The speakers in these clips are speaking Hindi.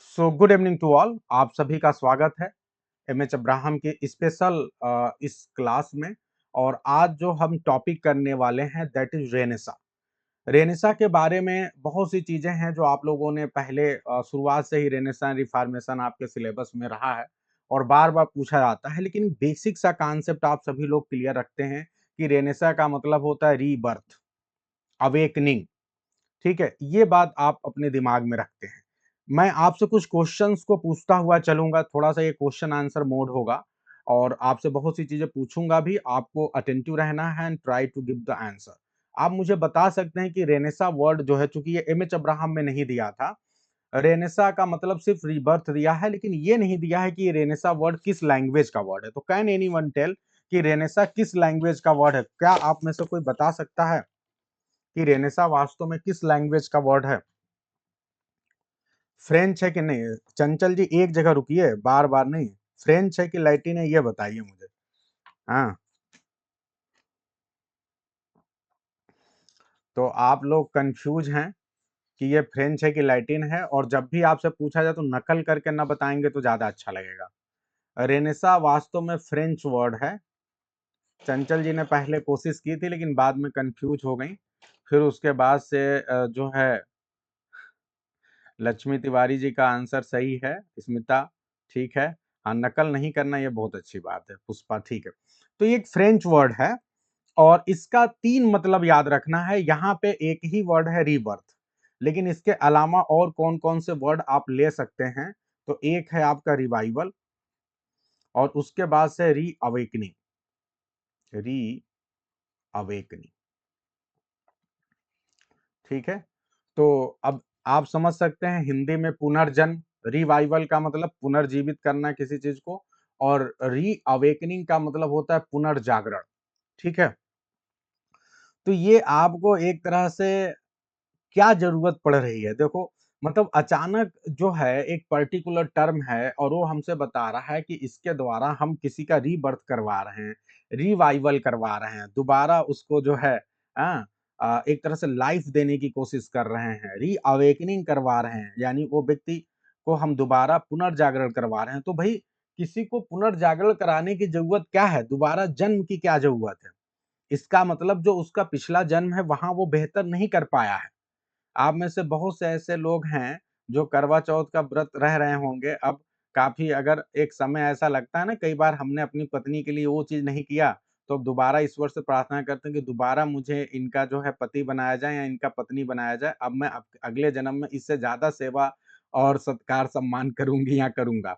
So good evening to all. आप सभी का स्वागत है एमएच अब्राहम के स्पेशल इस क्लास में। और आज जो हम टॉपिक करने वाले हैं दैट इज रेनेसा। रेनेसा के बारे में बहुत सी चीजें हैं जो आप लोगों ने पहले शुरुआत से ही रेनेसा रिफॉर्मेशन आपके सिलेबस में रहा है और बार बार पूछा जाता है, लेकिन बेसिक सा कॉन्सेप्ट आप सभी लोग क्लियर रखते हैं कि रेनेसा का मतलब होता है रीबर्थ, अवेकनिंग। ठीक है, ये बात आप अपने दिमाग में रखते हैं। मैं आपसे कुछ क्वेश्चंस को पूछता हुआ चलूँगा, थोड़ा-सा ये क्वेश्चन आंसर मोड होगा और आपसे बहुत सी चीज़ें पूछूँगा भी, आपको अटेंटिव रहना है and try to give the answer. आप मुझे बता सकते हैं कि रेनेसा वर्ड जो है, चूँकि ये एमएच अब्राहम में नहीं दिया था, रेनेसा का मतलब सिर्फ रीबर्थ दिया है, लेकिन ये नहीं दिया है कि ये रेनेसा वर्ड किस लैंग्वेज का वर्ड है। तो कैन एनीवन टेल कि रेनेसा किस लैंग्वेज का वर्ड है? क्या आप में से कोई बता सकता है कि रेनेसा वास्तव में किस लैंग्वेज का वर्ड है? फ्रेंच है कि नहीं? चंचल जी एक जगह रुकिए, बार-बार नहीं। फ्रेंच है कि लैटिन है ये बताइए मुझे? हाँ, तो आप लोग कन्फ्यूज़ हैं कि ये फ्रेंच है कि लैटिन है, और जब भी आपसे पूछा जाए तो नकल करके ना बताएँगे तो ज़्यादा अच्छा लगेगा। रेनेसा वास्तव में फ्रेंच वर्ड है। चंचल जी ने पहले कोशिश की थी लेकिन बाद में कन्फ्यूज़ हो गईं। फिर उसके बाद से जो है लक्ष्मी तिवारी जी का आंसर सही है, स्मिता ठीक है। हाँ, नकल नहीं करना ये बहुत अच्छी बात है। पुष्पा ठीक है। तो ये एक फ्रेंच वर्ड है और इसका 3 मतलब याद रखना है। यहाँ पे एक ही वर्ड है रीबर्थ, लेकिन इसके अलावा और कौन-कौन से वर्ड आप ले सकते हैं? तो एक है आपका रिवाइवल और उसके बाद से रीअवेकनिंग, रीअवेकनिंग, ठीक है? तो अब आप समझ सकते हैं हिंदी में पुनर्जन्म, रिवाइवल का मतलब पुनर्जीवित करना किसी चीज़ को, और रीअवेकनिंग का मतलब होता है पुनर्जागरण, ठीक है? तो ये आपको एक तरह से क्या ज़रूरत पड़ रही है? देखो, मतलब अचानक जो है एक पर्टिकुलर टर्म है और वो हमसे बता रहा है कि इसके द्वारा हम किसी का रीबर्थ करवा रहे हैं, रिवाइवल करवा रहे हैं, दोबारा उसको जो है एक तरह से लाइफ़ देने की कोशिश कर रहे हैं, रीअवेकनिंग करवा रहे हैं, यानी वो व्यक्ति को हम दोबारा पुनर्जागरण करवा रहे हैं। तो भई किसी को पुनर्जागरण कराने की ज़रूरत क्या है? दोबारा जन्म की क्या ज़रूरत है? इसका मतलब जो उसका पिछला जन्म है, वहाँ वो बेहतर नहीं कर पाया है। आप में से बहुत से ऐसे लोग हैं जो करवा चौथ का व्रत रह रहे होंगे। अब काफ़ी अगर एक समय ऐसा लगता है ना, कई बार हमने अपनी पत्नी के लिए वो चीज़ नहीं किया, तो अब दोबारा ईश्वर से प्रार्थना करते हैं कि दोबारा मुझे इनका जो है पति बनाया जाए या इनका पत्नी बनाया जाए। अब मैं अगले जन्म में इससे ज़्यादा सेवा और सत्कार सम्मान करूँगी या करूँगा।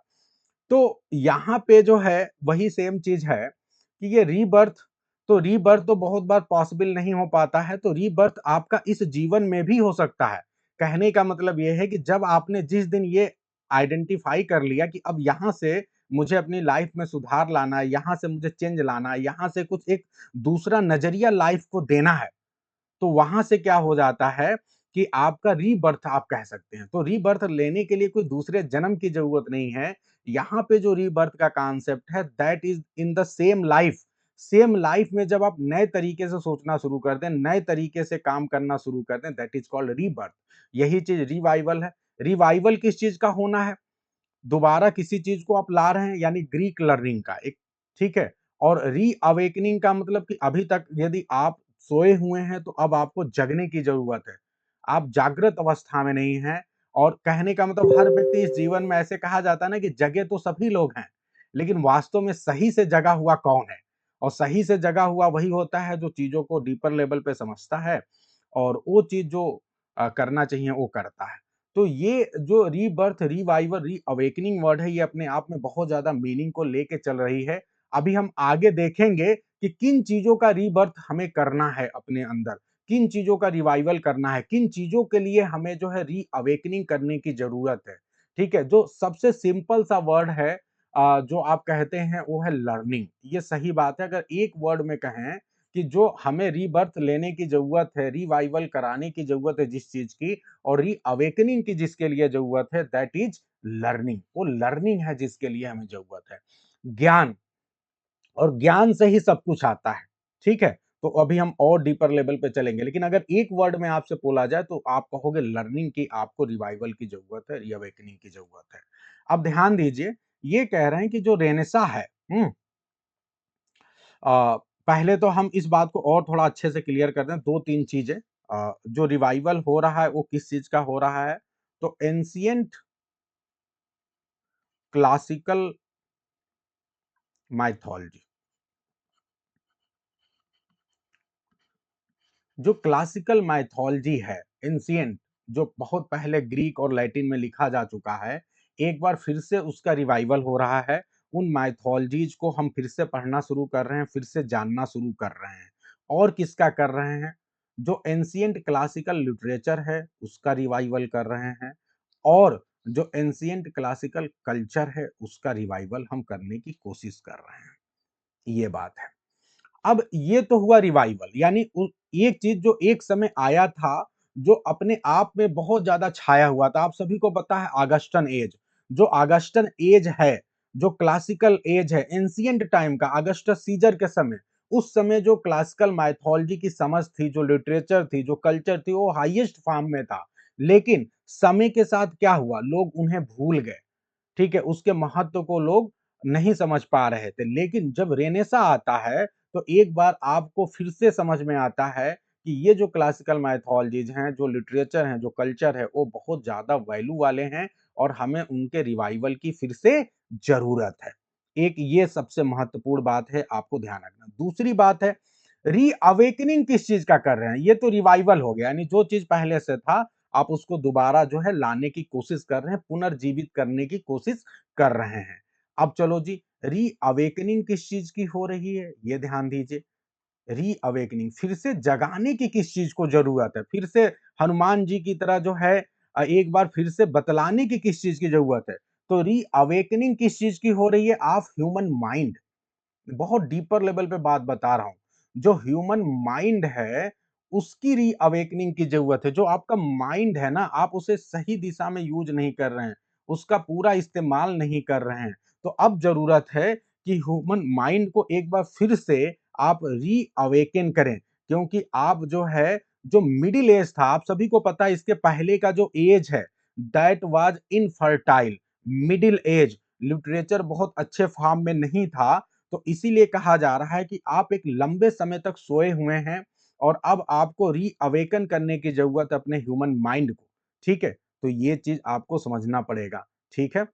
तो यहाँ पे जो है वही सेम चीज़ है कि ये रीबर्थ तो बहुत बार पॉसिबल नहीं हो पाता है, तो रीबर्थ आपका इस जीवन में भी हो सकता है। कहने का मतलब ये है कि जब आपने जिस दिन ये आइडेंटिफ़ाई कर लिया कि अब यहाँ से मुझे अपनी लाइफ़ में सुधार लाना है, यहाँ से मुझे चेंज लाना है, यहाँ से कुछ एक दूसरा नज़रिया लाइफ़ को देना है, तो वहाँ से क्या हो जाता है कि आपका रीबर्थ आप कह सकते हैं। तो रीबर्थ लेने के लिए कोई दूसरे जन्म की ज़रूरत नहीं है। यहाँ पे जो रीबर्थ का कांसेप्ट है that is in the same life. Same life में जब आप नए तरीके से सोचना शुरू करते हैं, नए तरीके से काम करना शुरू करते हैं, दैट इज़ कॉल्ड रीबर्थ। यही चीज़ रिवाइवल है। रिवाइवल किस चीज़ का होना है? दोबारा किसी चीज़ को आप ला रहे हैं, यानी ग्रीक लर्निंग का एक, ठीक है? और रीअवेकनिंग का मतलब कि अभी तक यदि आप सोए हुए हैं तो अब आपको जगने की ज़रूरत है। आप जागृत अवस्था में नहीं हैं, और कहने का मतलब हर व्यक्ति इस जीवन में, ऐसे कहा जाता है ना कि जगे तो सभी लोग हैं, लेकिन वास्तव में सही से जगा हुआ कौन है? और सही से जगा हुआ वही होता है जो चीज़ों को डीपर लेवल पे समझता है और वो चीज़ जो करना चाहिए वो करता है। तो ये जो रीबर्थ, रिवाइवल, रीअवेकनिंग वर्ड है, ये अपने आप में बहुत ज़्यादा मीनिंग को लेके चल रही है। अभी हम आगे देखेंगे कि किन चीज़ों का रीबर्थ हमें करना है अपने अंदर, किन चीज़ों का रिवाइवल करना है, किन चीज़ों के लिए हमें जो है रीअवेकनिंग करने की ज़रूरत है। ठीक है? जो सबसे सिंपल सा वर्ड है जो आप कहते हैं वो है लर्निंग। ये सही बात है, अगर एक वर्ड में कहें कि जो हमें रीबर्थ लेने की ज़रूरत है, रिवाइवल कराने की ज़रूरत है जिस चीज़ की, और रीअवेकनिंग की जिसके लिए ज़रूरत है, दैट इज़ लर्निंग। वो लर्निंग है जिसके लिए हमें ज़रूरत है। ज्ञान, और ज्ञान से ही सब कुछ आता है, ठीक है? तो अभी हम और डीपर लेवल पे चलेंगे, लेकिन अगर एक वर्ड में आपसे बोला जाए तो आप कहोगे लर्निंग की आपको रिवाइवल की जरूरत है, रीअवेकनिंग की जरूरत है। अब ध्यान दीजिए, ये कह रहे हैं कि जो रेनेसा है, पहले तो हम इस बात को और थोड़ा अच्छे से क्लियर कर दें, 2-3 चीजें। जो रिवाइवल हो रहा है वो किस चीज का हो रहा है? तो एंशिएंट क्लासिकल माइथोलॉजी, जो क्लासिकल माइथोलॉजी है, एंशिएंट, जो बहुत पहले ग्रीक और लैटिन में लिखा जा चुका है, एक बार फिर से उसका रिवाइवल हो रहा है। उन माइथोलॉजीज को हम फिर से पढ़ना शुरू कर रहे हैं, फिर से जानना शुरू कर रहे हैं। और किसका कर रहे हैं? जो एंशिएंट क्लासिकल लिटरेचर है उसका रिवाइवल कर रहे हैं, और जो एंशिएंट क्लासिकल कल्चर है उसका रिवाइवल हम करने की कोशिश कर रहे हैं। ये बात है। अब ये तो हुआ रिवाइवल, यानी एक चीज जो एक समय आया था, जो अपने आप में बहुत ज्यादा छाया हुआ था। आप सभी को पता है ऑगस्टन एज, जो ऑगस्टन एज है, जो क्लासिकल एज है, एंशिएंट टाइम का, ऑगस्टस सीजर के समय, उस समय जो क्लासिकल माइथोलॉजी की समझ थी, जो लिटरेचर थी, जो कल्चर थी, वो हाईएस्ट फॉर्म में था। लेकिन समय के साथ क्या हुआ, लोग उन्हें भूल गए। ठीक है, उसके महत्व को लोग नहीं समझ पा रहे थे। लेकिन जब रेनेसा आता है तो एक बार आपको फिर से समझ में आता है कि ये जो क्लासिकल माइथोलॉजीज हैं, जो लिटरेचर हैं, जो कल्चर है, वो बहुत ज्यादा वैल्यू वाले हैं और हमें उनके रिवाइवल की फिर से जरूरत है। एक ये सबसे महत्वपूर्ण बात है, आपको ध्यान रखना। दूसरी बात है, रीअवेकनिंग किस चीज का कर रहे हैं? ये तो रिवाइवल हो गया, यानी जो चीज पहले से था आप उसको दोबारा जो है लाने की कोशिश कर रहे हैं, पुनर्जीवित करने की कोशिश कर रहे हैं। अब चलो जी, रीअवेकनिंग किस चीज की हो रही है, ये ध्यान दीजिए। रीअवेकनिंग, फिर से जगाने की किस चीज को जरूरत है? फिर से हनुमान जी की तरह जो है एक बार फिर से बतलाने की किस चीज की जरूरत है? तो रीअवेकनिंग किस चीज की हो रही है? Of human mind. बहुत डीपर लेवल पे बात बता रहा हूं। जो ह्यूमन माइंड है उसकी रीअवेकनिंग की जरूरत है। जो आपका माइंड है ना, आप उसे सही दिशा में यूज नहीं कर रहे हैं, उसका पूरा इस्तेमाल नहीं कर रहे हैं। तो अब जरूरत है कि ह्यूमन माइंड को एक बार फिर से आप रीअवेकन करें, क्योंकि आप जो है, जो मिडिल एज था, आप सभी को पता है इसके पहले का जो एज है, that was infertile. Middle age literature बहुत अच्छे फॉर्म में नहीं था, तो इसीलिए कहा जा रहा है कि आप एक लंबे समय तक सोए हुए हैं और अब आपको रीअवेकन करने की जरूरत है अपने ह्यूमन माइंड को। ठीक है, तो ये चीज आपको समझना पड़ेगा। ठीक है,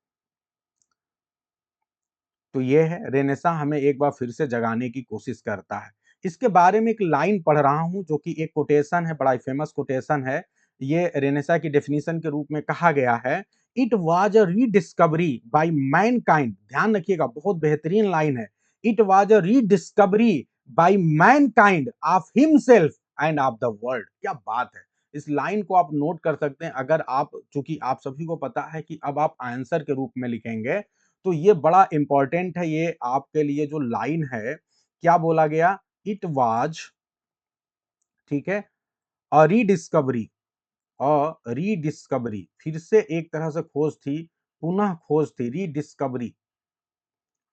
तो ये है, रेनेसा हमें एक बार फिर से जगाने की कोशिश करता है। इसके बारे में एक लाइन पढ़ रहा हूं जो कि एक कोटेशन है, बड़ा फेमस कोटेशन है। ये रेनेसा की डेफिनेशन के रूप में कहा गया है, it was a rediscovery by mankind. ध्यान रखिएगा, बहुत बेहतरीन लाइन है। It was a rediscovery by mankind of himself and of the world. क्या बात है! इस लाइन को आप नोट कर सकते हैं। अगर आप, चूंकि आप सभी को पता है कि अब आप आंसर के रूप में लिखेंगे, तो ये बड़ा इंपॉर्टेंट है। ये आपके लिए जो लाइन है, क्या बोला गया? इट वाज, ठीक है, अ रीडिस्कवरी, रीडिस्कवरी, फिर से एक तरह से खोज थी, पुनः खोज थी, रीडिस्कवरी।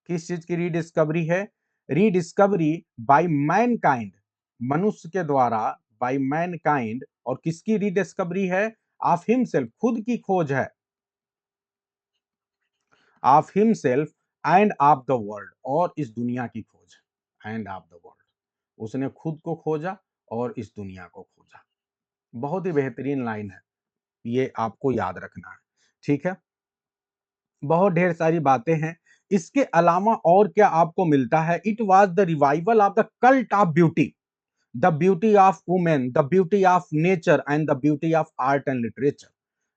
किस चीज की रीडिस्कवरी है? रीडिस्कवरी बाय मैनकाइंड, मनुष्य के द्वारा, बाय मैनकाइंड। और किसकी रीडिस्कवरी है? ऑफ हिमसेल्फ, खुद की खोज है, of himself and of the world, और इस दुनिया की खोज, एंड ऑफ द वर्ल्ड। उसने खुद को खोजा और इस दुनिया को खोजा। बहुत ही बेहतरीन लाइन है, ये आपको याद रखना है। ठीक है, बहुत ढेर सारी बातें हैं। इसके अलावा और क्या आपको मिलता है? It was the revival of the cult of beauty, the beauty of women, the beauty of nature and the beauty of art and literature.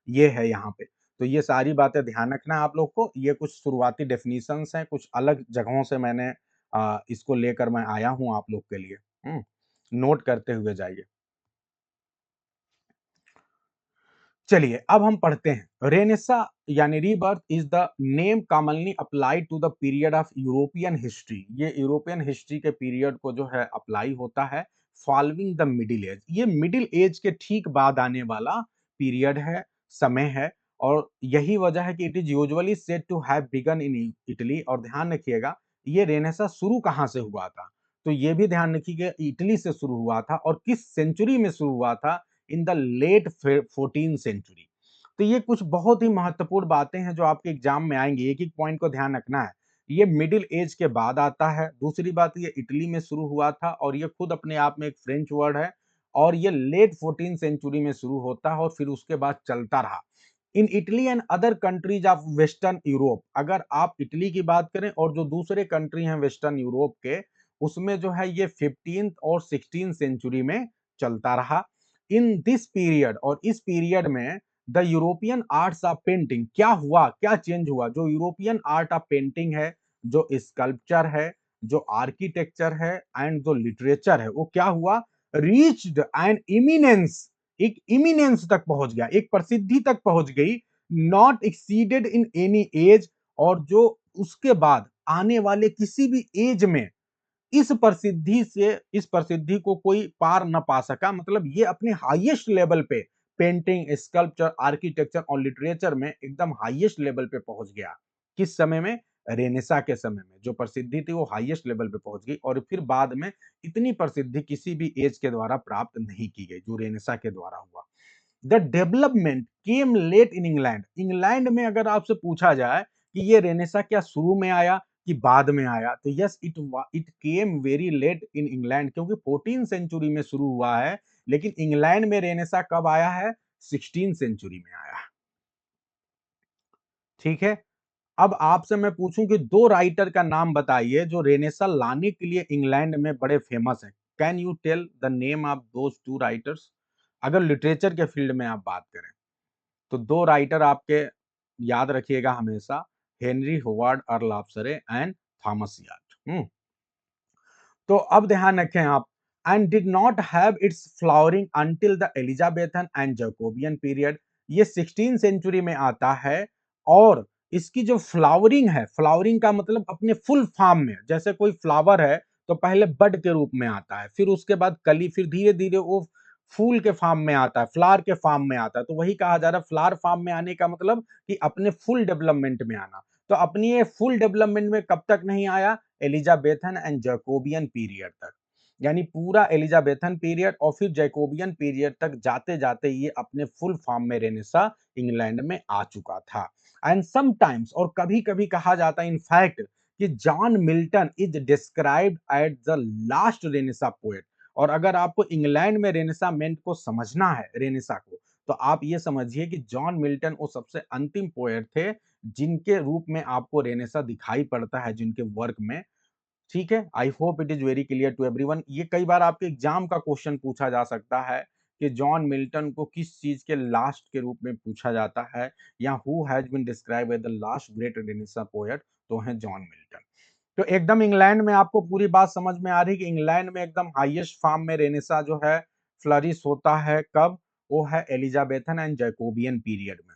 ये है यहाँ पे। तो ये सारी बातें ध्यान रखना है आप लोग को। ये कुछ शुरुआती डेफिनेशंस हैं, कुछ अलग जगहों से मैंने इसको लेकर मैं आया हूँ आप लोग के लिए। नोट करते हुए जाइए। चलिए अब हम पढ़ते हैं। रेनेसा यानी rebirth is the name commonly applied to the period of European history. ये यूरोपियन हिस्ट्री के पीरियड को जो है अप्लाई होता है फॉलोइंग द मिडिल एज। ये मिडिल एज के ठीक बाद आने वाला पीरियड है, समय है। और यही वजह है कि it is usually said to have begun in Italy. और ध्यान रखिएगा, ये रेनेसा शुरू कहाँ से हुआ था? तो ये भी ध्यान रखिए कि इटली से शुरू हुआ था और किस सेंचुरी में शुरू हुआ था, in the late 14th century. तो ये कुछ बहुत ही महत्वपूर्ण बातें हैं जो आपके एग्जाम में आएंगी, एक एक पॉइंट को ध्यान रखना है। ये मिडिल एज के बाद आता है। दूसरी बात, ये इटली में शुरू हुआ था और ये खुद अपने आप में एक फ्रेंच वर्ड है, और ये लेट 14th सेंचुरी में शुरू होता है और फिर उसके बाद चलता रहा। In Italy and other countries of western Europe, अगर आप इटली की बात करें और जो दूसरे कंट्री हैं वेस्टर्न यूरोप के, उसमें जो है ये 15th और 16th सेंचुरी में चलता रहा। इन दिस पीरियड, और इस पीरियड में the European arts of painting, क्या हुआ, क्या चेंज हुआ, जो यूरोपियन आर्ट ऑफ पेंटिंग है, जो स्कल्पचर है, जो आर्किटेक्चर है एंड जो लिटरेचर है, वो क्या हुआ, रीच्ड एन इमिनेंस, एक इमिनेंस तक पहुंच गया, एक प्रसिद्धि तक पहुंच गई, not exceeded in any as, और जो उसके बाद आने वाले किसी भी एज में इस प्रसिद्धि को कोई पार न पा सका। मतलब ये अपने हाईएस्ट लेवल पे पेंटिंग, स्कल्पचर, आर्किटेक्चर और लिटरेचर में एकदम हाईएस्ट लेवल पे पहुंच गया। किस समय में, रेनेसा के समय में जो प्रसिद्धि थी वो हाईएस्ट लेवल पे पहुंच गई, और फिर बाद में इतनी प्रसिद्धि किसी भी एज के द्वारा प्राप्त नहीं की गई जो रेनेसा के द्वारा हुआ। The development came late in England, England में अगर आपसे पूछा जाए कि ये रेनेसा क्या शुरू में आया कि बाद में आया, तो yes, it came very late in England, क्योंकि 14th सेंचुरी में शुरू हुआ है, लेकिन इंग्लैंड में रेनेसा कब आया है, 16th सेंचुरी में आया है। ठीक है। अब आपसे मैं पूछूं कि दो राइटर का नाम बताइए जो रेनेसा लाने के लिए इंग्लैंड में बड़े फेमस हैं। Can you tell the name of those two writers, अगर लिटरेचर के फील्ड में आप बात करें तो दो राइटर आपके याद रखिएगा हमेशा, Henry Howard Earl of Surrey and Thomas Wyatt. तो अब ध्यान रखें आप, and did not have its flowering until the Elizabethan and Jacobean period, ये 16th सेंचुरी में आता है, और इसकी जो फ्लावरिंग है, फ्लावरिंग का मतलब अपने फुल फॉर्म में, जैसे कोई फ्लावर है तो पहले बड के रूप में आता है, फिर उसके बाद कली, फिर धीरे धीरे वो फूल के फॉर्म में आता है, फ्लावर के फॉर्म में आता है, तो वही कहा जा रहा है फ्लावर फॉर्म में आने का मतलब कि अपने फुल डेवलपमेंट में आना। तो अपनी ये फुल डेवलपमेंट में कब तक नहीं आया, एलिजाबेथन एंड जैकोबियन पीरियड तक, यानी पूरा एलिजाबेथन पीरियड और फिर जैकोबियन पीरियड तक जाते जाते ये अपने फुल फॉर्म में रेनेसा इंग्लैंड में आ चुका था। एंड समटाइम्स, और कभी कभी कहा जाता है इन फैक्ट कि John Milton is described at the last Renaissance poet, और अगर आपको इंग्लैंड में रेनेसामेंट को समझना है, रेनेसा को, तो आप ये समझिए कि जॉन मिल्टन वो सबसे अंतिम पोएट थे जिनके रूप में आपको रेनेसा दिखाई पड़ता है, जिनके वर्क में। ठीक है, I hope it is very clear to everyone. ये कई बार आपके एग्जाम का क्वेश्चन पूछा जा सकता है कि जॉन मिल्टन को किस चीज के लास्ट के रूप में पूछा जाता है, या who has been describe as the last great renaissance poet, तो है जॉन मिल्टन। तो एकदम इंग्लैंड में आपको पूरी बात समझ में आ रही कि इंग्लैंड में एकदम हाईएस्ट फॉर्म में रेनेसा जो है फ्लरिश होता है कब, वो है एलिजाबेथन एंड जैकोबियन पीरियड में।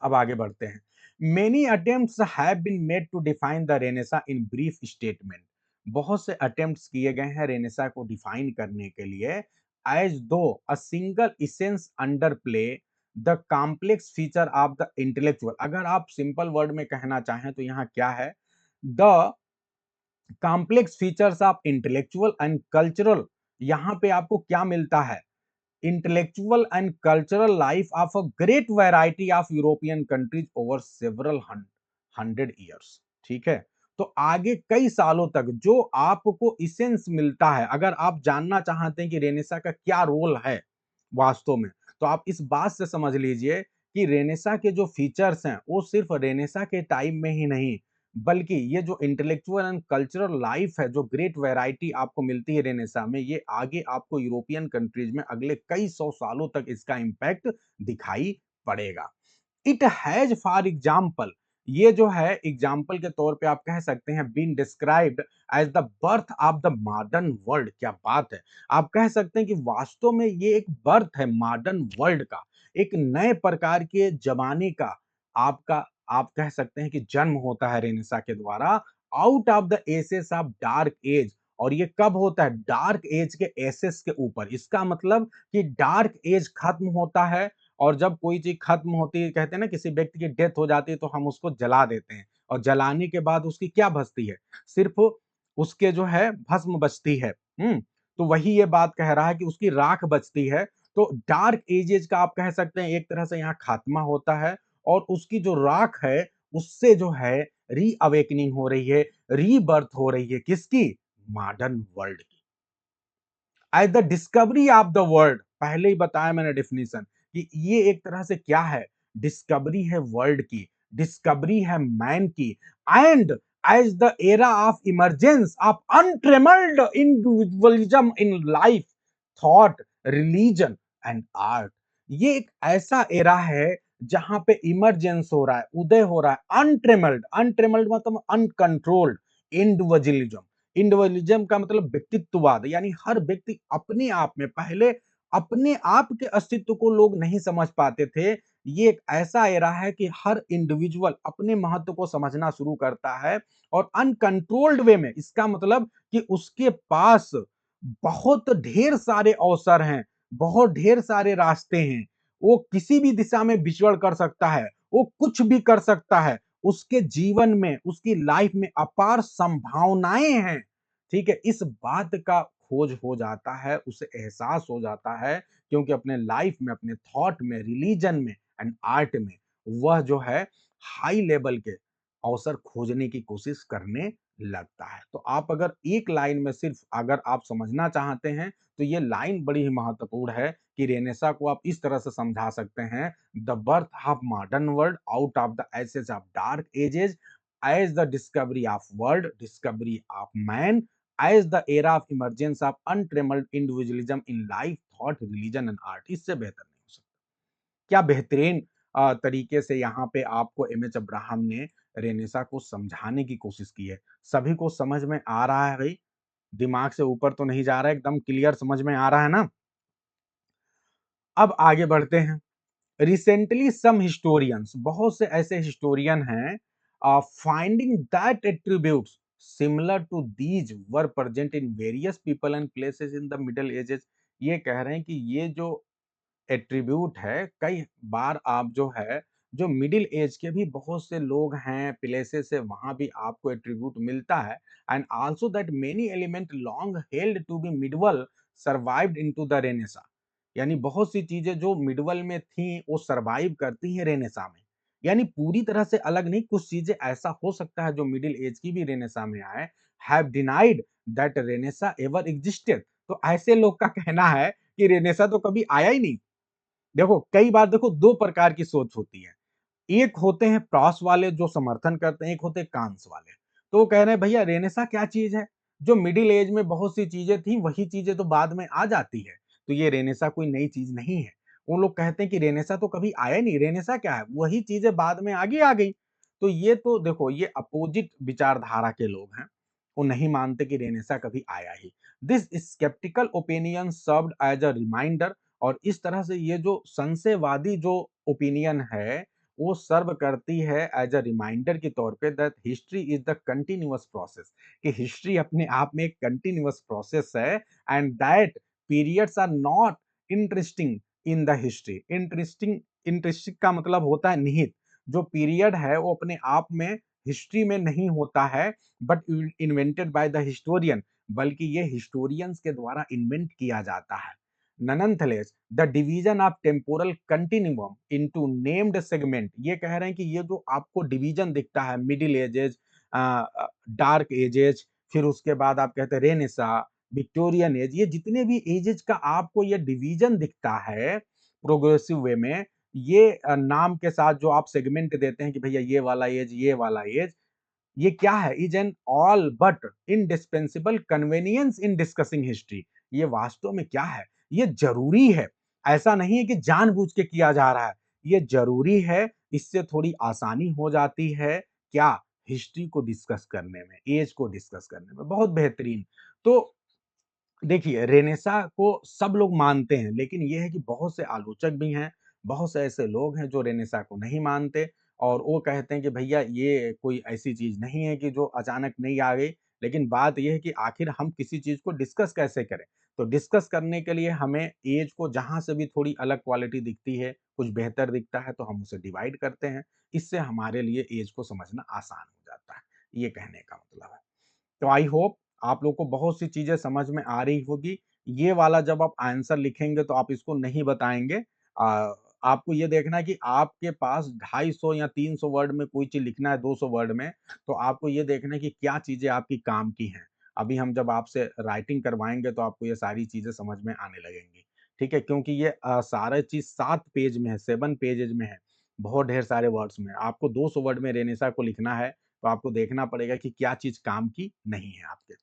अब आगे बढ़ते हैं। Many attempts have been made to define the renaissance in brief statement, बहुत से अटेम्प्ट्स किए गए हैं रेनेसा को डिफाइन करने के लिए, एज दो a single essence under play the complex feature of the intellectual, अगर आप सिंपल वर्ड में कहना चाहें तो यहाँ क्या है, the complex features of intellectual and cultural, यहाँ पे आपको क्या मिलता है, intellectual and cultural life of a great variety of European countries over several hundred years। ठीक है, तो आगे कई सालों तक जो आपको इसेंस मिलता है, अगर आप जानना चाहते हैं कि रेनेसा का क्या रोल है वास्तव में, तो आप इस बात से समझ लीजिए कि रेनेसा के जो फीचर्स हैं वो सिर्फ रेनेसा के टाइम में ही नहीं, बल्कि ये जो इंटेलेक्चुअल एंड कल्चरल लाइफ है, जो ग्रेट वैरायटी आपको मिलती है रेनेसा में, ये आगे आपको यूरोपियन कंट्रीज में अगले कई सौ सालों तक इसका इम्पैक्ट दिखाई पड़ेगा। इट हैज फॉर एग्जाम्पल, ये जो है एग्जाम्पल के तौर पे आप कह सकते हैं, been described as the birth of the modern world, क्या बात है, आप कह सकते हैं कि वास्तव में ये एक बर्थ है मॉडर्न वर्ल्ड का, एक नए प्रकार के जमाने का आपका, आप कह सकते हैं कि जन्म होता है रेनेसा के द्वारा, out of the ashes of dark age, और ये कब होता है, डार्क एज के एसेस के ऊपर, इसका मतलब कि डार्क एज खत्म होता है, और जब कोई चीज खत्म होती है, कहते हैं ना किसी व्यक्ति की डेथ हो जाती है तो हम उसको जला देते हैं, और जलाने के बाद उसकी क्या बचती है, सिर्फ उसके जो है भस्म बचती है। तो वही ये बात कह रहा है कि उसकी राख बचती है। तो डार्क एजेस का आप कह सकते हैं एक तरह से यहाँ खात्मा होता है और उसकी जो राख है, उससे जो है रीअवेकनिंग हो रही है, रीबर्थ हो रही है किसकी? मॉडर्न वर्ल्ड की। As the discovery of the world, पहले ही बताया मैंने डेफिनेशन कि ये एक तरह से क्या है? डिस्कवरी है वर्ल्ड की, डिस्कवरी है मैन की, and as the era of emergence of untrammelled individualism in life, thought, religion and art. ये एक ऐसा एरा है जहां पे इमरजेंस हो रहा है, उदय हो रहा है, अनट्रेमल्ड, अनट्रेमल्ड मतलब अनकंट्रोल्ड इंडिविजुअलिज्म। इंडिविजुअलिज्म का मतलब व्यक्तित्ववाद, यानी हर व्यक्ति अपने आप में, पहले अपने आप के अस्तित्व को लोग नहीं समझ पाते थे। ये एक ऐसा एरा है कि हर इंडिविजुअल अपने महत्व को समझना शुरू करता है और अनकंट्रोल्ड वे में, इसका मतलब कि उसके पास बहुत ढेर सारे अवसर हैं, बहुत ढेर सारे रास्ते हैं, वो किसी भी दिशा में विचरण कर सकता है, वो कुछ भी कर सकता है, उसके जीवन में, उसकी लाइफ में अपार संभावनाएं हैं। ठीक है, इस बात का खोज हो जाता है, उसे एहसास हो जाता है, क्योंकि अपने लाइफ में, अपने थॉट में, रिलीजन में एंड आर्ट में वह जो है हाई लेवल के अवसर खोजने की कोशिश करने लगता है। तो आप अगर एक लाइन में सिर्फ अगर आप समझना चाहते हैं, तो ये लाइन बड़ी ही महत्वपूर्ण है कि रेनेसा को आप इस तरह से समझा सकते हैं, the birth of modern world out of the ashes of dark ages, as the discovery of world, discovery of man, as the era of emergence of untrammeled individualism in life, thought, religion and art। इससे बेहतर नहीं हो सकता। क्या बेहतरीन तरीके से यहाँ पे आपको एम एच अब्राहम ने रेनेसा को समझाने की कोशिश की है। सभी को समझ में आ रहा है भाई? दिमाग से ऊपर तो नहीं जा रहा है, एकदम क्लियर समझ में आ रहा है ना? अब आगे बढ़ते हैं। रिसेंटली सम हिस्टोरियंस, बहुत से ऐसे हिस्टोरियन हैं, finding that attributes similar to these were present in various people and places in the middle ages. ये कह रहे हैं कि ये जो एट्रीब्यूट है, कई बार आप जो है, जो मिडिल एज के भी बहुत से लोग हैं, प्लेसेस से वहां भी आपको एट्रीब्यूट मिलता है। And also that many element long held to be medieval survived into the renaissance. यानी बहुत सी चीजें जो मिडवल में थी वो सर्वाइव करती हैं रेनेसा में। यानी पूरी तरह से अलग नहीं, कुछ चीजें ऐसा हो सकता है जो मिडिल एज की भी रेनेसा में आए। Have denied that Renaissance ever existed. तो ऐसे लोग का कहना है कि रेनेसा तो कभी आया ही नहीं। देखो कई बार देखो दो प्रकार की सोच होती है। एक होते हैं प्रॉस वाले जो समर्थन करते हैं, एक होते हैं कांस वाले। तो वो कह रहे हैं भैया रेनेसा क्या चीज है? जो मिडिल एज में बहुत सी चीजें थी वही चीजें तो बाद में आ जाती है। तो ये रेनेसा कोई नई चीज नहीं है। वो लोग कहते हैं कि रेनेसा तो कभी आया नहीं, रेनेसा क्या है? वही चीजें बाद में आगे आ गई। तो ये तो देखो ये अपोजिट विचारधारा के लोग हैं। वो नहीं मानते कि रेनेसा कभी आया ही। This sceptical opinion served as a reminder. और इस तरह से ये जो संशयवादी जो ओपिनियन है, वो सर्व करती है एज अ रिमाइंडर के तौर पे that history is the continuous process, कि हिस्ट्री अपने आप में एक कंटिन्यूअस प्रोसेस है। And that periods are not interesting in the history. Interesting, interesting का मतलब होता है निहित। जो पीरियड है वो अपने आप में हिस्ट्री में नहीं होता है, but invented by the historian, बल्कि ये हिस्टोरियंस के द्वारा इन्वेंट किया जाता है। Nonetheless, the division of temporal continuum into named segment, ये कह रहे हैं कि ये जो आपको डिवीजन दिखता है, मिडिल एजेस, डार्क एजेस, फिर उसके बाद आप कहते हैं रेनेसा, विक्टोरियन एज, ये जितने भी एजेस का आपको ये डिवीजन दिखता है प्रोग्रेसिव वे में, ये नाम के साथ जो आप सेगमेंट देते हैं कि भैया ये वाला एज, ये वाला एज, ये क्या है? Is an all but indispensable convenience in discussing history. ये वास्तव में क्या है? ये जरूरी है। ऐसा नहीं है कि जानबूझ के किया जा रहा है। ये जरूरी है, इससे थोड़ी आसानी हो जाती है। क्या? हिस्ट्री को डिस्कस करने में, एज को डिस्कस करने में। बहुत बेहतरीन। तो देखिए रेनेसा को सब लोग मानते हैं, लेकिन ये है कि बहुत से आलोचक भी हैं, बहुत से ऐसे लोग हैं जो रेनेसा को नहीं मानते और वो कहते हैं कि भैया ये कोई ऐसी चीज नहीं है कि जो अचानक नहीं आ गई। लेकिन बात यह है कि आखिर हम किसी चीज को डिस्कस कैसे करें? तो डिस्कस करने के लिए हमें एज को जहां से भी थोड़ी अलग क्वालिटी दिखती है, कुछ बेहतर दिखता है, तो हम उसे डिवाइड करते हैं। इससे हमारे लिए एज को समझना आसान हो जाता है। ये कहने का मतलब है। तो आई होप आप लोग को बहुत सी चीज़ें समझ में आ रही होगी। ये वाला जब आप आंसर लिखेंगे तो आप इसको नहीं बताएँगे। आपको ये देखना है कि आपके पास 250 या 300 वर्ड में कोई चीज़ लिखना है 200 वर्ड में, तो आपको ये देखना है कि क्या चीज़ें आपकी काम की हैं। अभी हम जब आपसे राइटिंग करवाएँगे तो आपको ये सारी चीज़ें समझ में आने लगेंगी। ठीक है? क्योंकि ये सारा चीज़ 7 पेज में है, 7 पेजेज़ में है, बहुत ढेर सारे वर्ड्स में। आपको 200 वर्ड में रेनेसा को लिखना है, तो आपको देखना पड़ेगा कि क्या चीज़ काम की नहीं है आपके।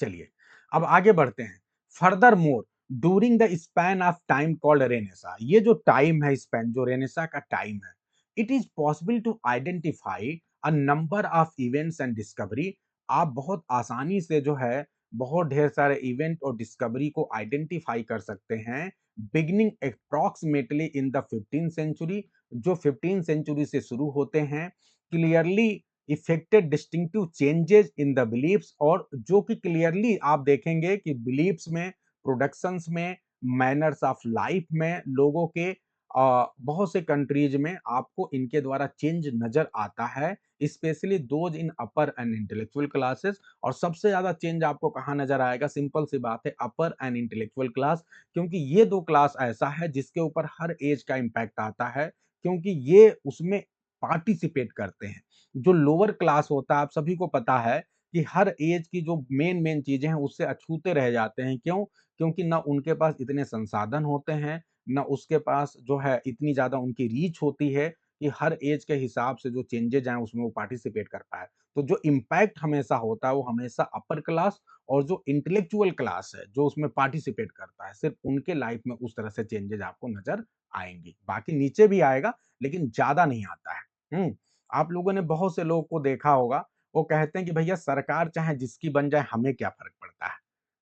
चलिए, अब आगे बढ़ते हैं। Furthermore during the span of time called Renaissance, ये जो टाइम है स्पैन, जो रेनेसा का टाइम है, it is possible to identify a number of events and discovery. आप बहुत आसानी से जो है बहुत ढेर सारे इवेंट और डिस्कवरी को आइडेंटिफाई कर सकते हैं, beginning approximately in the 15th century, जो 15th सेंचुरी से शुरू होते हैं, clearly effected distinctive changes in the beliefs, और जो कि क्लियरली आप देखेंगे कि बिलीफ्स में, प्रोडक्शंस में, मैनर्स ऑफ लाइफ में, लोगों के बहुत से कंट्रीज में आपको इनके द्वारा चेंज नजर आता है, specially those in upper and intellectual classes. और सबसे ज्यादा चेंज आपको कहाँ नजर आएगा? सिंपल सी बात है, अपर एंड इंटेलेक्चुअल क्लास, क्योंकि ये दो क्लास ऐसा है जिसके ऊपर हर एज का इम्पैक्ट आता है, क्योंकि ये उसमें पार्टिसिपेट करते हैं। जो लोअर क्लास होता है, आप सभी को पता है कि हर एज की जो मेन मेन चीजें हैं उससे अछूते रह जाते हैं। क्यों? क्योंकि ना उनके पास इतने संसाधन होते हैं, ना उसके पास जो है इतनी ज्यादा उनकी रीच होती है कि हर एज के हिसाब से जो चेंजेज आए उसमें वो पार्टिसिपेट कर पाए। तो जो इम्पैक्ट हमेशा होता है वो हमेशा अपर क्लास और जो इंटेलेक्चुअल क्लास है जो उसमें पार्टिसिपेट करता है, सिर्फ उनके लाइफ में उस तरह से चेंजेज आपको नजर आएंगी। बाकी नीचे भी आएगा लेकिन ज्यादा नहीं आता है। आप लोगों ने बहुत से लोगों को देखा होगा, वो कहते हैं कि भैया सरकार चाहे जिसकी बन जाए हमें क्या फ़र्क पड़ता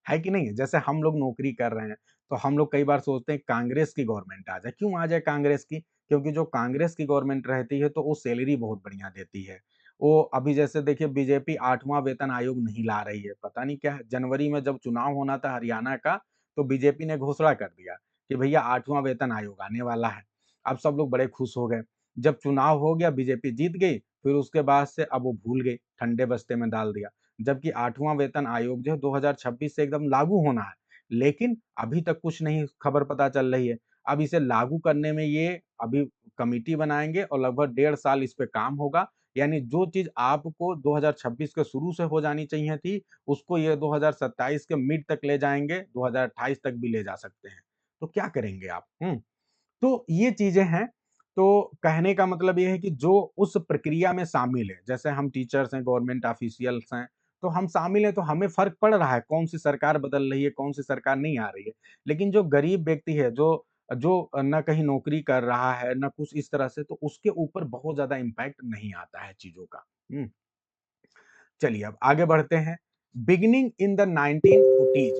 है कि नहीं? जैसे हम लोग नौकरी कर रहे हैं, तो हम लोग कई बार सोचते हैं कांग्रेस की गवर्नमेंट आ जाए, क्यों आ जाए कांग्रेस की? क्योंकि जो कांग्रेस की गवर्नमेंट रहती है तो वो सैलरी बहुत बढ़िया देती है। वो अभी जैसे देखिए बीजेपी 8वां वेतन आयोग नहीं ला रही है, पता नहीं क्या है? जनवरी में जब चुनाव होना था हरियाणा का, तो बीजेपी ने घोषणा कर दिया कि भैया 8वां वेतन आयोग आने वाला है। अब सब लोग बड़े खुश हो गए। जब चुनाव हो गया, बीजेपी जीत गई, फिर उसके बाद से अब वो भूल गई, ठंडे बस्ते में डाल दिया। जबकि 8वां वेतन आयोग जो है 2026 से एकदम लागू होना है, लेकिन अभी तक कुछ नहीं खबर पता चल रही है। अब इसे लागू करने में ये अभी कमिटी बनाएँगे और लगभग 1.5 साल इस पे काम होगा। यानी जो चीज़ आपको 2026 के शुरू से हो जानी चाहिए थी, उसको ये 2027 के मिड तक ले जाएँगे, 2028 तक भी ले जा सकते हैं। तो क्या करेंगे आप? तो ये चीज़ें हैं, तो कहने का मतलब ये है कि जो उस प्रक्रिया में शामिल है, जैसे हम टीचर्स हैं, गवर्नमेंट ऑफ़िशियल्स हैं, तो हम शामिल हैं, तो हमें फ़र्क पड़ रहा है, कौन-सी सरकार बदल रही है, कौन-सी सरकार नहीं आ रही है। लेकिन जो गरीब व्यक्ति है, जो जो ना कहीं नौकरी कर रहा है, ना कुछ इस तरह से, तो उसके ऊपर बहुत ज़्यादा इम्पैक्ट नहीं आता है चीज़ों का। चलिए अब आगे बढ़ते हैं। बिगिनिंग इन द 1940s,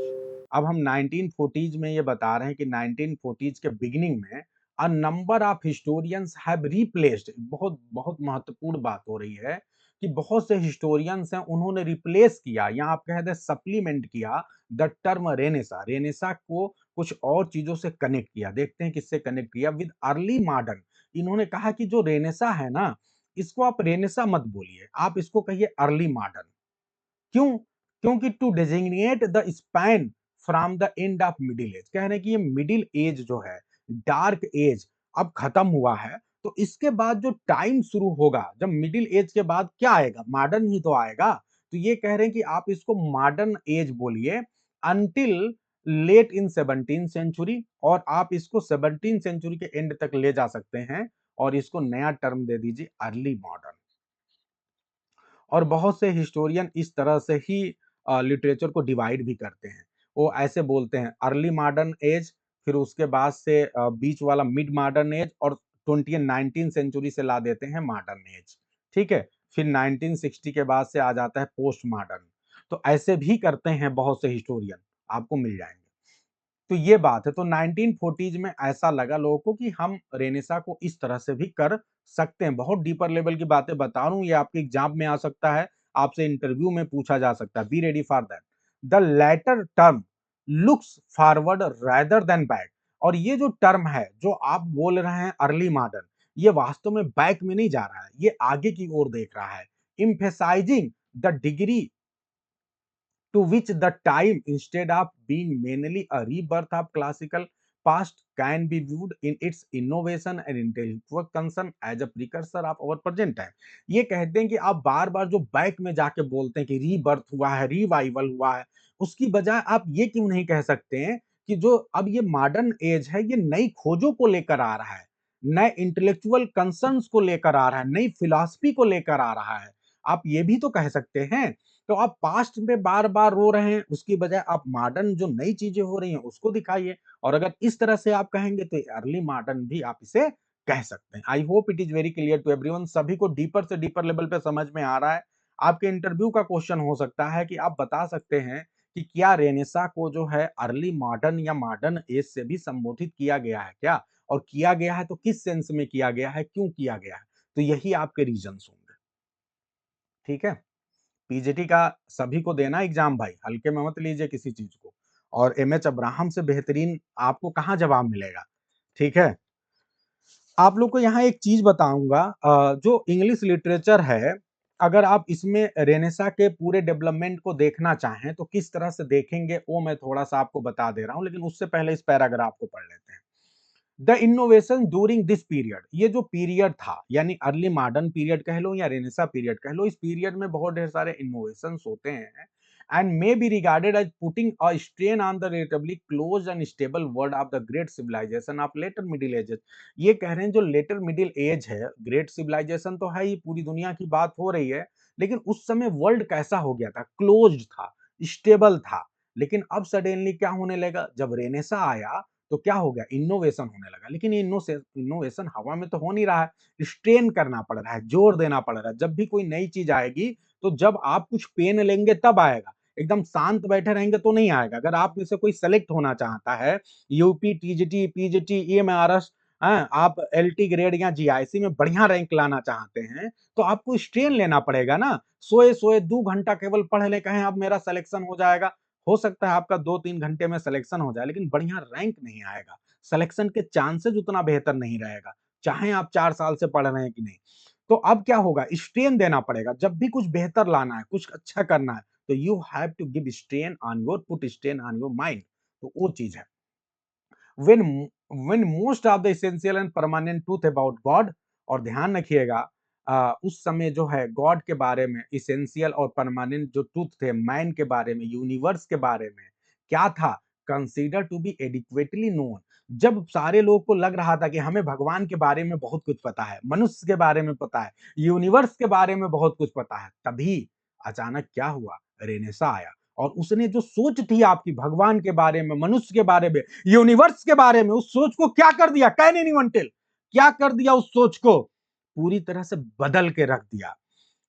अब हम 1940s में ये बता रहे हैं कि 1940s के बिगिनिंग में अ number of historians have replaced, बहुत बहुत महत्वपूर्ण बात हो रही है कि बहुत से हिस्टोरियंस हैं उन्होंने रिप्लेस किया या आप कह दें सप्लीमेंट किया द टर्म रेनेसा, रेनेसा को कुछ और चीजों से कनेक्ट किया। देखते हैं किससे कनेक्ट किया, विद अर्ली मॉडर्न। इन्होंने कहा कि जो रेनेसा है ना, इसको आप रेनेसा मत बोलिए, आप इसको कहिए अर्ली मॉडर्न। क्यों? क्योंकि to designate the span from the end of middle age, कह रहे हैं कि ये मिडिल एज जो है, डार्क एज अब खत्म हुआ है, तो इसके बाद जो टाइम शुरू होगा, जब मिडिल एज के बाद क्या आएगा? मॉडर्न ही तो आएगा। तो ये कह रहे हैं कि आप इसको मॉडर्न एज बोलिए अनटिल लेट इन 17th सेंचुरी, और आप इसको 17th सेंचुरी के एंड तक ले जा सकते हैं, और इसको नया टर्म दे दीजिए अर्ली मॉडर्न। और बहुत से हिस्टोरियन इस तरह से ही लिटरेचर को डिवाइड भी करते हैं। वो ऐसे बोलते हैं अर्ली मॉडर्न एज, फिर उसके बाद से बीच वाला मिड मॉडर्न एज, और 20 19th सेंचुरी से ला देते हैं मॉडर्न एज। ठीक है? फिर 1960 के बाद से आ जाता है पोस्ट मॉडर्न। तो ऐसे भी करते हैं बहुत से हिस्टोरियन, आपको मिल जाएँगे। तो ये बात है, तो 1940s में ऐसा लगा लोगों को कि हम रेनेसा को इस तरह से भी कर सकते हैं। बहुत डीपर लेवल की बातें बता रहा हूँ, ये आपके एग्जाम में आ सकता है, आपसे इंटरव्यू में पूछा जा सकता है। Be ready for that. The latter term looks forward rather than back, और ये जो टर्म है जो आप बोल रहे हैं अर्ली मॉडर्न, ये वास्तव में बैक में नहीं जा रहा है, ये आगे की ओर देख रहा है। Emphasizing the degree to which the time, instead of being mainly a rebirth of classical past, can be viewed in its innovation and intellectual concern as a precursor of our present time। ये कहते हैं कि आप बार बार जो बैक में जाके बोलते हैं कि रीबर्थ हुआ है, रिवाइवल हुआ है, उसकी बजाय आप ये क्यों नहीं कह सकते हैं कि जो अब ये मॉडर्न एज है, ये नई खोजों को लेकर आ रहा है, नए इंटेलेक्चुअल कंसर्न्स को लेकर आ रहा है, नई फिलॉसफी को लेकर आ रहा है। आप ये भी तो कह सकते हैं। तो आप पास्ट पे बार-बार रो रहे हैं, उसकी बजाय आप मॉडर्न जो नई चीज़ें हो रही हैं, उसको दिखाइए। और अगर इस तरह से आप कहेंगे तो अर्ली मॉडर्न भी आप इसे कह सकते हैं। I hope it is very clear to everyone, सभी को डीपर से डीपर लेवल पे समझ में आ रहा है। आपके इंटरव्यू का क्वेश्चन हो सकता है कि आप बता सकते हैं कि क्या रेनेसां को जो है अर्ली मॉडर्न या मॉडर्न एज से भी संबोधित किया गया है क्या? और किया गया है तो किस सेंस में किया गया है, क्यों किया गया है? तो यही आपके रीज़न्स होंगे। ठीक है? पीजीटी का सभी को देना एग्जाम भाई, हल्के में मत लीजिए किसी चीज को। और एमएच अब्राहम से बेहतरीन आपको कहाँ जवाब मिलेगा। ठीक है, आप लोग को यहाँ एक चीज बताऊंगा, जो इंग्लिश लिटरेचर है, अगर आप इसमें रेनेसा के पूरे डेवलपमेंट को देखना चाहें तो किस तरह से देखेंगे वो मैं थोड़ा सा आपको बता दे रहा हूं, लेकिन उससे पहले इस पैराग्राफ को पढ़ लेते हैं। The innovation during this period, ये जो पीरियड था यानी अर्ली मॉडर्न पीरियड कह लो या रेनेसा पीरियड कह लो, इस पीरियड में बहुत ढेर सारे इनोवेशन होते हैं and may be regarded as putting a strain on the relatively close and stable world of the great civilisation of later middle ages. ये कह रहे हैं जो लेटर मिडिल एज है, ग्रेट सिविलाइजेशन तो है ही, पूरी दुनिया की बात हो रही है, लेकिन उस समय वर्ल्ड कैसा हो गया था, क्लोज था, स्टेबल था। लेकिन अब सडनली क्या होने लगा, जब रेनेसा आया तो क्या हो गया, इनोवेशन होने लगा। लेकिन ये इनोवेशन हवा में तो हो नहीं रहा है, स्ट्रेन करना पड़ रहा है, जोर देना पड़ रहा है। जब भी कोई नई चीज आएगी तो जब आप कुछ पेन लेंगे तब आएगा, एकदम शांत बैठे रहेंगे तो नहीं आएगा। अगर आप में से कोई सेलेक्ट होना चाहता है, यूपी, टीजीटी, पीजीटी, ईएमआरएस, आप एलटी ग्रेड या जीआईसी में बढ़िया रैंक लाना चाहते हैं तो आपको स्ट्रेन लेना पड़ेगा ना। सोए सोए 2 घंटा केवल पढ़ ले, कहें अब मेरा सिलेक्शन हो जाएगा, हो सकता है आपका 2-3 घंटे में सिलेक्शन हो जाए, लेकिन बढ़िया रैंक नहीं आएगा। सिलेक्शन के चांसेस उतना बेहतर नहीं रहेगा, चाहे आप 4 साल से पढ़ रहे हैं कि नहीं। तो अब क्या होगा, स्ट्रेन देना पड़ेगा। जब भी कुछ बेहतर लाना है, कुछ अच्छा करना है, तो you have to give strain on your put strain on your mind. तो वो चीज़ है। when when most of the essential and permanent truth about God, और ध्यान रखिएगा, उस समय जो है गॉड के बारे में इसेंशियल और परमानेंट जो ट्रूथ थे, मैन के बारे में, यूनिवर्स के बारे में क्या था, consider to be adequately known. जब सारे लोगों को लग रहा था कि हमें भगवान के बारे में बहुत कुछ पता है, मनुष्य के बारे में पता है, यूनिवर्स के बारे में बहुत कुछ पता है, तभी अचानक क्या हुआ, रेनेसा आया। और उसने जो सोच थी आपकी भगवान के बारे में, मनुष्य के बारे में, यूनिवर्स के बारे में, उस सोच को क्या कर दिया, कैन एनीवन टेल, क्या कर दिया, उस सोच को पूरी तरह से बदल के रख दिया।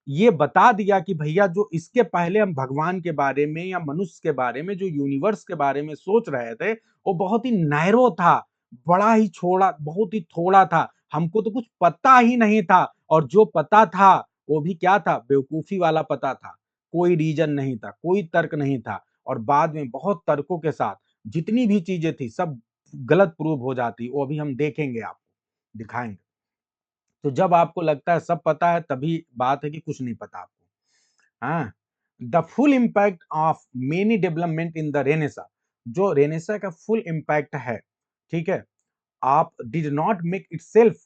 ये बता दिया कि भैया जो इसके पहले हम भगवान के बारे में या मनुष्य के बारे में, जो यूनिवर्स के बारे में सोच रहे थे, वो बहुत ही नैरो था, बड़ा ही छोड़ा, बहुत ही थोड़ा था, हमको तो कुछ पता ही नहीं था। और जो पता था वो भी क्या था, बेवकूफी वाला पता था, कोई रीजन नहीं था, कोई तर्क नहीं था। और बाद में बहुत तर्कों के साथ जितनी भी चीजें थी सब गलत प्रूव हो जाती, वो अभी हम देखेंगे, आपको दिखाएंगे। तो जब आपको लगता है सब पता है, तभी बात है कि कुछ नहीं पता आपको। हाँ, the full impact of many development in the Renaissance, जो रेनेसा का फुल इम्पैक्ट है, ठीक है, आप did not make itself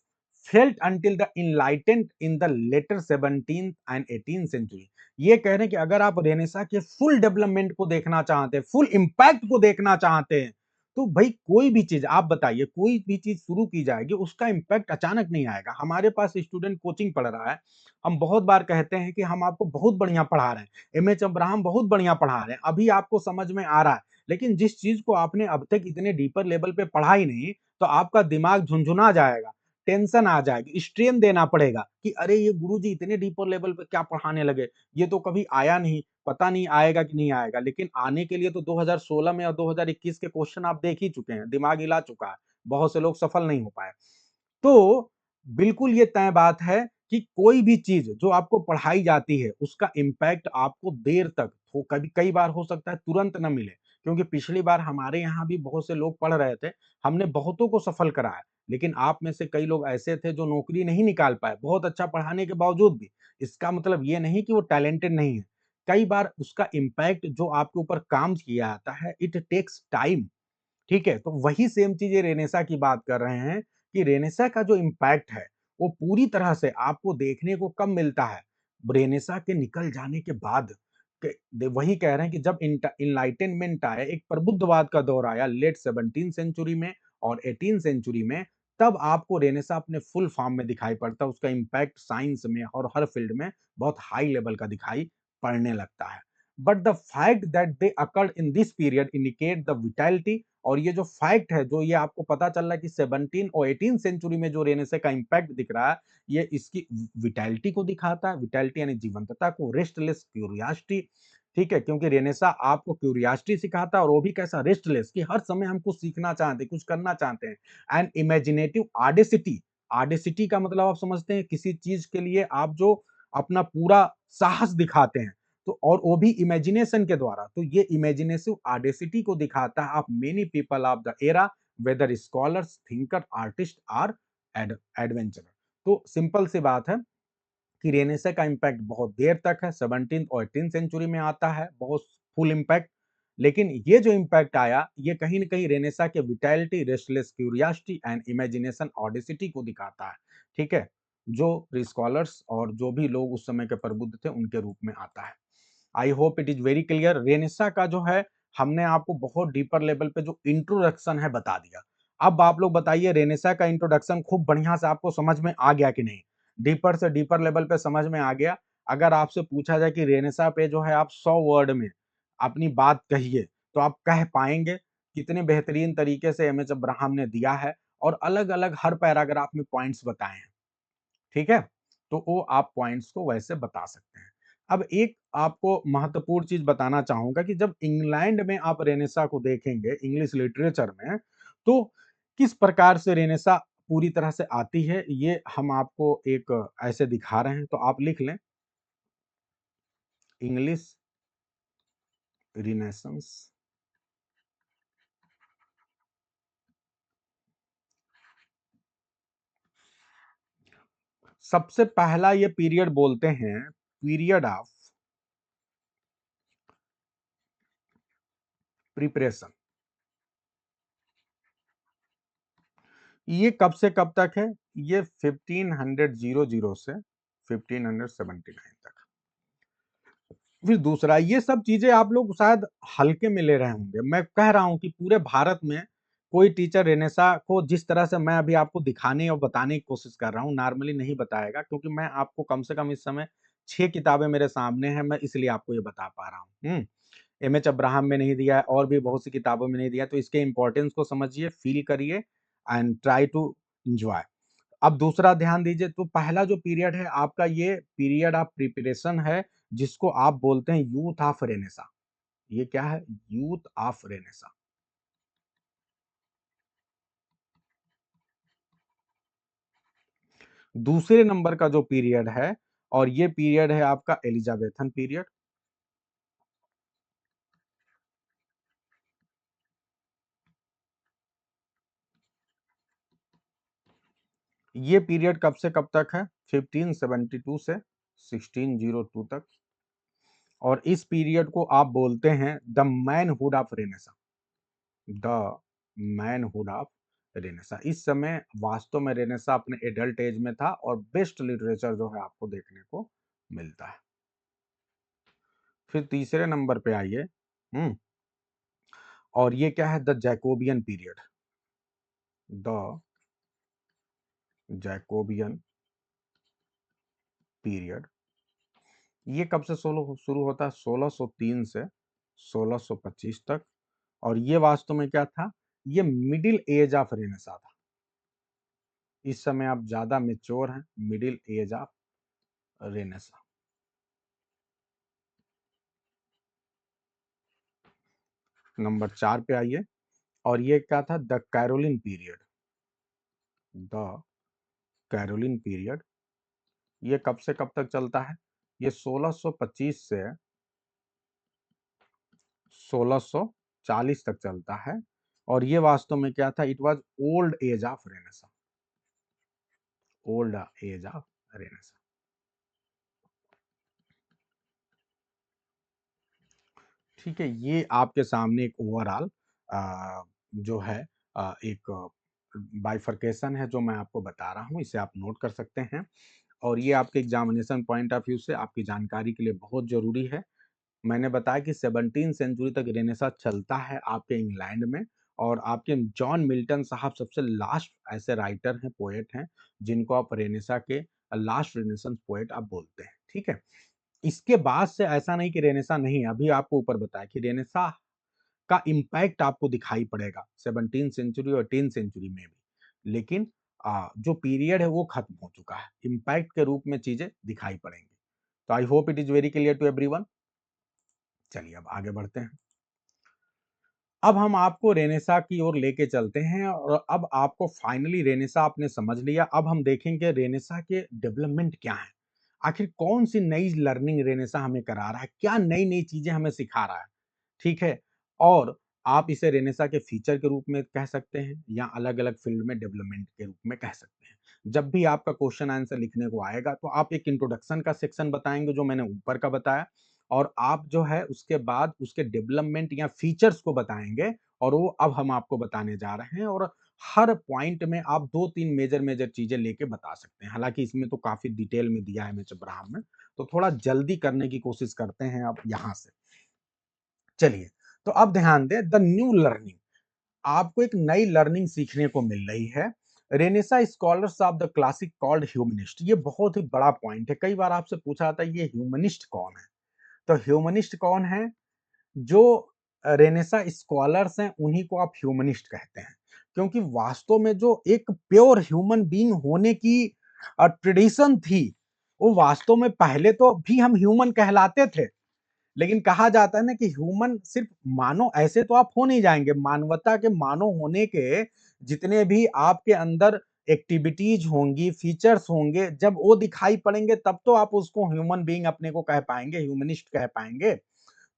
felt until the enlightened in the later 17th and 18th century। ये कह रहे हैं कि अगर आप रेनेसा के फुल डेवलपमेंट को देखना चाहते हैं, फुल इम्पैक्ट को देखना चाहते हैं, तो भाई कोई भी चीज आप बताइए, कोई भी चीज शुरू की जाएगी उसका इम्पैक्ट अचानक नहीं आएगा। हमारे पास स्टूडेंट कोचिंग पढ़ रहा है, हम बहुत बार कहते हैं कि हम आपको बहुत बढ़िया पढ़ा रहे हैं, एमएच अब्राहम बहुत बढ़िया पढ़ा रहे हैं, अभी आपको समझ में आ रहा है, लेकिन जिस चीज को आपने अब तक इतने डीपर लेवल पे पढ़ा ही नहीं, तो आपका दिमाग झुंझुना जाएगा, टेंशन आ जाएगी, स्ट्रेन देना पड़ेगा कि अरे ये गुरुजी इतने डीपर लेवल पे क्या पढ़ाने लगे, ये तो कभी आया नहीं, पता नहीं आएगा कि नहीं आएगा। लेकिन आने के लिए तो 2016 में और 2021 के क्वेश्चन आप देख ही चुके हैं, दिमाग हिला चुका है, बहुत से लोग सफल नहीं हो पाए। तो बिल्कुल ये तय बात है कि कोई भी चीज जो आपको पढ़ाई जाती है उसका इम्पैक्ट आपको देर तक, हो कभी कई बार हो सकता है तुरंत न मिले, क्योंकि पिछली बार हमारे यहाँ भी बहुत से लोग पढ़ रहे थे, हमने बहुतों को सफल कराया, लेकिन आप में से कई लोग ऐसे थे जो नौकरी नहीं निकाल पाए बहुत अच्छा पढ़ाने के बावजूद भी। इसका मतलब ये नहीं कि वो टैलेंटेड नहीं है, कई बार उसका इम्पैक्ट जो आपके ऊपर काम किया जाता है, इट टेक्स टाइम, ठीक है? तो वही सेम चीज़ ये रेनेसा की बात कर रहे हैं कि रेनेसा का जो इम्पैक्ट है, वो पूरी तरह से आपको देखने को कब मिलता है? रेनेसा के निकल जाने के बाद। वही कह रहे हैं कि जब इनलाइटनमेंट आया, एक प्रबुद्धवाद का दौर आया लेट 17th सेंचुरी में और 18th सेंचुरी में, तब आपको रेनेसा अपने फुल फॉर्म में दिखाई पड़ता है। उसका इम्पैक्ट साइंस में और हर फील्ड में बहुत हाई लेवल का दिखाई पड़ने लगता है। But the fact that they occurred in this period indicate the vitality, और ये जो फैक्ट है, जो ये आपको पता चल रहा है कि 17 और 18 सेंचुरी में जो रेनेसा का इम्पैक्ट दिख रहा है, ये इसकी विटैलिटी को दिखाता है। विटैलिटी यानी जीवंतता को, रेस्टलेस क्यूरियोसिटी, ठीक है? क्योंकि रेनेसा आपको क्यूरियोसिटी सिखाता है, और वो भी कैसा, रेस्टलेस, कि हर समय हम कुछ सीखना चाहते हैं, कुछ करना चाहते हैं। एंड इमेजिनेटिव ऑडेसिटी, ऑडेसिटी का मतलब आप समझते हैं, किसी चीज के लिए आप जो अपना पूरा साहस दिखाते हैं, तो और वो भी इमेजिनेशन के द्वारा, तो ये इमेजिनेटिव ऑडेसिटी को दिखाता है of many people of the era, whether scholars, thinker, artist or adventurer. तो सिंपल सी बात है कि रेनेसा का इम्पैक्ट बहुत देर तक है, 17th और 18th सेंचुरी में आता है बहुत फुल इम्पैक्ट। लेकिन ये जो इम्पैक्ट आया, ये कहीं न कहीं रेनेसा के vitality, restless curiosity and imagination audacity को दिखाता है, ठीक है? जो स्कॉलर्स और जो भी लोग उस समय के प्रबुद्ध थे, उनके रूप में आता है। I hope it is very clear. Renaissance का जो है, हमने आपको बहुत डीपर लेवल पे जो इंट्रोडक्शन है बता दिया। अब आप लोग बताइए, रेनेसा का इंट्रोडक्शन खूब बढ़िया से आपको समझ में आ गया कि नहीं? डीपर से डीपर लेवल पे समझ में आ गया। अगर आपसे पूछा जाए कि रेनेसा पे जो है आप 100 वर्ड में अपनी बात कहिए, तो आप कह पाएंगे? कितने बेहतरीन तरीके से एम एच अब्राहम ने दिया है, और अलग अलग हर पैराग्राफ में पॉइंट्स बताए हैं, ठीक है? तो वो आप पॉइंट्स को वैसे बता सकते हैं। अब एक आपको महत्वपूर्ण चीज़ बताना चाहूँगा कि जब इंग्लैंड में आप रेनेसा को देखेंगे, इंग्लिश लिटरेचर में, तो किस प्रकार से रेनेसा पूरी तरह से आती है, ये हम आपको एक ऐसे दिखा रहे हैं, तो आप लिख लें, इंग्लिश रिनेसेंस। सबसे पहला ये पीरियड बोलते हैं, पीरियड ऑफ प्रिपरेशन। ये कब से कब तक है? ये 1500 से 1579 तक। फिर दूसरा, ये सब चीजें आप लोग शायद हल्के में ले रहे होंगे। मैं कह रहा हूं कि पूरे भारत में कोई टीचर रेनेसा को जिस तरह से मैं अभी आपको दिखाने और बताने की कोशिश कर रहा हूँ, नॉर्मली नहीं बताएगा, क्योंकि मैं आपको कम से कम इस समय 6 किताबें मेरे सामने हैं, मैं इसलिए आपको ये बता पा रहा हूँ। एम.एच. अब्राहम में नहीं दिया है, और भी बहुत सी किताबों में नहीं दिया है, तो इसके इम्पोर्टेंस को समझिए, फ़ील करिए एंड ट्राई टू एन्जॉय। अब दूसरा ध्यान दीजिए, तो पहला जो पीरियड है आपका, ये पीरियड ऑफ प्रिपरेशन है, जिसको आप बोलते हैं यूथ ऑफ रेनेसा। ये क्या है? Youth of Renaissance. दूसरे नंबर का जो पीरियड है, और ये पीरियड है आपका एलिजाबेथन पीरियड। ये पीरियड कब से कब तक है? 1572 से 1602 तक। और इस पीरियड को आप बोलते हैं the manhood of Renaissance. The manhood of Renaissance. इस समय वास्तव में रेनेसा अपने एडल्ट एज में था, और बेस्ट लिटरेचर जो है आपको देखने को मिलता है। फिर तीसरे नंबर पे आइए। और ये क्या है? The Jacobean period. The Jacobean period. ये कब से सोलो शुरू होता है? 1603 से 1625 तक। और ये वास्तव में क्या था? ये मिडिल एज ऑफ रेनेसा था। इस समय आप ज्यादा मेच्योर हैं, middle age of renaissance. Number 4 पे आइए। और ये क्या था? The Caroline period. The Caroline period. ये कब से कब तक चलता है? ये 1625 से 1640 तक चलता है। और ये वास्तव में क्या था? It was old age of Renaissance. Old age of Renaissance. ठीक है, ये आपके सामने एक ओवरऑल जो है एक बाइफरकेशन है जो मैं आपको बता रहा हूँ, इसे आप नोट कर सकते हैं और ये आपके एग्जामिनेशन पॉइंट ऑफ व्यू से आपकी जानकारी के लिए बहुत ज़रूरी है। मैंने बताया कि 17वीं सेंचुरी तक रेनेसां चलता है आपके इंग्लैंड में और आपके जॉन मिल्टन साहब सबसे लास्ट ऐसे राइटर हैं, पोएट हैं, जिनको आप रेनेसां के लास्ट रेनेसांस पोएट आप बोलते हैं, ठीक है? इसके बाद से ऐसा नहीं कि रेनेसां नहीं है, अभी आपको ऊपर बताया कि रेनेसां का इम्पैक्ट आपको दिखाई पड़ेगा 17वीं सेंचुरी और 18वीं सेंचुरी में भी। लेकिन जो पीरियड है वो खत्म हो चुका है। इम्पैक्ट के रूप में चीज़ें दिखाई पड़ेंगी। तो I hope it is very clear to everyone. चलिए अब आगे बढ़ते हैं। अब हम आपको रेनेसां की ओर लेके चलते हैं और अब आपको फाइनली रेनेसां आपने समझ लिया। अब हम देखेंगे रेनेसां के डेवलपमेंट क्या है? आखिर कौन-सी नई लर्निंग रेनेसां हमें करा रहा है? क्या नई-नई चीज़ें हमें सिखा रहा है? ठीक है? और आप इसे रेनेसां के फीचर के रूप में कह सकते हैं या अलग-अलग फील्ड में डेवलपमेंट के रूप में कह सकते हैं। जब भी आपका क्वेश्चन आंसर लिखने को आएगा तो आप एक इंट्रोडक्शन का सेक्शन बताएँगे जो मैंने ऊपर का बताया और आप जो है उसके बाद उसके डेवलपमेंट या फीचर्स को बताएँगे और वो अब हम आपको बताने जा रहे हैं और हर पॉइंट में आप 2-3 मेजर चीज़ें लेके बता सकते हैं। हालाँकि इसमें तो काफ़ी डिटेल में दिया है एमएच अब्राहम में, तो थोड़ा जल्दी करने की कोशिश करते हैं अब यहाँ से। चलिए, तो अब ध्यान दें द न्यू लर्निंग आपको एक नई लर्निंग सीखने को मिल रही है। Renaissance scholars of the classic called humanist ये बहुत ही बड़ा पॉइंट है। कई बार आपसे पूछा जाता है ये ह्यूमनिस्ट कौन है? तो ह्यूमनिस्ट कौन है? जो रेनेसां स्कॉलर्स हैं उन्हीं को आप ह्यूमनिस्ट कहते हैं। क्योंकि वास्तव में जो एक प्योर ह्यूमन बीइंग होने की ट्रेडिशन थी, वो वास्तव में पहले तो भी हम ह्यूमन कहलाते थे। लेकिन कहा जाता है ना कि ह्यूमन सिर्फ मानव ऐसे तो आप हो नहीं जाएंगे। मानवता के मानव होने के जितने भी आपके अंदर एक्टिविटीज होंगी, फीचर्स होंगे, जब वो दिखाई पड़ेंगे तब तो आप उसको ह्यूमन बीइंग अपने को कह पाएंगे, ह्यूमनिस्ट कह पाएंगे।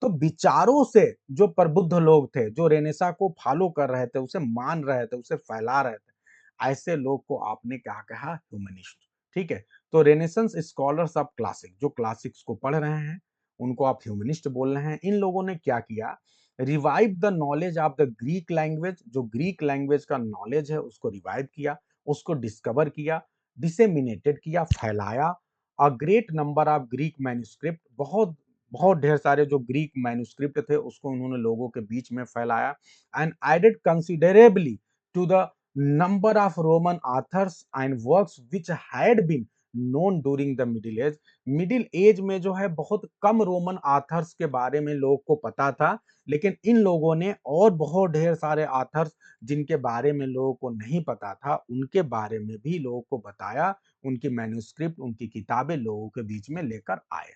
तो विचारों से जो प्रबुद्ध लोग थे, जो रेनेसां को फॉलो कर रहे थे, उसे मान रहे थे, उसे फैला रहे थे, ऐसे लोग को आपने क्या कहा? ह्यूमनिस्ट। ठीक है? तो रेनेसांस स्कॉलर्स ऑफ क्लासिक जो क्लासिक्स को पढ़ रहे हैं, उनको आप ह्यूमनिस्ट बोल रहे हैं। इन लोगों ने क्या किया? Revive the knowledge of the Greek language जो ग्रीक लैंग्वेज का नॉलेज है उसको रिवाइव किया, उसको डिस्कवर किया, डिसेमिनेटेड किया, फैलाया। A great number of Greek manuscript बहुत बहुत ढेर सारे जो ग्रीक मैन्युस्क्रिप्ट थे उसको उन्होंने लोगों के बीच में फैलाया and added considerably to the number of Roman authors and works which had been known during the middle age. Middle age में जो है बहुत कम रोमन ऑथर्स के बारे में लोग को पता था, लेकिन इन लोगों ने और बहुत ढेर सारे ऑथर्स जिनके बारे में लोगों को नहीं पता था उनके बारे में भी लोगों को बताया, उनकी मैन्युस्क्रिप्ट उनकी किताबें लोगों के बीच में लेकर आए।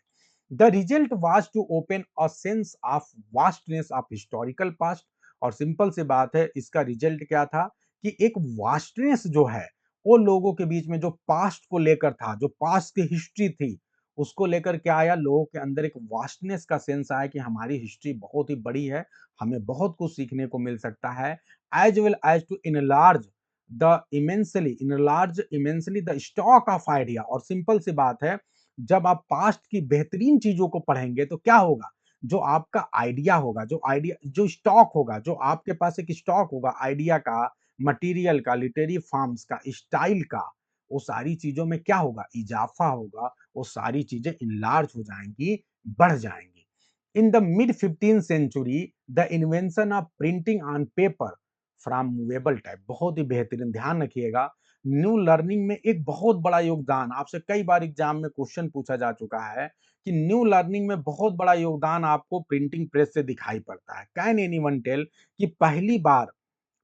The result was to open a sense of vastness of historical past। और सिंपल सी बात है इसका रिजल्ट क्या था कि एक वास्टनेस जो है वो लोगों के बीच में जो पास्ट को लेकर था, जो पास्ट की हिस्ट्री थी उसको लेकर क्या आया, लोगों के अंदर एक वास्टनेस का सेंस आया कि हमारी हिस्ट्री बहुत ही बड़ी है, हमें बहुत कुछ सीखने को मिल सकता है। As well as to enlarge immensely the stock of idea. और सिंपल सी बात है जब आप पास्ट की बेहतरीन चीजों को पढ़ेंगे तो क्या होगा, जो आपका आइडिया होगा, जो आइडिया जो स्टॉक होगा, जो आपके पास एक स्टॉक होगा आइडिया का, मटेरियल का, लिटरेरी फॉर्म्स का, स्टाइल का, वो सारी चीजों में क्या होगा, इजाफा होगा। वो सारी चीजें इनलार्ज हो जाएंगी, बढ़ जाएंगी। In the mid 15th century the invention of printing on paper from movable type बहुत ही बेहतरीन, ध्यान रखिएगा। न्यू लर्निंग में एक बहुत बड़ा योगदान आपसे कई बार एग्जाम में क्वेश्चन पूछा जा चुका है कि न्यू लर्निंग में बहुत बड़ा योगदान आपको प्रिंटिंग प्रेस से दिखाई पड़ता है। कैन एनीवन टेल कि पहली बार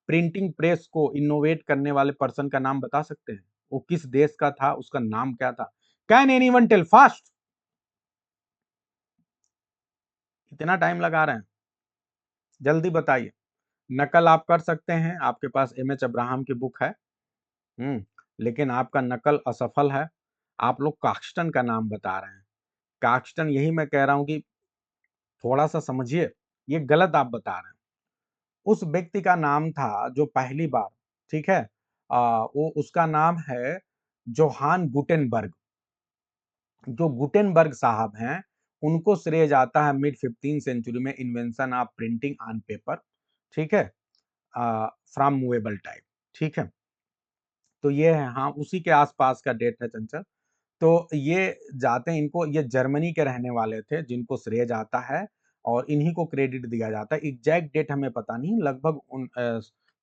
प्रिंटिंग प्रेस को इनोवेट करने वाले पर्सन का नाम बता सकते हैं? वो किस देश का था, उसका नाम क्या था? Can anyone tell fast? इतना टाइम लगा रहे हैं, जल्दी बताइए। नकल आप कर सकते हैं, आपके पास एमएच अब्राहम की बुक है। लेकिन आपका नकल असफल है। आप लोग काक्सटन का नाम बता रहे हैं। काक्सटन, यही मैं कह रहा हूं कि थोड़ा सा समझिए, ये गलत आप बता रहे हैं। उस व्यक्ति का नाम था जो पहली बार, ठीक है, वो उसका नाम है जोहान गुटेनबर्ग। जो गुटेनबर्ग साहब हैं उनको श्रेय जाता है मिड 15th सेंचुरी में invention of printing on paper, ठीक है, फ्रॉम मूवेबल टाइप, ठीक है। तो ये है, हाँ, उसी के आसपास का डेट है चंचल। तो ये जाते हैं, इनको, ये जर्मनी के रहने वाले थे जिनको श्रेय जाता है और इन्हीं को क्रेडिट दिया जाता है। एग्जैक्ट डेट हमें पता नहीं, लगभग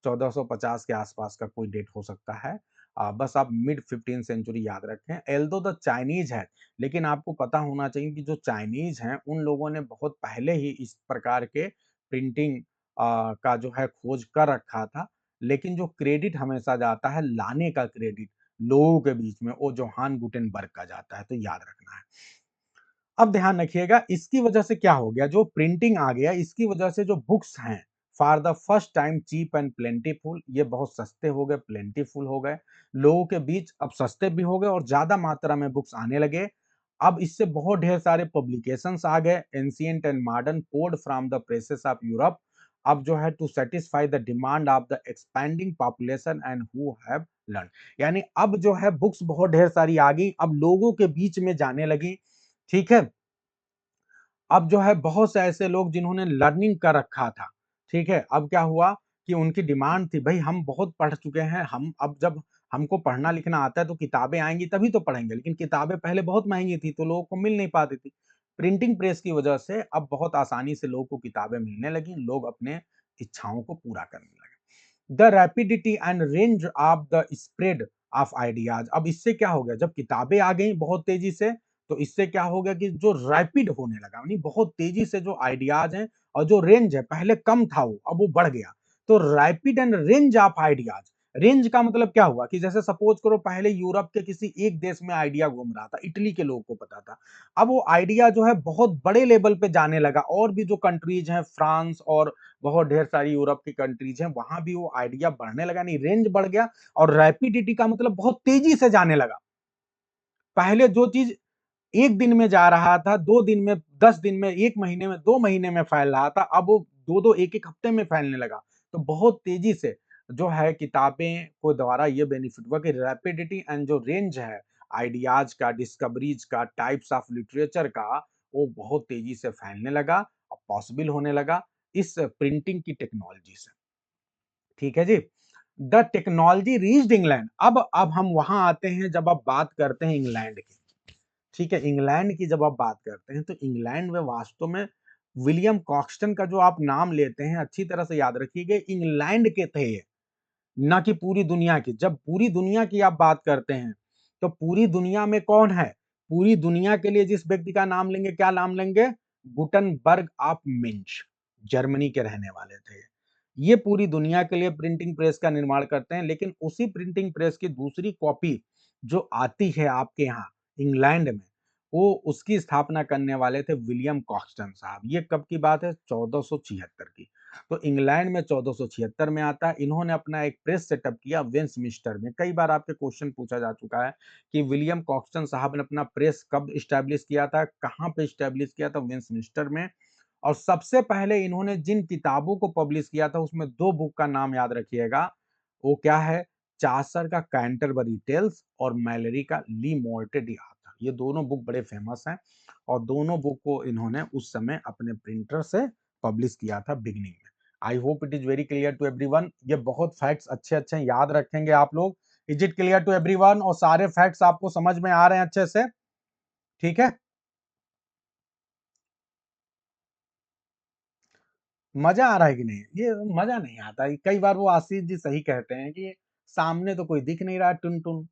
1450 के आसपास का कोई डेट हो सकता है। बस आप मिड 15th सेंचुरी याद रखें। एल्दो द चाइनीज है, लेकिन आपको पता होना चाहिए कि जो चाइनीज हैं उन लोगों ने बहुत पहले ही इस प्रकार के प्रिंटिंग का जो है खोज कर रखा था, लेकिन जो क्रेडिट हमेशा जाता है, लाने का क्रेडिट लोगों के बीच में, वो जोहान गुटेनबर्ग का जाता है, तो याद रखना है। अब ध्यान रखिएगा, इसकी वजह से क्या हो गया, जो प्रिंटिंग आ गया इसकी वजह से जो बुक्स हैं, for the first time cheap and plentiful, ये बहुत सस्ते हो गए, प्लेंटीफुल हो गए, लोगों के बीच अब सस्ते भी हो गए और ज्यादा मात्रा में बुक्स आने लगे। अब इससे बहुत ढेर सारे पब्लिकेशंस आ गए, ancient and modern poured from the presses of Europe. अब जो है to satisfy the demand of the expanding population and who have learn, यानी अब जो है बुक्स बहुत ढेर सारी आ गई, अब लोगों के बीच में जाने लगी, ठीक है। अब जो है बहुत से ऐसे लोग जिन्होंने लर्निंग कर रखा था, ठीक है, अब क्या हुआ कि उनकी डिमांड थी, भाई हम बहुत पढ़ चुके हैं, हम अब जब हमको पढ़ना लिखना आता है तो किताबें आएंगी तभी तो पढ़ेंगे, लेकिन किताबें पहले बहुत महंगी थी तो लोगों को मिल नहीं पाती थी। प्रिंटिंग प्रेस की वजह से अब बहुत आसानी से लोगों को किताबें मिलने लगी, लोग अपने इच्छाओं को पूरा करने लगे। The rapidity and range of the spread of ideas, अब इससे क्या हो गया, जब किताबें आ गई बहुत तेजी से, तो इससे क्या हो गया कि जो रैपिड होने लगा, यानी बहुत तेजी से जो आइडियाज हैं और जो रेंज है, पहले कम था वो, अब वो बढ़ गया। तो rapid and range of ideas, range का मतलब क्या हुआ कि जैसे सपोज करो पहले यूरोप के किसी एक देश में आइडिया घूम रहा था, इटली के लोगों को पता था, अब वो आइडिया जो है बहुत बड़े लेवल पे जाने लगा, और भी जो कंट्रीज हैं, फ्रांस और बहुत ढेर सारी यूरोप की कंट्रीज हैं, वहां भी वो आइडिया बढ़ने लगा, नहीं रेंज बढ़ गया। और रैपिडिटी का मतलब बहुत तेजी से जाने लगा। पहले जो चीज एक दिन में जा रहा था, 2 दिन में, 10 दिन में, 1 महीने में, 2 महीने में फैल रहा था, अब वो दो दो एक एक हफ्ते में फैलने लगा। तो बहुत तेजी से जो है किताबें को द्वारा ये बेनिफिट हुआ कि रैपिडिटी एंड जो रेंज है आइडियाज का, डिस्कवरीज का, टाइप्स ऑफ लिटरेचर का, वो बहुत तेजी से फैलने लगा और पॉसिबल होने लगा इस प्रिंटिंग की टेक्नोलॉजी से, ठीक है जी। द टेक्नोलॉजी रीच्ड इंग्लैंड, अब हम वहां आते हैं जब आप बात करते हैं इंग्लैंड की, ठीक है, इंग्लैंड की जब आप बात करते हैं तो इंग्लैंड में वास्तव में विलियम कॉक्सटन का जो आप नाम लेते हैं, अच्छी तरह से याद रखिएगा, इंग्लैंड के थे ये, ना कि पूरी दुनिया की। जब पूरी दुनिया की आप बात करते हैं तो पूरी दुनिया में कौन है, पूरी दुनिया के लिए जिस व्यक्ति का नाम लेंगे, क्या नाम लेंगे, गुटनबर्ग ऑफ मिंच, जर्मनी के रहने वाले थे। ये पूरी दुनिया के लिए प्रिंटिंग प्रेस का निर्माण करते हैं, लेकिन उसी प्रिंटिंग प्रेस की दूसरी कॉपी जो आती है आपके यहाँ इंग्लैंड में, वो उसकी स्थापना करने वाले थे विलियम कॉक्सटन साहब। ये कब की बात है, 1476 की। तो इंग्लैंड में 1476 में आता है। इन्होंने अपना एक प्रेस सेटअप किया वेस्टमिंस्टर में। कई बार आपके क्वेश्चन पूछा जा चुका है कि विलियम कॉक्सटन साहब ने अपना प्रेस कब स्टैब्लिश किया था, कहाँ पे स्टैब्लिश किया था, वेस्टमिंस्टर में। और सबसे पहले इन्होंने जिन किताबों को पब्लिश किया था उसमें 2 बुक का नाम याद रखिएगा, वो क्या है, चासर का कैंटरबरी टेल्स और मैलरी का ली मोर्टे डी आर्थर। ये दोनों बुक बड़े फेमस हैं और दोनों बुक को इन्होंने उस समय अपने प्रिंटर से पब्लिश किया था बिगनिंग में। I hope it is very clear to everyone. ये बहुत फैक्ट्स अच्छे अच्छे याद रखेंगे आप लोग। Is it clear to everyone, और सारे फैक्ट्स आपको समझ में आ रहे हैं अच्छे से, ठीक है। मजा आ रहा है कि नहीं, ये मजा नहीं आता। कई बार वो आशीष जी सही कहते हैं कि सामने तो कोई दिख नहीं रहा, टुन टुन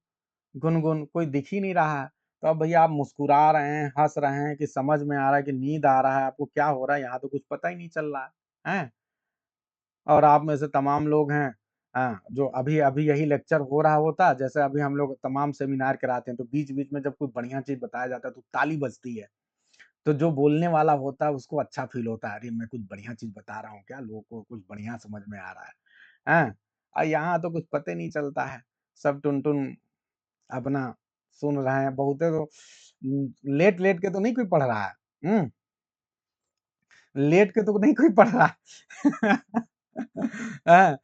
गुनगुन कोई दिख ही नहीं रहा है, तो अब भैया आप मुस्कुरा रहे हैं, हंस रहे हैं कि समझ में आ रहा है कि नींद आ रहा है, आपको क्या हो रहा है, यहाँ तो कुछ पता ही नहीं चल रहा है, हैं? और आप में से तमाम लोग हैं, हाँ, जो अभी अभी यही लेक्चर हो रहा होता, जैसे अभी हम लोग तमाम सेमिनार कराते हैं तो बीच बीच में जब कोई बढ़िया चीज बताया जाता है तो ताली बजती है, तो जो बोलने वाला होता है उसको अच्छा फील होता है, अरे मैं कुछ बढ़िया चीज बता रहा हूँ, क्या लोगों को कुछ बढ़िया समझ में आ रहा है, हैं? और यहाँ तो कुछ पता नहीं चलता है, सब टुन टुन अपना सुन रहे हैं। बहुते तो लेट लेट के तो नहीं कोई पढ़ रहा है, लेट के तो नहीं कोई पढ़ रहा है। हैं?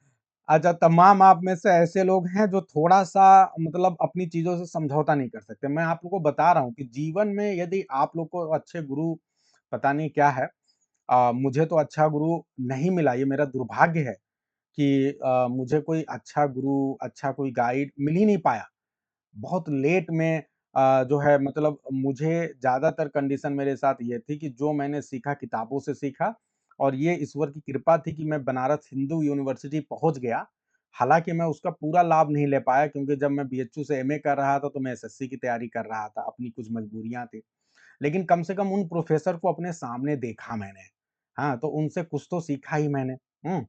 अच्छा, तमाम आप में से ऐसे लोग हैं जो थोड़ा-सा मतलब अपनी चीज़ों से समझौता नहीं कर सकते। मैं आप लोग को बता रहा हूँ कि जीवन में यदि आप लोग को अच्छे गुरु पता नहीं क्या है। मुझे तो अच्छा गुरु नहीं मिला, ये मेरा दुर्भाग्य है कि मुझे कोई अच्छा गुरु, अच्छा कोई गाइड मिल ही नहीं पाया। बहुत लेट में जो है मतलब मुझे ज़्यादातर कंडीशन मेरे साथ ये थी कि जो मैंने सीखा किताबों से सीखा और ये ईश्वर की कृपा थी कि मैं बनारस हिंदू यूनिवर्सिटी पहुँच गया। हालाँकि मैं उसका पूरा लाभ नहीं ले पाया क्योंकि जब मैं बीएचयू से एमए कर रहा था तो मैं एसएससी की तैयारी कर रहा था, अपनी कुछ मजबूरियाँ थी। लेकिन कम से कम उन प्रोफ़ेसर को अपने सामने देखा मैंने। हाँ, तो उनसे कुछ तो सीखा ही मैंने। हुँ।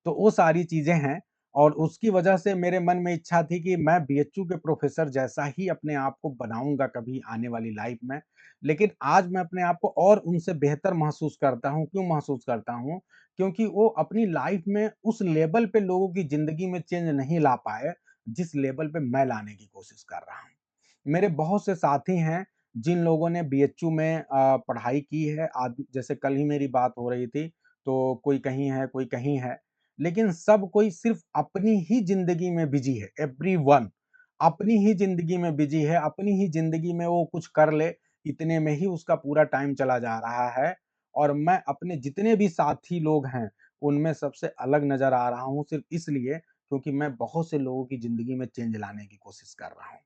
तो वो सारी चीज़ें हैं और उसकी वजह से मेरे मन में इच्छा थी कि मैं बीएचयू के प्रोफ़ेसर जैसा ही अपने आप को बनाऊँगा कभी आने वाली लाइफ़ में। लेकिन आज मैं अपने आप को और उनसे बेहतर महसूस करता हूँ। क्यों महसूस करता हूँ? क्योंकि वो अपनी लाइफ़ में उस लेवल पे लोगों की ज़िंदगी में चेंज नहीं ला पाए, जिस लेवल पे मैं लाने की कोशिश कर रहा हूँ। मेरे बहुत से साथी हैं, जिन लोगों ने बीएचयू में पढ़ाई की है। आज जैसे कल ही मेरी बात हो रही थी, तो कोई कहीं है, कोई कहीं है। लेकिन सब कोई सिर्फ़ अपनी ही ज़िंदगी में बिज़ी है, एवरीवन अपनी ही ज़िंदगी में बिज़ी है, अपनी ही ज़िंदगी में वो कुछ कर ले, इतने में ही उसका पूरा टाइम चला जा रहा है। और मैं अपने जितने भी साथी लोग हैं, उनमें सबसे अलग नज़र आ रहा हूँ सिर्फ़ इसलिए क्योंकि मैं बहुत से लोगों की ज़िंदगी में चेंज लाने की कोशिश कर रहा हूँ।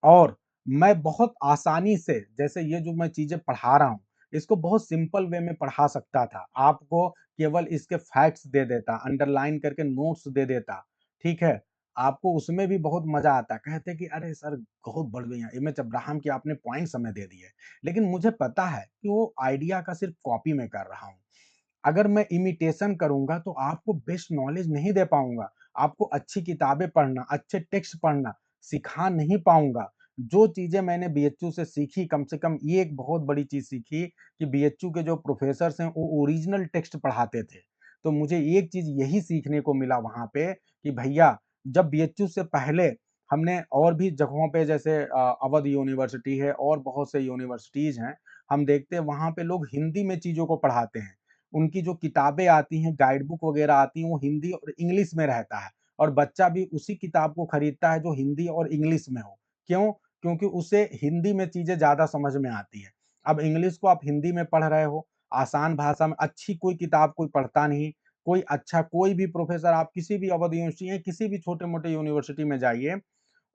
और मैं बहुत आसानी से जैसे ये जो मैं चीज़ें पढ़ा रहा हूँ, इसको बहुत सिंपल वे में पढ़ा सकता था। आपको केवल इसके फैक्ट्स दे देता, अंडरलाइन करके नोट्स दे देता, ठीक है? आपको उसमें भी बहुत मज़ा आता। कहते कि अरे सर बहुत बढ़िया, एमएच अब्राहम के आपने पॉइंट्स हमें दे दिए। लेकिन मुझे पता है कि वो आइडिया का सिर्फ़ कॉपी मैं कर रहा हूँ। अगर मैं इमिटेशन करूँगा तो आपको बेस्ट नॉलेज नहीं दे पाऊँगा। आपको अच्छी किताबें पढ़ना, अच्छे टेक्स्ट पढ़ना सिखा नहीं पाऊँगा। जो चीज़ें मैंने बीएचयू से सीखी कम से कम ये एक बहुत बड़ी चीज़ सीखी कि बीएचयू के जो प्रोफ़ेसर्स हैं वो ओरिजिनल टेक्स्ट पढ़ाते थे। तो मुझे एक चीज़ यही सीखने को मिला वहाँ पे कि भैया जब बीएचयू से पहले हमने और भी जगहों पे जैसे अवध यूनिवर्सिटी है और बहुत से यूनिवर्सिटीज़ हैं, हम देखते हैं वहाँ पे लोग हिंदी में चीज़ों को पढ़ाते हैं। उनकी जो किताबें आती हैं, गाइड बुक वगैरह आती हैं, वो हिंदी और इंग्लिश में रहता है और बच्चा भी उसी किताब को खरीदता है जो हिंदी और इंग्लिश में हो। क्यों? क्योंकि उसे हिंदी में चीज़ें ज़्यादा समझ में आती हैं। अब इंग्लिश को आप हिंदी में पढ़ रहे हो, आसान भाषा में अच्छी कोई किताब कोई पढ़ता नहीं, कोई अच्छा कोई भी प्रोफ़ेसर आप किसी भी अवध यूनिवर्सिटी या किसी भी छोटे-मोटे यूनिवर्सिटी में जाइए,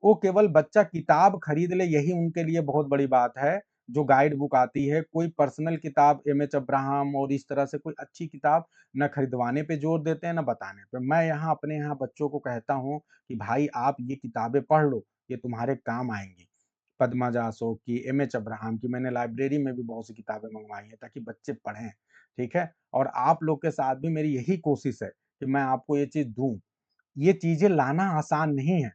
वो केवल बच्चा किताब खरीद ले यही उनके लिए बहुत बड़ी बात है। जो गाइड बुक आती है, कोई पर्सनल किताब एमएच अब्राहम और इस तरह से कोई अच्छी किताब ना खरीदवाने पे ज़ोर देते हैं, ना बताने पे। मैं यहाँ अपने यहाँ बच्चों को कहता हूँ कि भाई आप ये किताबें पढ़ लो, ये तुम्हारे काम आएँगी। पद्मजा अशोक की, एमएच अब्राहम की, मैंने लाइब्रेरी में भी बहुत सी किताबें मँगवाई हैं ताकि बच्चे पढ़ें, ठीक है? और आप लोग के साथ भी मेरी यही कोशिश है कि मैं आपको ये चीज़ दूँ। ये चीज़ें लाना आसान नहीं है।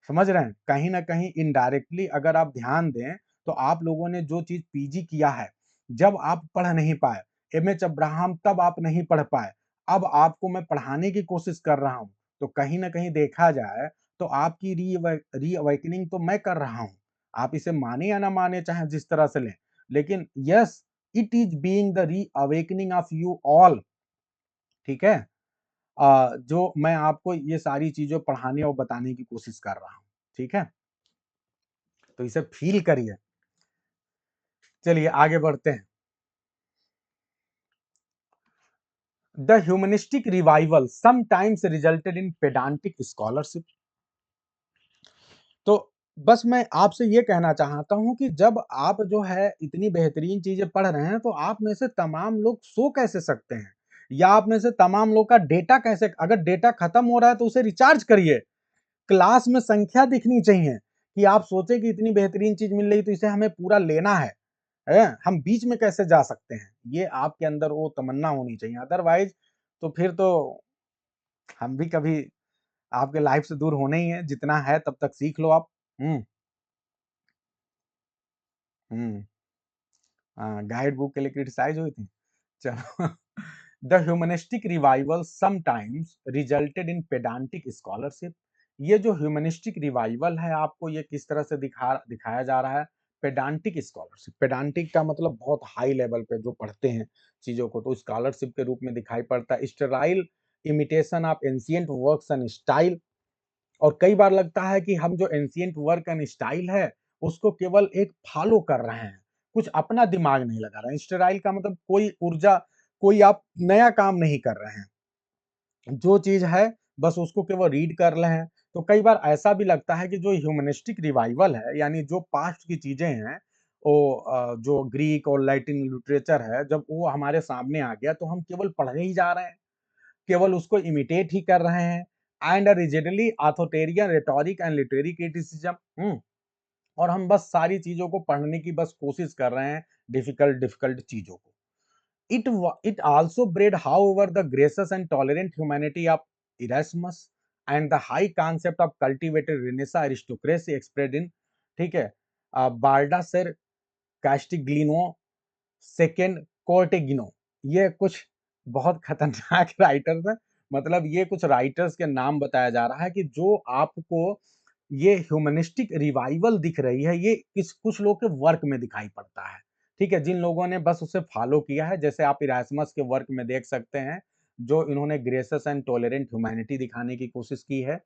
समझ रहे हैं? कहीं न कहीं इनडायरेक्टली अगर आप ध्यान दें, तो आप लोगों ने जो चीज़ पीजी किया है, जब आप पढ़ नहीं पाए, एमएच अब्राहम तब आप नहीं पढ़ पाए, अब आपको मैं पढ़ाने की कोशिश कर रहा हूँ, तो कहीं न कहीं देखा जाए, तो आपकी रीअवेकनिंग तो मैं कर रहा हूँ। आप इसे माने या ना माने, चाहे जिस तरह से लें, लेकिन yes, it is being the reawakening of you all, ठीक है? जो मैं आपको ये सारी चीज़ें पढ़ाने और बताने की कोशिश कर रहा हूँ, ठीक है? तो इसे फ़ील करिए। चलिए आगे बढ़ते हैं। The humanistic revival sometimes resulted in pedantic scholarship. तो बस मैं आपसे ये कहना चाहता हूँ कि जब आप जो है इतनी बेहतरीन चीज़ें पढ़ रहे हैं, तो आप में से तमाम लोग सो कैसे सकते हैं? या आप में से तमाम लोग का डेटा कैसे अगर डेटा खत्म हो रहा है तो उसे रिचार्ज करिए। क्लास में संख्या दिखनी चाहिए कि आप सोचे कि इतनी बेहतरीन चीज़ मिल रही है तो इसे हमें पूरा लेना है। हैं? हम बीच में कैसे जा सकते हैं? ये आपके अंदर वो तमन्ना होनी चाहिए, अदरवाइज़ तो फिर तो हम भी कभी आपके लाइफ़ से दूर होना ही है, जितना है तब तक सीख लो आप। हुँ, हुँ। हाँ, गाइड बुक के लिए क्रिटिसाइज़ हुई थी? चलो the humanistic revival sometimes resulted in pedantic scholarship. ये जो ह्यूमनिस्टिक रिवाइवल है आपको ये किस तरह से दिखाया जा रहा है? पेडांटिक स्कॉलरशिप। पेडांटिक का मतलब बहुत हाई लेवल पे जो पढ़ते हैं चीज़ों को, तो स्कॉलरशिप के रूप में दिखाई पड़ता है। Sterile imitation of ancient works and style. और कई बार लगता है कि हम जो एंशिएंट वर्क एंड स्टाइल है, उसको केवल एक फॉलो कर रहे हैं। कुछ अपना दिमाग नहीं लगा रहे हैं। स्टेराइल का मतलब कोई ऊर्जा, कोई आप नया काम नहीं कर रहे हैं। जो चीज़ है बस उसको केवल रीड कर रहे हैं। तो कई बार ऐसा भी लगता है कि जो ह्यूमनिस्टिक रिवाइवल है, यानी जो पास्ट की चीज़ें हैं, वो जो ग्रीक और लैटिन लिटरेचर है, जब वो हमारे सामने आ गया तो हम केवल पढ़े ही जा रहे हैं, केवल उसको इमिटेट ही कर रहे हैं। And rigidly authoritarian rhetoric and literary criticism, और हम बस सारी चीज़ों को पढ़ने की बस कोशिश कर रहे हैं, डिफिकल्ट डिफिकल्ट चीज़ों को। It also bred, however, the gracious and tolerant humanity of Erasmus and the high concept of cultivated Renaissance aristocracy expressed in, ठीक है, बाल्डासर कैस्टिग्लिनो सेकेंड कोर्टेगिनो। ये कुछ बहुत खतरनाक राइटर्स हैं। मतलब ये कुछ राइटर्स के नाम बताया जा रहा है कि जो आपको ये ह्यूमनिस्टिक रिवाइवल दिख रही है, ये किस कुछ लोग के वर्क में दिखाई पड़ता है। ठीक है, जिन लोगों ने बस उसे फॉलो किया है, जैसे आप इरास्मस के वर्क में देख सकते हैं, जो इन्होंने ग्रेसियस एंड टॉलरेंट ह्यूमैनिटी दिखाने की कोशिश की है।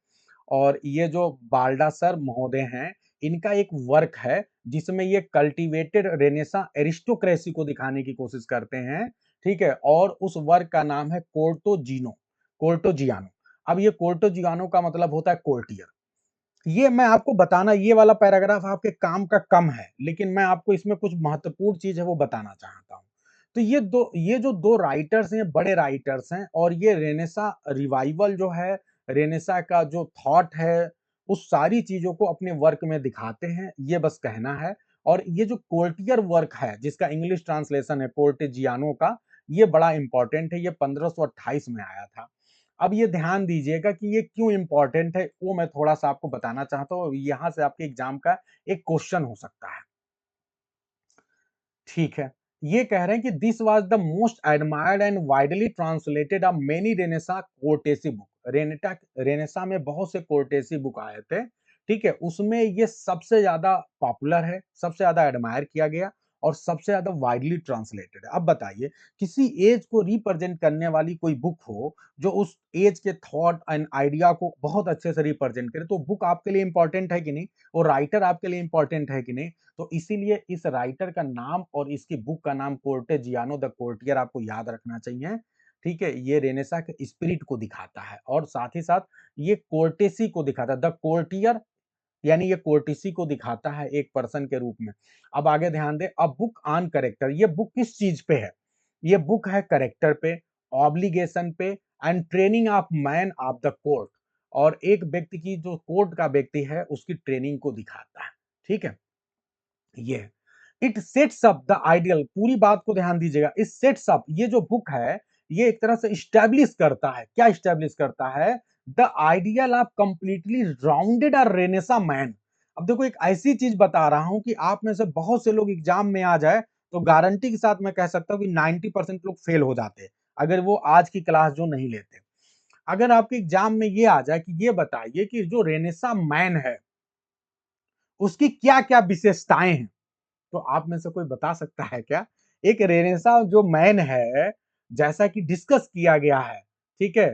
और ये जो बाल्डासर महोदय हैं, इनका एक वर्क है जिसमें ये कल्टीवेटेड रेनेसा एरिस्टोक्रेसी को दिखाने की कोशिश करते हैं। ठीक है, और उस वर्क का नाम है कोर्टोजियानो। अब ये कोर्टोजियानो का मतलब होता है कोर्टियर। ये मैं आपको बताना, ये वाला पैराग्राफ आपके काम का कम है, लेकिन मैं आपको इसमें कुछ महत्वपूर्ण चीज है वो बताना चाहता हूँ। तो ये जो दो राइटर्स हैं, बड़े राइटर्स हैं, और ये रेनेसा रिवाइवल जो है, रेनेसा का जो थॉट है, उस सारी चीजों को अपने वर्क में दिखाते हैं, ये बस कहना है। और ये जो कोर्टियर वर्क है, जिसका इंग्लिश ट्रांसलेशन है कोर्टेजियानो का, ये बड़ा इंपॉर्टेंट है। ये 1528 में आया था। अब ये ध्यान दीजिएगा कि ये क्यों इंपॉर्टेंट है, वो मैं थोड़ा सा आपको बताना चाहता हूँ। यहां से आपके एग्जाम का एक क्वेश्चन हो सकता है। ठीक है, ये कह रहे हैं कि this was the most admired and widely translated of many Renaissance courtesy book. Renaissance में बहुत से कोर्टेसी बुक आए थे। ठीक है, उसमें ये सबसे ज्यादा पॉपुलर है, सबसे ज्यादा एडमायर किया गया, और सबसे ज्यादा वाइडली ट्रांसलेटेड है। अब बताइए, किसी एज को रिप्रेजेंट करने वाली कोई बुक हो जो उस एज के थॉट एंड आइडिया को बहुत अच्छे से रिप्रेजेंट करे, तो बुक आपके लिए इंपॉर्टेंट है कि नहीं, और राइटर आपके लिए इंपॉर्टेंट है कि नहीं। तो इसीलिए इस राइटर का नाम और इसकी बुक का नाम कोर्टेजियानो द कोर्टियर आपको याद रखना चाहिए। ठीक है, ये रेनेसा के स्पिरिट को दिखाता है, और साथ ही साथ ये कोर्टेसी को दिखाता है। द कोर्टियर यानी ये कोर्टेसी को दिखाता है एक पर्सन के रूप में। अब आगे ध्यान दे, अब बुक ऑन करेक्टर, ये बुक किस चीज पे है? ये बुक है करेक्टर पे, ऑब्लिगेशन पे, and training of man of the court. और एक व्यक्ति की, जो कोर्ट का व्यक्ति है, उसकी ट्रेनिंग को दिखाता है। ठीक है, ये it sets up the ideal, पूरी बात को ध्यान दीजिएगा। इस सेट्स अप, ये जो बुक है, ये एक तरह से स्टैब्लिश करता है, क्या स्टैब्लिश करता है? The ideal of completely rounded और रेनेसा मैन। अब देखो, एक ऐसी चीज बता रहा हूं कि आप में से बहुत से लोग एग्जाम में आ जाए तो गारंटी के साथ मैं कह सकता हूं कि 90% लोग फेल हो जाते हैं, अगर वो आज की क्लास जो नहीं लेते। अगर आपके एग्जाम में ये आ जाए कि ये बताइए कि जो रेनेसा मैन है, उसकी क्या क्या विशेषताएं हैं, तो आप में से कोई बता सकता है क्या? एक रेनेसा जो मैन है, जैसा कि डिस्कस किया गया है, ठीक है,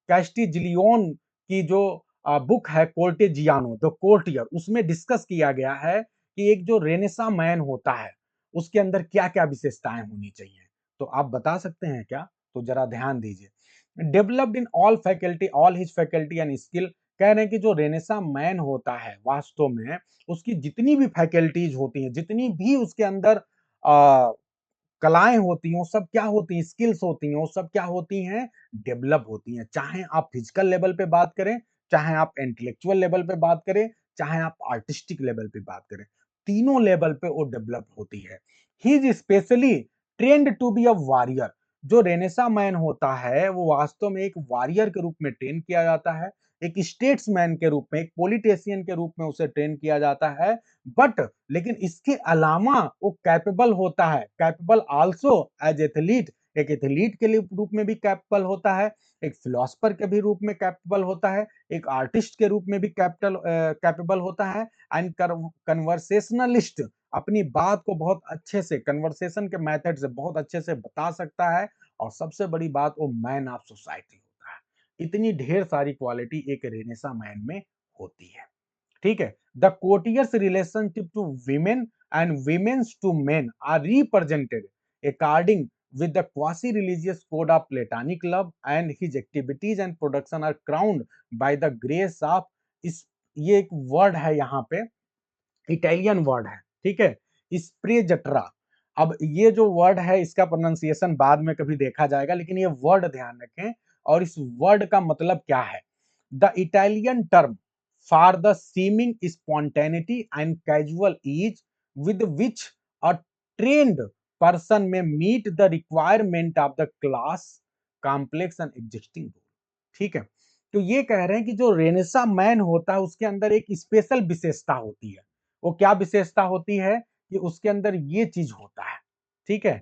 कैस्टिग्लियोन की जो बुक है कोर्टेजियानो द कोर्टियर, उसमें डिस्कस किया गया है कि एक जो रेनेसा मैन होता है, उसके अंदर क्या-क्या विशेषताएं होनी चाहिए। तो आप बता सकते हैं क्या? तो जरा ध्यान दीजिए। Developed in all his faculty and skill, कह रहे हैं कि जो रेनेसा मैन होता है, वास्तव में उसकी जितनी भी फैकल्टीज होती हैं, जितनी भी उसके अंदर कलाएं होती हैं, वो सब क्या होती हैं? स्किल्स होती हैं, वो सब क्या होती हैं? डेवलप होती हैं। चाहे आप फिजिकल लेवल पे बात करें, चाहे आप इंटेलेक्चुअल लेवल पे बात करें, चाहे आप आर्टिस्टिक लेवल पे बात करें, तीनों लेवल पे वो डेवलप होती है। He is specially trained to be a warrior. जो रेनेसा मैन होता है, वो वास्तव में एक वॉरियर के रूप में ट्रेन किया जाता है, एक स्टेट्समैन के रूप में, एक पॉलिटिशियन के रूप में उसे ट्रेन किया जाता है। बट लेकिन इसके अलावा वो कैपेबल होता है, कैपेबल आल्सो एज एथलीट, एक एथलीट के लिए रूप में भी कैपेबल होता है, एक फिलोसफर के भी रूप में कैपेबल होता है, एक आर्टिस्ट के रूप में भी कैपेबल होता है, एंड कन्वर्सेशनलिस्ट, अपनी बात को बहुत अच्छे से कन्वर्सेशन के मेथड से बहुत अच्छे से बता सकता है, और सबसे बड़ी बात, वो मैन ऑफ सोसाइटी होता है। इतनी ढेर सारी क्वालिटी एक रेनेसा मैन में होती है। ठीक है, The courtiers' relationship to women and women's to men are represented according with the quasi-religious code of platonic love, and his activities and production are crowned by the grace of इस ये एक वर्ड है यहाँ पे, इटालियन वर्ड है, ठीक है, स्प्रेजट्रा। अब ये जो वर्ड है इसका प्रोनाउंसिएशन बाद में कभी देखा जाएगा, लेकिन ये वर्ड ध्यान रखें और इस वर्ड का मतलब क्या है। The Italian term for the seeming spontaneity and casual ease with which a trained person may meet the requirement of the class complex and existing rule, ठीक है। तो ये कह रहे हैं कि जो रेनेसा मैन होता है उसके अंदर एक स्पेशल विशेषता होती है। वो क्या विशेषता होती है कि उसके अंदर ये चीज होता है, ठीक है।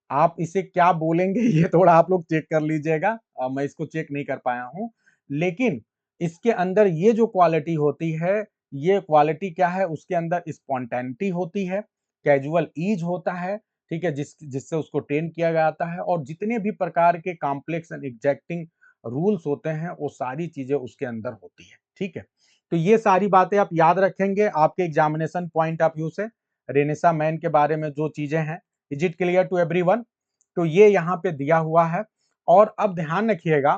आप इसे क्या बोलेंगे ये थोड़ा आप लोग चेक कर लीजिएगा, मैं इसको चेक नहीं कर पाया हूं, लेकिन इसके अंदर ये जो क्वालिटी होती है, ये क्वालिटी क्या है, उसके अंदर स्पॉन्टेनिटी होती है, कैजुअल ईज होता है, ठीक है, जिससे उसको ट्रेन किया जाता है, और जितने भी प्रकार के कॉम्प्लेक्स एंड एग्जैक्टिंग रूल्स होते हैं वो सारी चीजें उसके अंदर होती है, ठीक है। तो ये सारी बातें आप याद रखेंगे आपके एग्जामिनेशन पॉइंट ऑफ व्यू से, रेनेसा मैन के बारे में जो चीजें हैं। Is it clear to everyone? तो ये यहाँ पे दिया हुआ है। और अब ध्यान रखिएगा,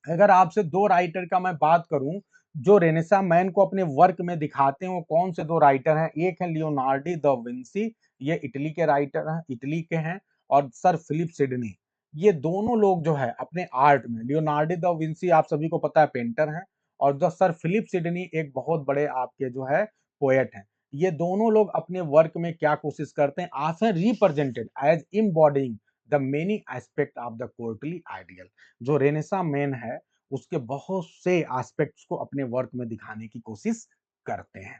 अगर आपसे दो राइटर का मैं बात करूं जो रेनेसा मैन को अपने वर्क में दिखाते हैं, वो कौन से दो राइटर हैं? एक है लियोनार्डो दा विंसी, ये इटली के राइटर हैं, इटली के हैं, और सर फिलिप सिडनी। ये दोनों लोग जो है अपने आर्ट में, लियोनार्डो दा विंसी आप सभी को पता है पेंटर हैं, और जो सर फिलिप सिडनी एक बहुत बड़े आपके जो है पोएट हैं। ये दोनों लोग अपने वर्क में क्या कोशिश करते हैं, are represented as embodying the many aspect of the courtly ideal. जो रेनेसा मैन है उसके बहुत से एस्पेक्ट्स को अपने वर्क में दिखाने की कोशिश करते हैं।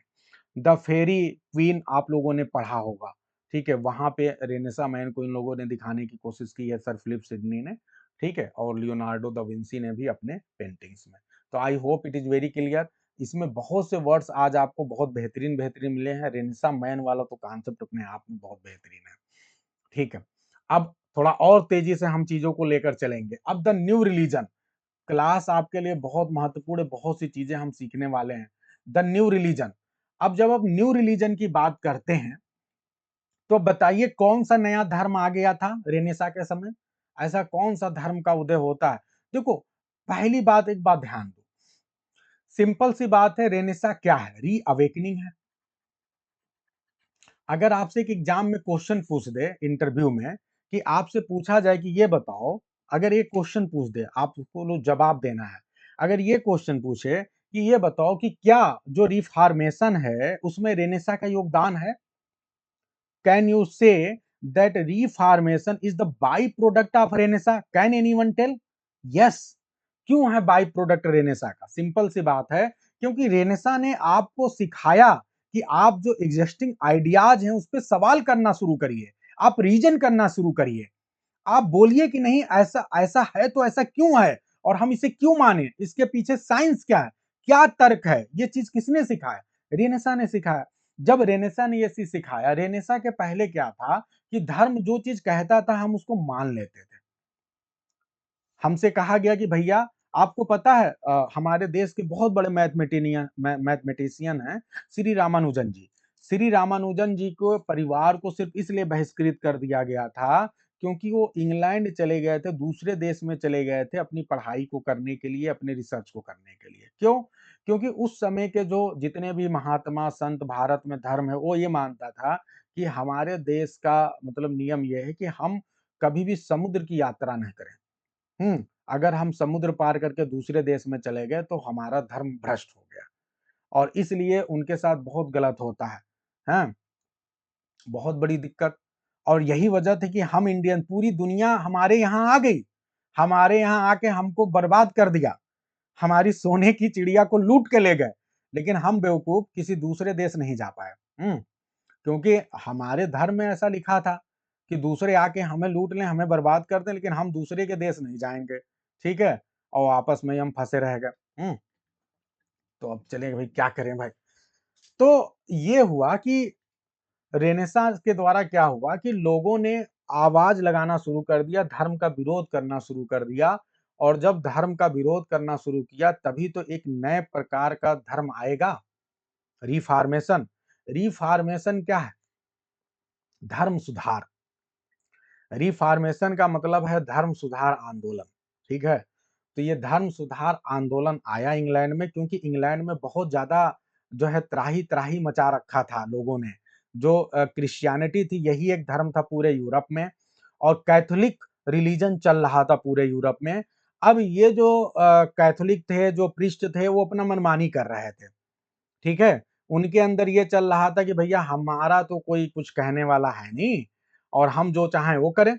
द फेरी क्वीन आप लोगों ने पढ़ा होगा, ठीक है, वहां पे रेनेसा मैन को इन लोगों ने दिखाने की कोशिश की है, सर फिलिप सिडनी ने, ठीक है, और लियोनार्डो दा विंसी ने भी अपने पेंटिंग्स में। तो I hope it is very clear. इसमें बहुत से वर्ड्स आज आपको बहुत बेहतरीन बेहतरीन मिले हैं। रेनेसा मैन वाला तो कॉन्सेप्ट अपने आप में बहुत बेहतरीन है, ठीक है। अब थोड़ा और तेजी से हम चीजों को लेकर चलेंगे। अब द न्यू रिलीजन क्लास आपके लिए बहुत महत्वपूर्ण है, बहुत सी चीजें हम सीखने वाले हैं। द न्यू रिलीजन, अब जब आप न्यू रिलीजन की बात करते हैं तो बताइए कौन सा नया धर्म आ गया था रेनेसा के समय? ऐसा कौन सा धर्म का उदय होता है? देखो, पहली बात, एक बात ध्यान दो, सिंपल सी बात है, रेनेसा क्या है? री अवेकनिंग है। अगर आपसे एक एग्जाम में क्वेश्चन पूछ दे इंटरव्यू में, कि आपसे पूछा जाए कि ये बताओ, अगर ये क्वेश्चन पूछ दे आपको जवाब देना है, अगर ये क्वेश्चन पूछे कि ये बताओ कि क्या जो रिफॉर्मेशन है उसमें रेनेसा का योगदान है, can you say that reformation is the by product of renaissance? Can anyone tell? Yes. क्यों है बाई प्रोडक्ट रेनेसा का? सिंपल सी बात है, क्योंकि रेनेसा ने आपको सिखाया कि आप जो एग्जिस्टिंग आइडियाज हैं उस पर सवाल करना शुरू करिए, आप रीजन करना शुरू करिए, आप बोलिए कि नहीं ऐसा ऐसा है तो ऐसा क्यों है, और हम इसे क्यों माने, इसके पीछे साइंस क्या है, क्या तर्क है, ये चीज किसने सिखाया? रेनेसा ने सिखाया। जब रेनेसा ने ये चीज सिखाया, रेनेसा के पहले क्या था कि धर्म जो चीज कहता था हम उसको मान लेते थे। हमसे कहा गया कि भैया आपको पता है हमारे देश के बहुत बड़े मैथमेटिशियन हैं श्री रामानुजन जी। श्री रामानुजन जी को परिवार को सिर्फ इसलिए बहिष्कृत कर दिया गया था क्योंकि वो इंग्लैंड चले गए थे, दूसरे देश में चले गए थे अपनी पढ़ाई को करने के लिए, अपने रिसर्च को करने के लिए। क्यों? क्योंकि उस समय के जो जितने भी महात्मा संत भारत में धर्म है वो ये मानता था कि हमारे देश का मतलब नियम यह है कि हम कभी भी समुद्र की यात्रा न करें। अगर हम समुद्र पार करके दूसरे देश में चले गए तो हमारा धर्म भ्रष्ट हो गया, और इसलिए उनके साथ बहुत गलत होता है, हैं? बहुत बड़ी दिक्कत। और यही वजह थी कि हम इंडियन, पूरी दुनिया हमारे यहाँ आ गई, हमारे यहाँ आके हमको बर्बाद कर दिया, हमारी सोने की चिड़िया को लूट के ले गए, लेकिन हम बेवकूफ किसी दूसरे देश नहीं जा पाए। क्योंकि हमारे धर्म में ऐसा लिखा था कि दूसरे आके हमें लूट लें, हमें बर्बाद कर दें, लेकिन हम दूसरे के देश नहीं जाएंगे, ठीक है, और आपस में हम फंसे रह गए। तो अब चलें भाई, क्या करें भाई। तो ये हुआ कि रेनेसांस के द्वारा क्या हुआ कि लोगों ने आवाज लगाना शुरू कर दिया, धर्म का विरोध करना शुरू कर दिया, और जब धर्म का विरोध करना शुरू किया तभी तो एक नए प्रकार का धर्म आएगा। रिफॉर्मेशन, रिफॉर्मेशन क्या है? धर्म सुधार। रिफॉर्मेशन का मतलब है धर्म सुधार आंदोलन, ठीक है? तो ये धर्म सुधार आंदोलन आया इंग्लैंड में, क्योंकि इंग्लैंड में बहुत ज़्यादा जो है त्राही-त्राही मचा रखा था लोगों ने। जो क्रिश्चियनिटी थी यही एक धर्म था पूरे यूरोप में, और कैथोलिक रिलीजन चल रहा था पूरे यूरोप में। अब ये जो कैथोलिक थे, जो प्रीस्ट थे, वो अपना मनमानी कर रहे थे। ठीक है? उनके अंदर ये चल रहा था कि भैया हमारा तो कोई कुछ कहने वाला है नहीं, और हम जो चाहें वो करें।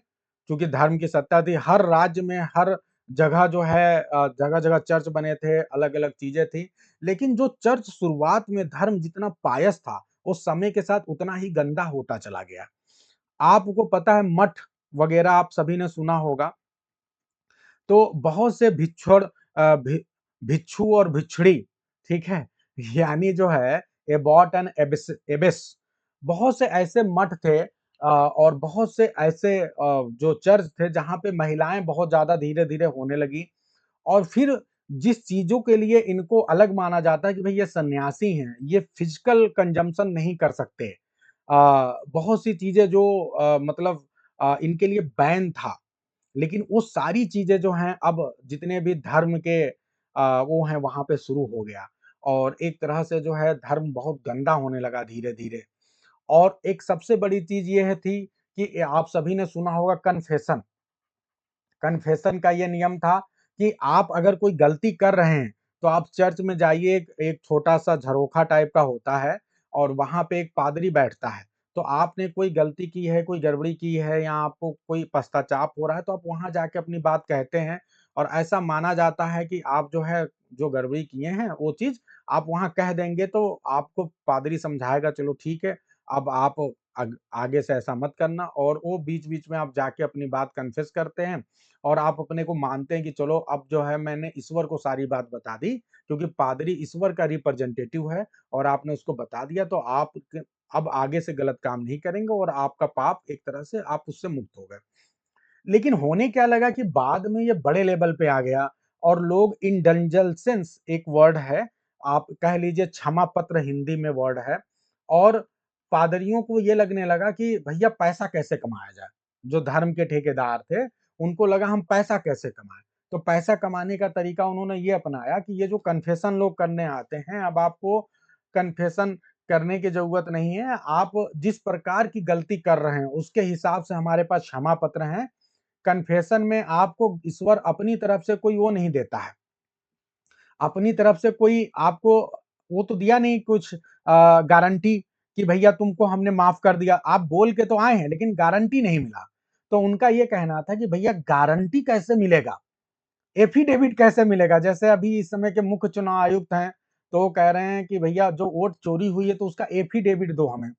क्योंकि धर्म की सत्ता थी, हर राज्य में, हर जगह जो है जगह-जगह चर्च बने थे, अलग-अलग चीज़ें थी। लेकिन जो चर्च शुरुआत में धर्म जितना पायस था, वो समय के साथ उतना ही गंदा होता चला गया। आपको पता है मठ वगैरह आप सभी ने सुना होगा, तो बहुत से भिक्षु और भिक्षुणी, ठीक है? यानी जो है एबॉट एंड एबिस, बहुत से ऐसे मठ थे और बहुत से ऐसे जो चर्च थे जहाँ पे महिलाएँ बहुत ज़्यादा धीरे-धीरे होने लगी, और फिर जिस चीज़ों के लिए इनको अलग माना जाता है कि भई ये सन्यासी हैं, ये फिजिकल कंजम्पशन नहीं कर सकते। बहुत सी चीज़ें जो मतलब इनके लिए बैन था। लेकिन वो सारी चीज़ें जो हैं अब जितने भी धर्म के वो हैं वहाँ पे शुरू हो गया, और एक तरह से जो है धर्म बहुत गंदा होने लगा धीरे-धीरे। और एक सबसे बड़ी चीज़ ये है थी कि आप सभी ने सुना होगा कन्फेशन। कन्फेशन का ये नियम था कि आप अगर कोई गलती कर रहे हैं, तो आप चर्च में जाइए, एक एक छोटा-सा झरोखा टाइप का होता है, और वहाँ पे एक पादरी बैठता है। तो आपने कोई गलती की है, कोई गड़बड़ी की है, या आपको कोई पश्चाताप हो रहा है, तो आप वहाँ जाके अपनी बात कहते हैं, और ऐसा माना जाता है कि आप जो है, जो गड़बड़ी किए हैं, वो चीज़ आप वहाँ कह देंगे, तो आपको पादरी समझाएगा, चलो ठीक है, अब आप आगे से ऐसा मत करना, और वो बीच-बीच में आप जाके अपनी बात कन्फेस करते हैं, और आप अपने को मानते हैं कि चलो अब जो है मैंने ईश्वर को सारी बात बता दी, क्योंकि पादरी ईश्वर का रिप्रेजेंटेटिव है, और आपने उसको बता दिया, तो आप अब आगे से गलत काम नहीं करेंगे, और आपका पाप एक तरह से आप उससे मुक्त हो गए। लेकिन होने क्या लगा कि बाद में ये बड़े लेवल पे आ गया, और लोग इंडल्जेंसेंस एक वर्ड है, आप कह लीजिए क्षमा पत्र हिंदी में वर्ड है, और पादरियों को ये लगने लगा कि भैया पैसा कैसे कमाया जाए। जो धर्म के ठेकेदार थे, उनको लगा हम पैसा कैसे कमाएँ। तो पैसा कमाने का तरीका उन्होंने ये अपनाया कि ये जो कन्फेशन लोग करने आते हैं, अब आपको कन्फेशन करने की ज़रूरत नहीं है। आप जिस प्रकार की गलती कर रहे हैं, उसके हिसाब से हमारे पास क्षमा पत्र हैं। कन्फेशन में आपको ईश्वर अपनी तरफ से कोई वो नहीं देता है। अपनी तरफ से कोई आपको वो तो दिया नहीं कुछ गारंटी कि भैया तुमको हमने माफ़ कर दिया। आप बोल के तो आए हैं, लेकिन गारंटी नहीं मिला। तो उनका ये कहना था कि भैया गारंटी कैसे मिलेगा? एफिडेविट कैसे मिलेगा? जैसे अभी इस समय के मुख्य चुनाव आयुक्त हैं, तो वो कह रहे हैं कि भैया जो वोट चोरी हुई है, तो उसका एफिडेविट दो हमें।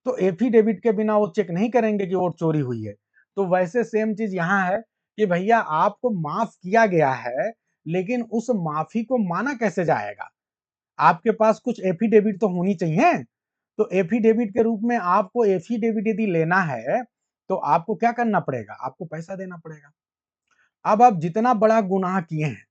तो एफिडेविट के बिना वो चेक नहीं करेंगे कि वोट चोरी हुई है। तो वैसे सेम चीज़ यहाँ है कि भैया आपको माफ़ किया गया है, लेकिन उस माफ़ी को माना कैसे जाएगा? आपके पास कुछ एफिडेविट तो होनी चाहिए। तो एफिडेविट के रूप में आपको एफिडेविट यदि लेना है, तो आपको क्या करना पड़ेगा? आपको पैसा देना पड़ेगा। अब आप जितना बड़ा गुनाह किए हैं,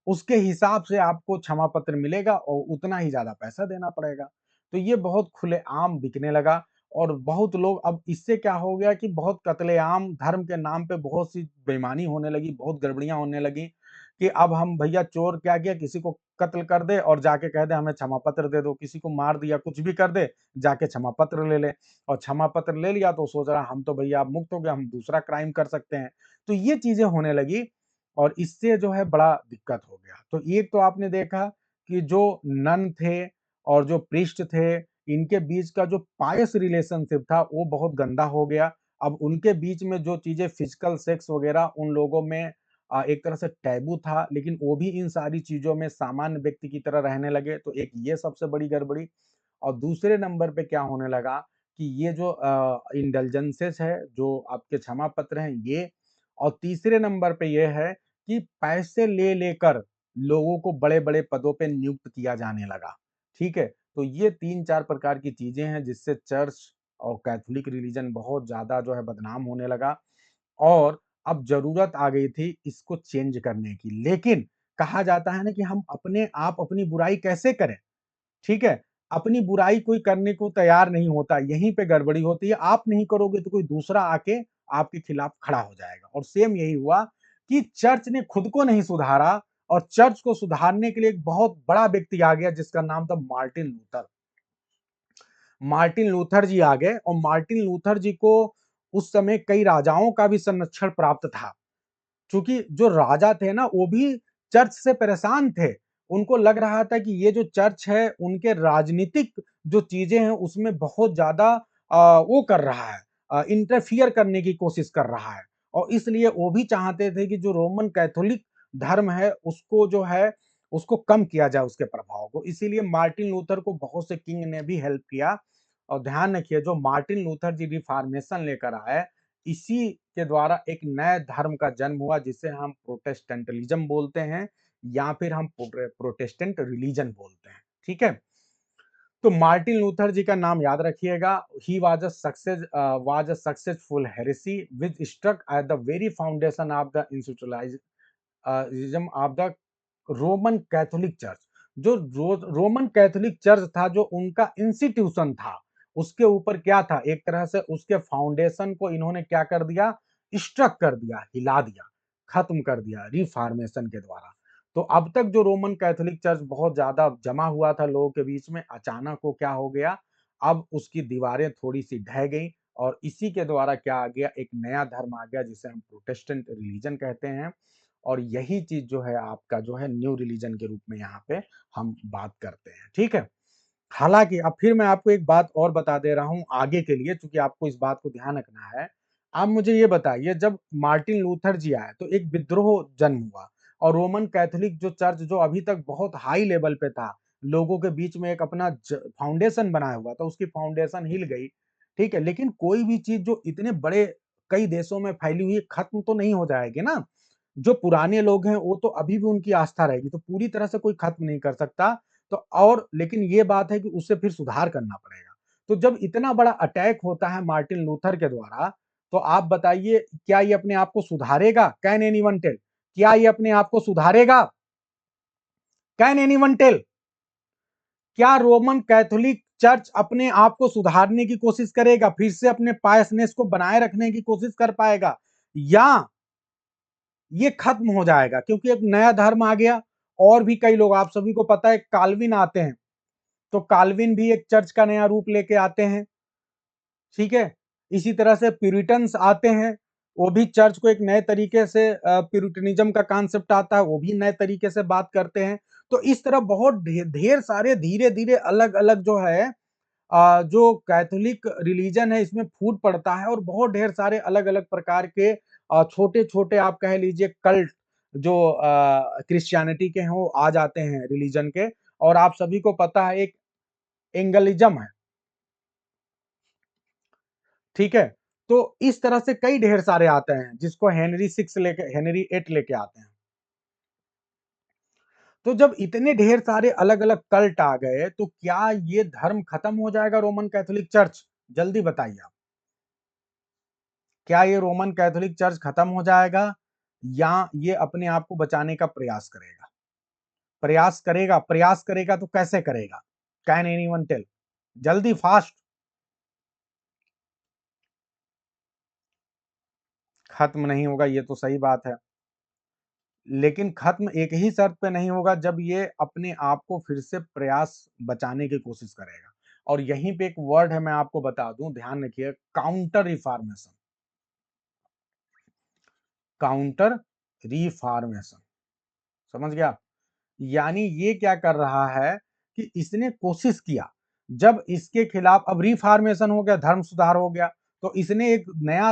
उसके हिसाब से आपको क्षमा पत्र मिलेगा, और उतना ही ज़्यादा पैसा देना पड़ेगा। तो ये बहुत खुलेआम बिकने लगा, और बहुत लोग, अब इससे क्या हो गया कि बहुत कत्लेआम धर्म के नाम पे बहुत सी बेईमानी होने लगी, बहुत गड़बड़ियाँ होने लगी, कि अब हम भैया चोर क्या किया, किसी को कत्ल कर दे और जाके कह दे हमें क्षमा पत्र दे दो, किसी को मार दिया, कुछ भी कर दे, जाके क्षमा पत्र ले ले, और क्षमा पत्र ले लिया तो सोच रहा हम तो भैया अब मुक्त हो गए, हम दूसरा क्राइम कर सकते हैं। तो ये चीज़ें होने लगी, और इससे जो है बड़ा दिक्कत हो गया। तो एक तो आपने देखा कि जो नन थे और जो प्रीस्ट थे, इनके बीच का जो पायस रिलेशनशिप था, वो बहुत गंदा हो गया। अब उनके बीच में जो चीज़ें फिज़िकल सेक्स वगैरह उन लोगों में एक तरह से टैबू था, लेकिन वो भी इन सारी चीज़ों में सामान्य व्यक्ति की तरह रहने लगे, तो एक ये सबसे बड़ी गड़बड़ी। और दूसरे नंबर पे क्या होने लगा कि ये जो इंडल्जेंसेस है, जो आपके क्षमा पत्र हैं ये, और तीसरे नंबर पे ये है कि पैसे ले लेकर लोगों को बड़े-बड़े पदों पे नियुक्त किया जाने लगा, ठीक है? तो ये 3-4 प्रकार की चीज़ें हैं जिससे चर्च और कैथोलिक रिलीजन बहुत ज़्यादा जो है बदनाम होने लगा, और अब ज़रूरत आ गई थी इसको चेंज करने की। लेकिन कहा जाता है ना कि हम अपने आप अपनी बुराई कैसे करें? ठीक है? अपनी बुराई कोई करने को तैयार नहीं होता, यहीं पे गड़बड़ी होती है। आप नहीं करोगे तो कोई दूसरा आके आपके खिलाफ खड़ा हो जाएगा। और सेम यही हुआ कि चर्च ने खुद को नहीं सुधारा और चर्च को सुधारने के लिए एक बहुत बड़ा व्यक्ति आ गया जिसका नाम था मार्टिन लूथर। मार्टिन लूथर जी आ गए और मार्टिन लूथर जी को उस समय कई राजाओं का भी संरक्षण प्राप्त था। क्योंकि जो राजा थे ना वो भी चर्च से परेशान थे। उनको लग रहा था कि ये जो चर्च है उनके राजनीतिक जो चीजें हैं उसमें बहुत ज्यादा वो कर रहा है, इंटरफियर करने की कोशिश कर रहा है। और इसलिए वो भी चाहते थे कि जो रोमन कैथोलिक धर्म है उसको जो है उसको कम किया जाए उसके प्रभाव को। इसीलिए मार्टिन लूथर को बहुत से किंग ने भी हेल्प किया। और ध्यान रखिए जो मार्टिन लूथर जी रिफॉर्मेशन लेकर आए इसी के द्वारा एक नए धर्म का जन्म हुआ जिसे हम प्रोटेस्टेंटलिज्म बोलते हैं या फिर हम प्रोटेस्टेंट रिलीजन बोलते हैं। ठीक है, तो मार्टिन लूथर जी का नाम याद रखिएगा। He was a successful heresy which struck at the very foundation of the institutionalism of the Roman Catholic church. जो रोमन कैथोलिक चर्च था जो उनका इंस्टीट्यूशन था उसके ऊपर क्या था, एक तरह से उसके फाउंडेशन को इन्होंने क्या कर दिया, स्ट्रक कर दिया, हिला दिया, खत्म कर दिया रिफॉर्मेशन के द्वारा। तो अब तक जो रोमन कैथोलिक चर्च बहुत ज्यादा जमा हुआ था लोगों के बीच में, अचानक वो क्या हो गया, अब उसकी दीवारें थोड़ी सी ढह गई और इसी के द्वारा क्या आ गया, एक नया धर्म आ गया जिसे हम प्रोटेस्टेंट रिलीजन कहते हैं। और यही चीज जो है आपका जो है न्यू रिलीजन के रूप में यहाँ पे हम बात करते हैं। ठीक है, हालांकि अब फिर मैं आपको एक बात और बता दे रहा हूं आगे के लिए, क्योंकि आपको इस बात को ध्यान रखना है। आप मुझे ये बताइए, जब मार्टिन लूथर जी आए तो एक विद्रोह जन्म हुआ और रोमन कैथोलिक जो चर्च जो अभी तक बहुत हाई लेवल पे था, लोगों के बीच में एक अपना फाउंडेशन बनाया हुआ था, उसकी फाउंडेशन हिल गई। ठीक है, लेकिन कोई भी चीज जो इतने बड़े कई देशों में फैली हुई है खत्म तो नहीं हो जाएगी ना। जो पुराने लोग हैं वो तो अभी भी उनकी आस्था रहेगी, तो पूरी तरह से कोई खत्म नहीं कर सकता। तो और लेकिन ये बात है कि उससे फिर सुधार करना पड़ेगा। तो जब इतना बड़ा अटैक होता है मार्टिन लूथर के द्वारा, तो आप बताइए क्या ये अपने आप को सुधारेगा? Can anyone tell? क्या ये अपने आप को सुधारेगा? Can anyone tell? क्या रोमन कैथोलिक चर्च अपने आप को सुधारने की कोशिश करेगा, फिर से अपने पायसनेस को बनाए रखने की कोशिश कर पाएगा, या ये खत्म हो जाएगा? क्योंकि एक नया धर्म आ गया और भी कई लोग, आप सभी को पता है काल्विन आते हैं, तो काल्विन भी एक चर्च का नया रूप लेके आते हैं। ठीक है, इसी तरह से प्यूरिटन्स आते हैं, वो भी चर्च को एक नए तरीके से प्यूरिटनिज्म का कॉन्सेप्ट आता है, वो भी नए तरीके से बात करते हैं। तो इस तरह बहुत ढेर सारे धीरे धीरे अलग अलग जो है जो कैथोलिक रिलीजन है इसमें फूट पड़ता है और बहुत ढेर सारे अलग अलग प्रकार के छोटे छोटे आप कह लीजिए कल्ट जो क्रिश्चियनिटी के हैं वो आ जाते हैं रिलीजन के। और आप सभी को पता है एक एंगलिज्म है। ठीक है, तो इस तरह से कई ढेर सारे आते हैं जिसको हेनरी एट लेके आते हैं। तो जब इतने ढेर सारे अलग अलग कल्ट आ गए तो क्या ये धर्म खत्म हो जाएगा रोमन कैथोलिक चर्च? जल्दी बताइए आप, क्या ये रोमन कैथोलिक चर्च खत्म हो जाएगा या ये अपने आप को बचाने का प्रयास करेगा? प्रयास करेगा, प्रयास करेगा तो कैसे करेगा? Can anyone tell? जल्दी, फास्ट। खत्म नहीं होगा, ये तो सही बात है, लेकिन खत्म एक ही शर्त पे नहीं होगा, जब ये अपने आप को फिर से प्रयास बचाने की कोशिश करेगा। और यहीं पे एक वर्ड है मैं आपको बता दूं, ध्यान रखिए, काउंटर रिफॉर्मेशन। काउंटर रिफॉर्मेशन, समझ गया? यानी ये क्या कर रहा है कि इसने कोशिश किया, जब इसके खिलाफ अब रिफॉर्मेशन हो गया, धर्म सुधार हो गया, तो इसने एक नया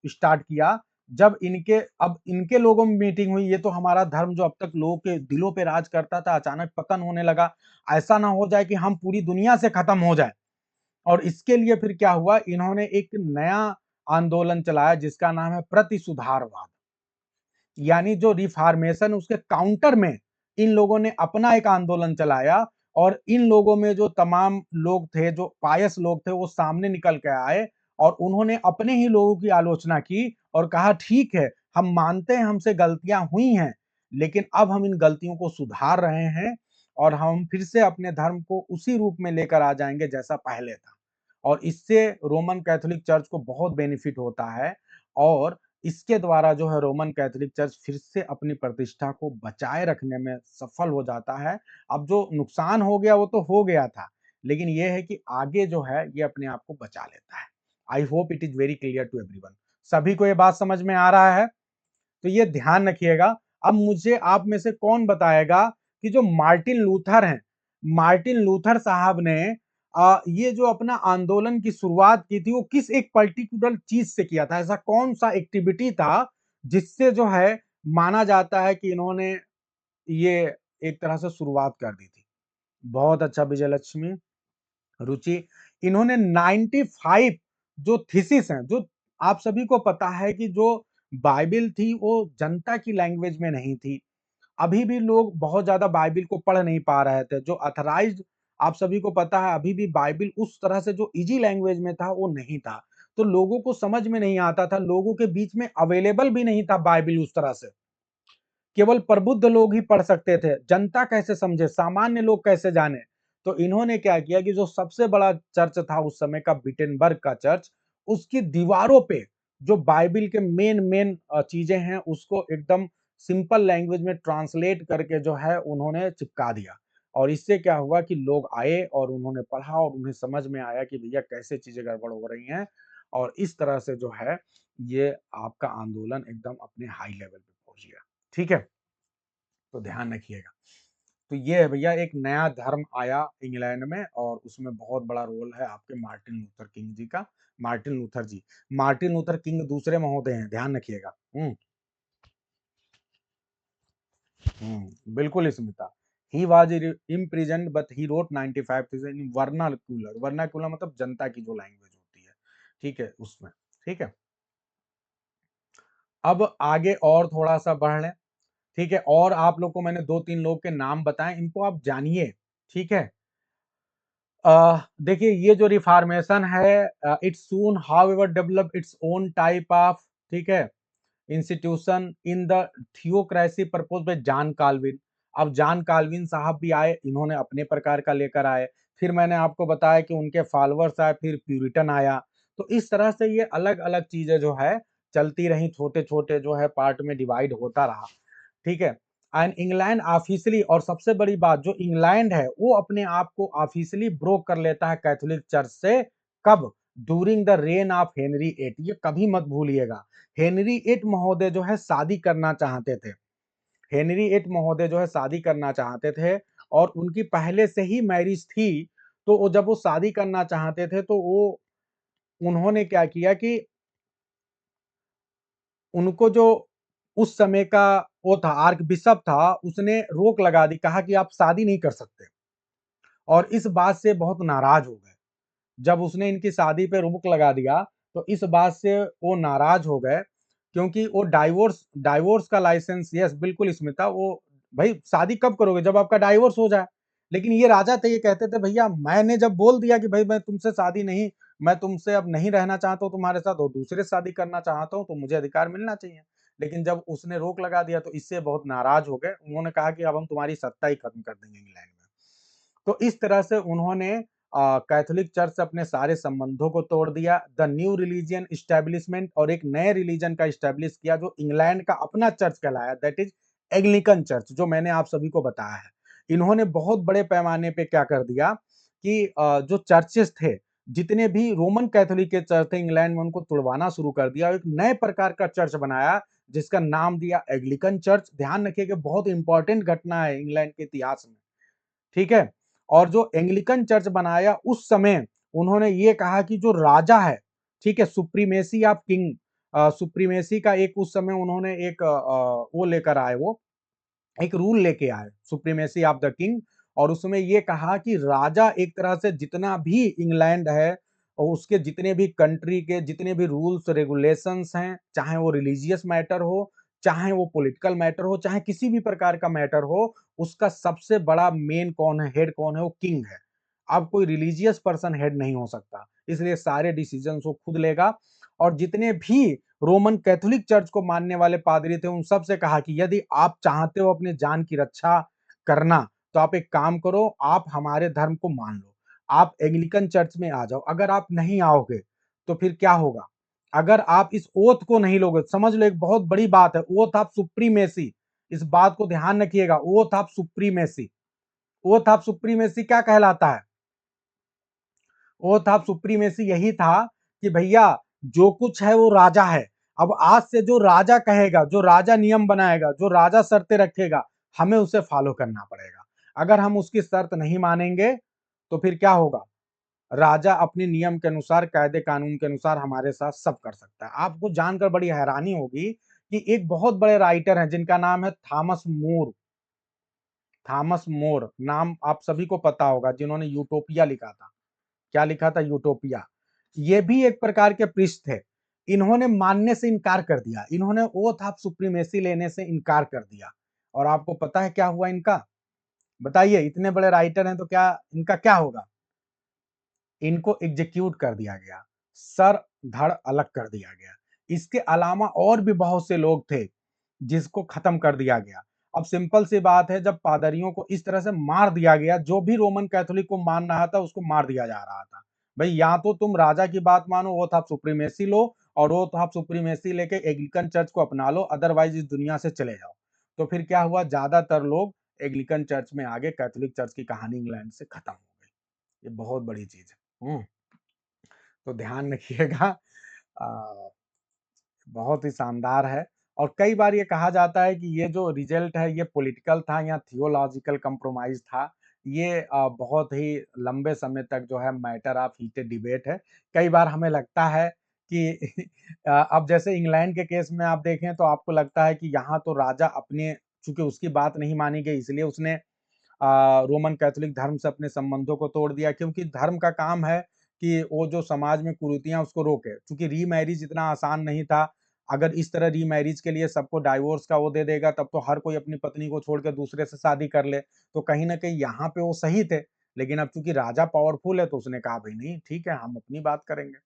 स्टार्ट किया। जब इनके लोगों में मीटिंग हुई, ये तो हमारा धर्म जो अब तक लोगों के दिलों पे राज करता था अचानक पतन होने लगा, ऐसा ना हो जाए कि हम पूरी दुनिया से खत्म हो जाए। और इसके लिए फिर क्या हुआ, इन्होंने एक नया आंदोलन चलाया जिसका नाम है प्रति सुधारवाद। यानी जो रिफॉर्मेशन उसके काउंटर में इन लोगों ने अपना एक आंदोलन चलाया और इन लोगों में जो तमाम लोग थे, जो पायस लोग थे, वो सामने निकल के आए और उन्होंने अपने ही लोगों की आलोचना की और कहा ठीक है, हम मानते हैं हमसे गलतियां हुई हैं, लेकिन अब हम इन गलतियों को सुधार रहे हैं और हम फिर से अपने धर्म को उसी रूप में लेकर आ जाएंगे जैसा पहले था। और इससे रोमन कैथोलिक चर्च को बहुत बेनिफिट होता है और इसके द्वारा जो है रोमन कैथोलिक चर्च फिर से अपनी प्रतिष्ठा को बचाए रखने में सफल हो जाता है। अब जो नुकसान हो गया वो तो हो गया था, लेकिन ये है कि आगे जो है ये अपने आप को बचा लेता है। I hope it is very clear to everyone. सभी को ये बात समझ में आ रहा है? तो ये ध्यान रखिएगा। अब मुझे आप में से कौन बताएगा कि जो मार्टिन लूथर हैं, मार्टिन लूथर साहब ने ये जो अपना आंदोलन की शुरुआत की थी वो किस एक पर्टिकुलर चीज से किया था? ऐसा कौन सा एक्टिविटी था जिससे जो है माना जाता है कि इन्होंने ये एक तरह से शुरुआत कर दी थी? बहुत अच्छा विजय लक्ष्मी, रुचि। इन्होंने 95 जो थीसिस हैं, जो आप सभी को पता है कि जो बाइबिल थी वो जनता की लैंग्वेज में नहीं थी। अभी भी लोग बहुत ज्यादा बाइबिल को पढ़ नहीं पा रहे थे। जो अथराइज्ड, आप सभी को पता है, अभी भी बाइबिल उस तरह से जो इजी लैंग्वेज में था वो नहीं था। तो लोगों को समझ में नहीं आता था, लोगों के बीच में अवेलेबल भी नहीं था बाइबिल उस तरह से। केवल प्रबुद्ध लोग ही पढ़ सकते थे। जनता कैसे समझे, सामान्य लोग कैसे जाने? तो इन्होंने क्या किया कि जो सबसे बड़ा चर्च था उस समय का, विटेनबर्ग का चर्च, उसकी दीवारों पे जो बाइबिल के मेन मेन चीजें हैं उसको एकदम सिंपल लैंग्वेज में ट्रांसलेट करके जो है उन्होंने चिपका दिया। और इससे क्या हुआ कि लोग आए और उन्होंने पढ़ा और उन्हें समझ में आया कि भैया कैसे चीजें गड़बड़ हो रही हैं। और इस तरह से जो है ये आपका आंदोलन एकदम अपने हाई लेवल पे पहुंच गया। ठीक है, तो ध्यान रखिएगा। तो ये है भैया, एक नया धर्म आया इंग्लैंड में और उसमें बहुत बड़ा रोल है आपके मार्टिन लूथर किंग जी का। मार्टिन लूथर जी, मार्टिन लूथर किंग दूसरे महोदय हैं, ध्यान रखिएगा। बिल्कुल Smita. He was imprisoned but he wrote 95 theses in vernacular। Vernacular मतलब जनता की जो लैंग्वेज होती है, ठीक है, उसमें। ठीक है, अब आगे और थोड़ा सा बढ़ लें। ठीक है, और आप लोग को मैंने 2-3 लोग के नाम बताएं, इनको आप जानिए। ठीक है, देखिए ये जो रिफॉर्मेशन है, its soon however develop its own type of, ठीक है, institution in the theocracy propose by John Calvin. अब जॉन काल्विन साहब भी आए, इन्होंने अपने प्रकार का लेकर आए। फिर मैंने आपको बताया कि उनके फॉलोअर्स आए, फिर प्यूरिटन आया। तो इस तरह से ये अलग अलग चीजें जो है चलती रही, छोटे छोटे जो है पार्ट में डिवाइड होता रहा। ठीक है, एंड इंग्लैंड ऑफिशियली, और सबसे बड़ी बात, जो इंग्लैंड है वो अपने आप को ऑफिशियली ब्रोक कर लेता है कैथोलिक चर्च से। कब? During the reign of Henry eight. ये कभी मत भूलिएगा। हेनरी एट महोदय जो है शादी करना चाहते थे। हेनरी एट महोदय जो है शादी करना चाहते थे और उनकी पहले से ही मैरिज थी। तो वो जब वो शादी करना चाहते थे तो वो उन्होंने क्या किया कि उनको जो उस समय का वो था आर्क बिशप था, उसने रोक लगा दी, कहा कि आप शादी नहीं कर सकते। और इस बात से बहुत नाराज हो गए। जब उसने इनकी शादी पे रोक लगा दिया तो इस बात से वो नाराज हो गए, क्योंकि वो डाइवोर्स डाइवोर्स का लाइसेंस, यस बिल्कुल स्मिता, वो भाई शादी कब करोगे? जब आपका डाइवोर्स हो जाए। लेकिन ये राजा थे, ये कहते थे भैया मैंने जब बोल दिया कि भाई मैं तुमसे शादी नहीं, मैं तुमसे अब नहीं रहना चाहता हूँ तुम्हारे साथ और दूसरे से शादी करना चाहता हूँ, तो मुझे अधिकार मिलना चाहिए। लेकिन जब उसने रोक लगा दिया तो इससे बहुत नाराज हो गए। उन्होंने कहा कि अब हम तुम्हारी सत्ता ही खत्म कर देंगे इंग्लैंड में। तो इस तरह से उन्होंने कैथोलिक चर्च से अपने सारे संबंधों को तोड़ दिया। द न्यू रिलीजियन इस्टेब्लिशमेंट, और एक नए रिलीजन का इस्टेब्लिश किया जो इंग्लैंड का अपना चर्च कहलाया, दैट इज एंग्लिकन चर्च, जो मैंने आप सभी को बताया है। इन्होंने बहुत बड़े पैमाने पे क्या कर दिया कि जो चर्चेस थे, जितने भी रोमन कैथोलिक के चर्च थे इंग्लैंड में, उनको तुड़वाना शुरू कर दिया। एक नए प्रकार का चर्च बनाया जिसका नाम दिया एंग्लिकन चर्च। ध्यान रखिए कि बहुत इंपॉर्टेंट घटना है इंग्लैंड के इतिहास में। ठीक है, और जो एंग्लिकन चर्च बनाया उस समय उन्होंने ये कहा कि जो राजा है, ठीक है, सुप्रीमेसी ऑफ किंग, सुप्रीमेसी का एक उस समय उन्होंने एक वो लेकर आए, वो एक रूल लेके आए, सुप्रीमेसी ऑफ द किंग। और उसमें ये कहा कि राजा एक तरह से जितना भी इंग्लैंड है और उसके जितने भी कंट्री के जितने भी रूल्स रेगुलेशंस हैं, चाहे वो रिलीजियस मैटर हो, चाहे वो पॉलिटिकल मैटर हो, चाहे किसी भी प्रकार का मैटर हो, उसका सबसे बड़ा मेन कौन है, हेड कौन है? वो किंग है। अब कोई रिलीजियस पर्सन हेड नहीं हो सकता, इसलिए सारे डिसीजन वो खुद लेगा। और जितने भी रोमन कैथोलिक चर्च को मानने वाले पादरी थे उन सब से कहा कि यदि आप चाहते हो अपने जान की रक्षा करना, तो आप एक काम करो, आप हमारे धर्म को मान लो, आप एंग्लिकन चर्च में आ जाओ। अगर आप नहीं आओगे तो फिर क्या होगा? अगर आप इस ओथ को नहीं लोगे, समझ लो एक बहुत बड़ी बात है, ओथ ऑफ सुप्रीमेसी, इस बात को ध्यान रखिएगा, oath of supremacy. Oath of supremacy क्या कहलाता है? ओथ ऑफ सुप्रीमेसी यही था कि भैया जो कुछ है वो राजा है। अब आज से जो राजा कहेगा, जो राजा नियम बनाएगा, जो राजा शर्तें रखेगा, हमें उसे फॉलो करना पड़ेगा। अगर हम उसकी शर्त नहीं मानेंगे तो फिर क्या होगा? राजा अपने नियम के अनुसार, कायदे कानून के अनुसार हमारे साथ सब कर सकता है। आपको जानकर बड़ी हैरानी होगी कि एक बहुत बड़े राइटर हैं जिनका नाम है थॉमस मोर। थॉमस मोर नाम आप सभी को पता होगा, जिन्होंने यूटोपिया लिखा था। क्या लिखा था? यूटोपिया। ये भी एक प्रकार के पृष्ठ थे। इन्होंने मानने से इनकार कर दिया, इन्होंने ओथ ऑफ सुप्रीमेसी लेने से इनकार कर दिया। और आपको पता है क्या हुआ इनका? बताइए, इतने बड़े राइटर हैं तो क्या इनका क्या होगा? इनको एग्जीक्यूट कर दिया गया, सर धड़ अलग कर दिया गया। इसके अलावा और भी बहुत से लोग थे जिसको खत्म कर दिया गया। अब सिंपल सी बात है, जब पादरियों को इस तरह से मार दिया गया, जो भी रोमन कैथोलिक को मान रहा था उसको मार दिया जा रहा था। भाई या तो तुम राजा की बात मानो, ओथ ऑफ सुप्रीमेसी लो, और ओथ ऑफ सुप्रीमेसी लेके एंग्लिकन चर्च को अपना लो, अदरवाइज इस दुनिया से चले जाओ। तो फिर क्या हुआ? ज्यादातर लोग एंग्लिकन चर्च में आगे, कैथोलिक चर्च की कहानी इंग्लैंड से खत्म हो गई। ये बहुत बड़ी चीज है। तो ध्यान रखिएगा। अ, बहुत ही शानदार है। और कई बार ये कहा जाता है कि ये जो रिजल्ट है ये पॉलिटिकल था या थियोलॉजिकल कंप्रोमाइज था। ये बहुत ही लंबे समय तक जो है मैटर ऑफ हीटेड डिबेट है। कई बार हमें लगता है कि अब जैसे इंग्लैंड के केस में आप देखें तो आपको लगता है कि यहाँ तो राजा अपने, चूंकि उसकी बात नहीं मानी गई इसलिए उसने रोमन कैथोलिक धर्म से अपने संबंधों को तोड़ दिया, क्योंकि धर्म का काम है कि वो जो समाज में कुरीतियां उसको रोके। क्योंकि रीमैरिज इतना आसान नहीं था। अगर इस तरह रीमैरिज के लिए सबको डाइवोर्स का वो दे देगा तब तो हर कोई अपनी पत्नी को छोड़ के दूसरे से शादी कर ले। तो कहीं ना कहीं यहाँ पे वो सही थे। लेकिन अब चूंकि राजा पावरफुल है तो उसने कहा भाई नहीं ठीक है, हम अपनी बात करेंगे।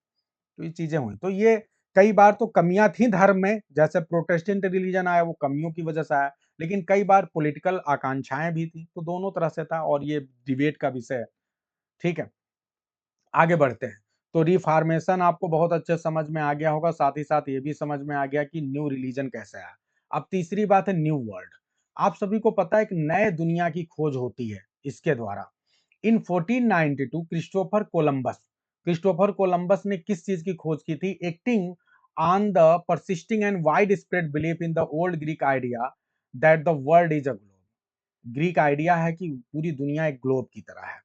तो ये चीजें हुई। तो ये कई बार तो कमियां थी धर्म में, जैसे प्रोटेस्टेंट रिलीजन आया वो कमियों की वजह से आया। लेकिन कई बार पॉलिटिकल आकांक्षाएं भी थी, तो दोनों तरह से था और ये डिबेट का विषय है। ठीक है, आगे बढ़ते हैं। तो रिफॉर्मेशन आपको बहुत अच्छे समझ में आ गया होगा, साथ ही साथ ये भी समझ में आ गया कि न्यू रिलीजन कैसे आया। अब तीसरी बात है न्यू वर्ल्ड। आप सभी को पता है एक नए दुनिया की खोज होती है इसके द्वारा। इन 1492 क्रिस्टोफर कोलंबस ने किस चीज की खोज की थी? Acting on the persisting and wide spread belief in the old Greek idea that the world is a globe. Greek idea है कि पूरी दुनिया एक ग्लोब की तरह है।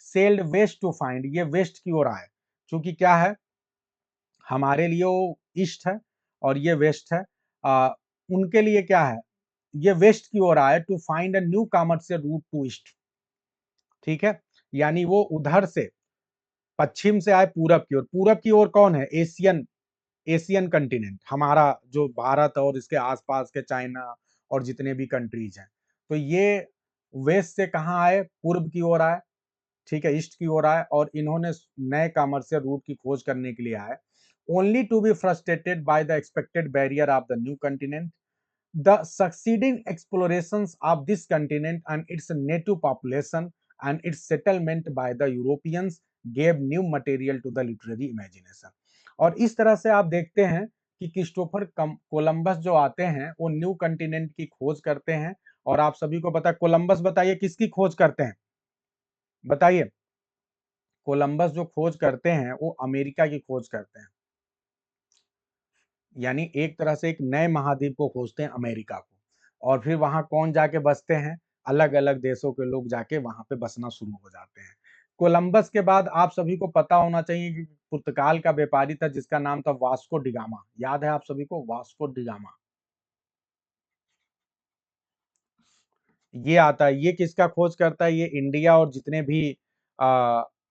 सेल्ड वेस्ट टू फाइंड, ये वेस्ट की ओर आए। क्योंकि क्या है, हमारे लिए वो ईस्ट है और ये वेस्ट है। आ, उनके लिए क्या है, ये वेस्ट की ओर आए to find a new commercial route to east. ठीक है, यानी वो उधर से पश्चिम से आए पूरब की ओर। पूरब की ओर कौन है? एशियन, एशियन कंटिनेंट, हमारा जो भारत और इसके आसपास के चाइना और जितने भी कंट्रीज हैं। तो ये वेस्ट से कहाँ आए? पूर्व की ओर आए। ठीक है, ईस्ट की ओर आए और इन्होंने नए कॉमर्शियल रूट की खोज करने के लिए आए। Only to be frustrated by the expected barrier of the new continent. The succeeding explorations of this continent and its native population and its settlement by the Europeans gave new material to the literary imagination। और इस तरह से आप देखते हैं कि क्रिस्टोफर कोलंबस जो आते हैं वो न्यू कंटिनेंट की खोज करते हैं। और आप सभी को पता है कोलंबस, बताइए किसकी खोज करते हैं? बताइए, कोलंबस जो खोज करते हैं वो अमेरिका की खोज करते हैं। यानी एक तरह से एक नए महाद्वीप को खोजते हैं, अमेरिका को। और फिर वहां कौन जाके बसते हैं? अलग अलग देशों के लोग जाके वहां पे बसना शुरू हो जाते हैं। कोलंबस के बाद आप सभी को पता होना चाहिए कि पुर्तगाल का व्यापारी था जिसका नाम था वास्को डिगामा। याद है आप सभी को वास्को डिगामा? ये आता है, ये किसका खोज करता है? ये इंडिया और जितने भी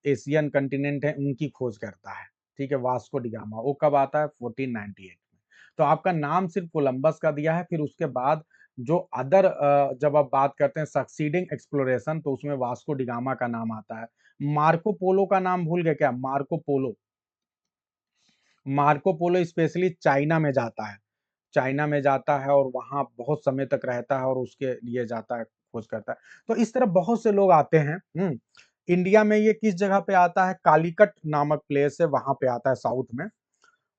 एशियन कंटिनेंट है उनकी खोज करता है। ठीक है, वास्को डिगामा। वो कब आता है? 1498 में। तो आपका नाम सिर्फ कोलंबस का दिया है, फिर उसके बाद जो अदर जब आप बात करते हैं सक्सीडिंग एक्सप्लोरेशन तो उसमें वास्को डिगामा का नाम आता है। मार्को पोलो का नाम भूल गए क्या? Marco Polo. Marco Polo specially China में जाता है। चाइना में जाता है और वहां बहुत समय तक रहता है और उसके लिए जाता है, खोज करता है। तो इस तरह बहुत से लोग आते हैं। इंडिया में ये किस जगह पे आता है? कालीकट नामक प्लेस है, वहां पे आता है साउथ में।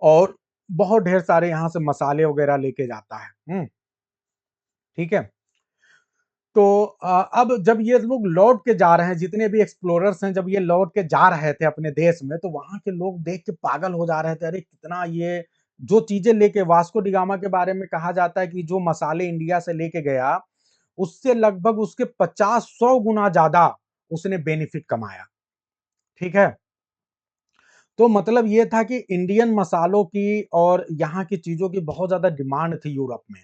और बहुत ढेर सारे यहाँ से मसाले वगैरह लेके जाता है। ठीक है। तो अब जब ये लोग लौट के जा रहे हैं, जितने भी एक्सप्लोरर्स हैं, जब ये लौट के जा रहे थे अपने देश में, तो वहां के लोग देख के पागल हो जा रहे थे। अरे कितना ये जो चीजें लेके, वास्को डिगामा के बारे में कहा जाता है कि जो मसाले इंडिया से लेके गया, उससे लगभग उसके 50-100 गुना ज्यादा उसने बेनिफिट कमाया। ठीक है। तो मतलब ये था कि इंडियन मसालों की और यहाँ की चीजों की बहुत ज्यादा डिमांड थी यूरोप में।